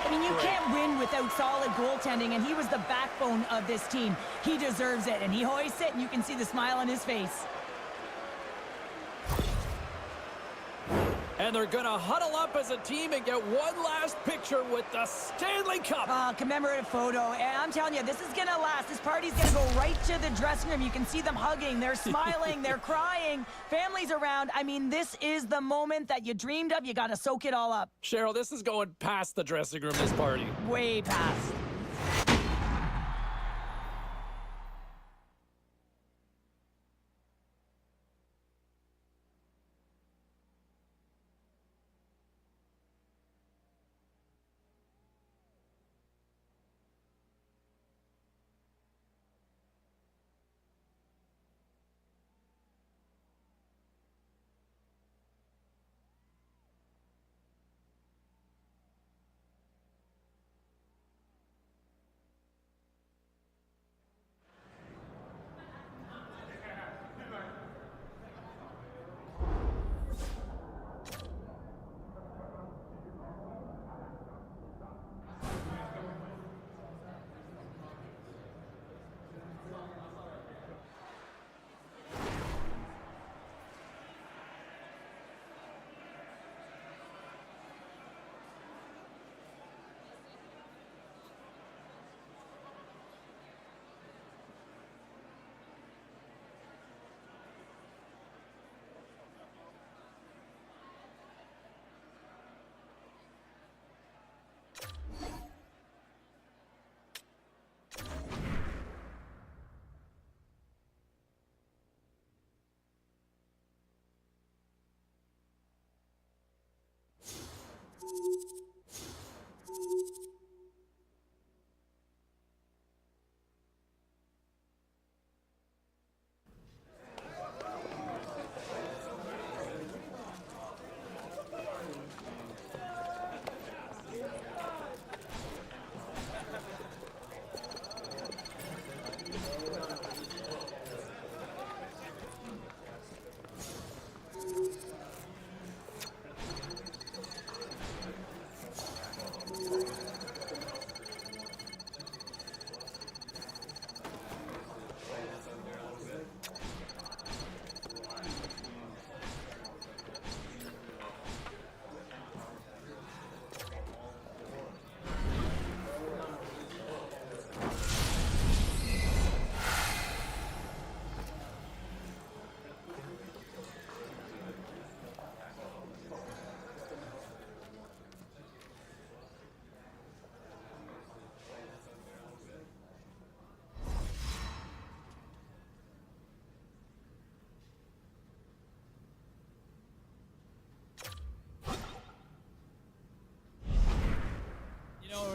I mean, you can't win without solid goaltending, and he was the backbone of this team. He deserves it, and he hoists it, and you can see the smile on his face. And they're going to huddle up as a team and get one last picture with the Stanley Cup. Commemorative photo. And I'm telling you, this is going to last. This party's going to go right to the dressing room. You can see them hugging. They're smiling. They're crying. Families around. I mean, this is the moment that you dreamed of. You got to soak it all up. Cheryl, this is going past the dressing room, this party. Way past.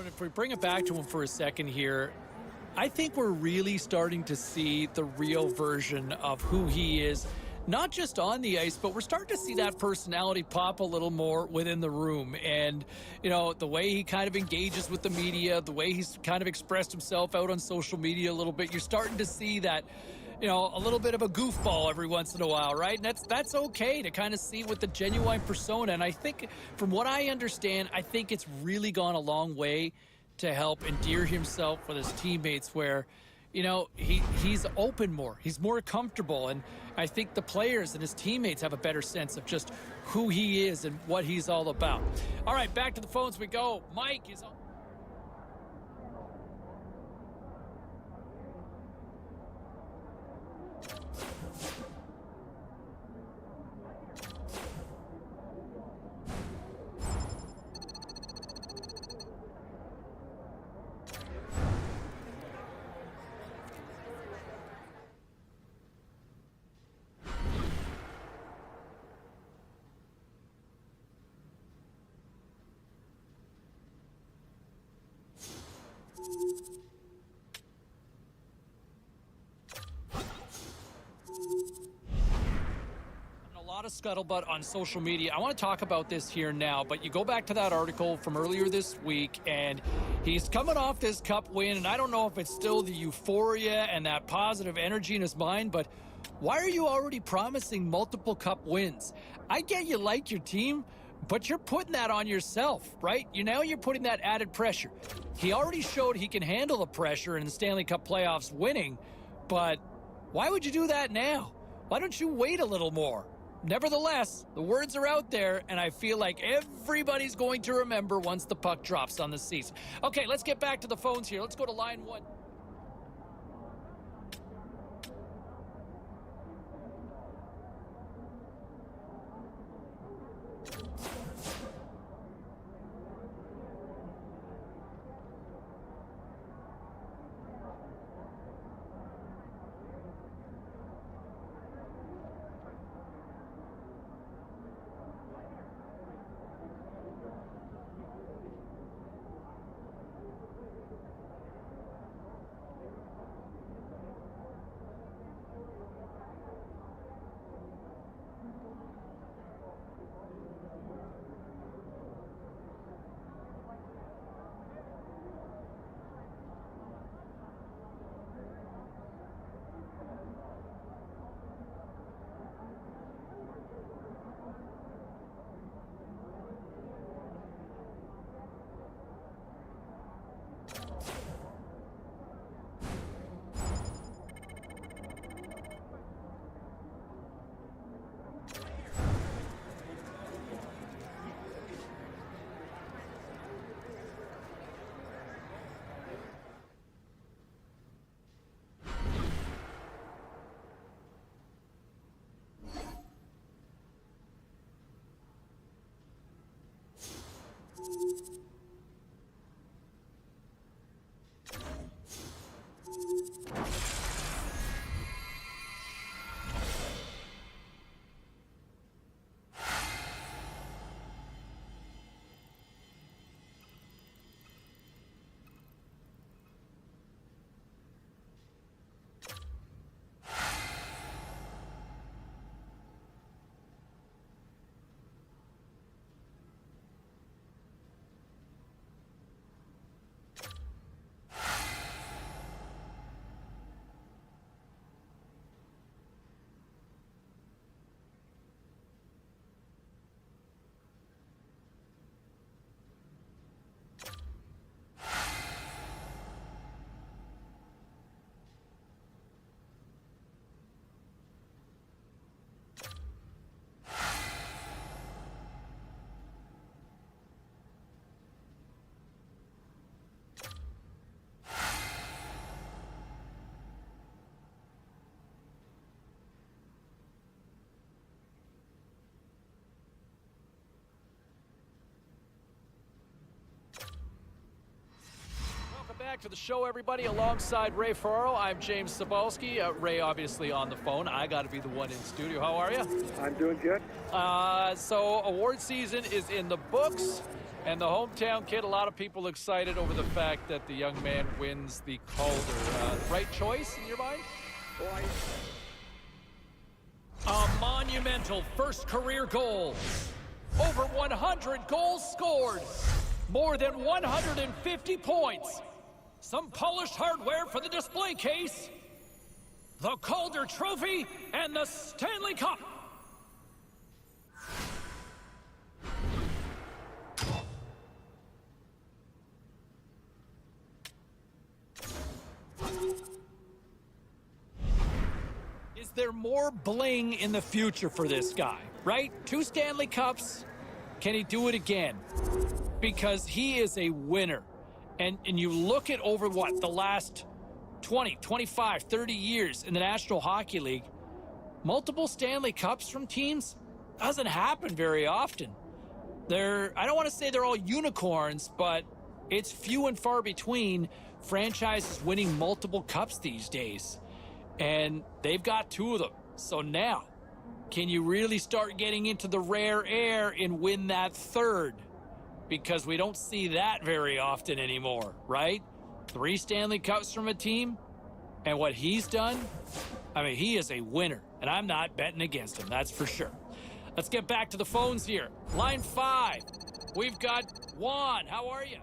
If we bring it back to him for a second here, I think we're really starting to see the real version of who he is, not just on the ice, but we're starting to see that personality pop a little more within the room. And, you know, the way he kind of engages with the media, the way he's kind of expressed himself out on social media a little bit, you're starting to see that, you know, a little bit of a goofball every once in a while, right? And that's okay to kind of see with the genuine persona. And I think, from what I understand, I think it's really gone a long way to help endear himself with his teammates, where, you know, he's open more. He's more comfortable. And I think the players and his teammates have a better sense of just who he is and what he's all about. All right, back to the phones we go. Mike is on. lot of scuttlebutt on social media. I want to talk about this here now, but you go back to that article from earlier this week, and he's coming off this cup win, and I don't know if it's still the euphoria and that positive energy in his mind, but why are you already promising multiple cup wins? I get you like your team, but you're putting that on yourself, right? You're putting that added pressure. He already showed he can handle the pressure in the Stanley Cup playoffs winning, but why would you do that now? Why don't you wait a little more? Nevertheless, the words are out there, and I feel like everybody's going to remember once the puck drops on the season. Okay, let's get back to the phones here. Let's go to line 1. Back to the show, everybody. Alongside Ray Farrell, I'm James Cebulski. Ray, obviously, on the phone. I got to be the one in studio. How are you? I'm doing good. So award season is in the books, and the hometown kid, a lot of people excited over the fact that the young man wins the Calder. Right choice in your mind? A monumental first career goal. Over 100 goals scored. More than 150 points. Some polished hardware for the display case. The Calder Trophy and the Stanley Cup. Is there more bling in the future for this guy, right? 2 Stanley Cups. Can he do it again? Because he is a winner. And you look at over what, the last 20, 25, 30 years in the National Hockey League, multiple Stanley Cups from teams doesn't happen very often. I don't want to say they're all unicorns, but it's few and far between franchises winning multiple cups these days. And they've got 2 of them. So now, can you really start getting into the rare air and win that 3rd? Because we don't see that very often anymore, right? 3 Stanley Cups from a team, and what he's done, I mean, he is a winner, and I'm not betting against him, that's for sure. Let's get back to the phones here. Line 5. We've got Juan. How are you?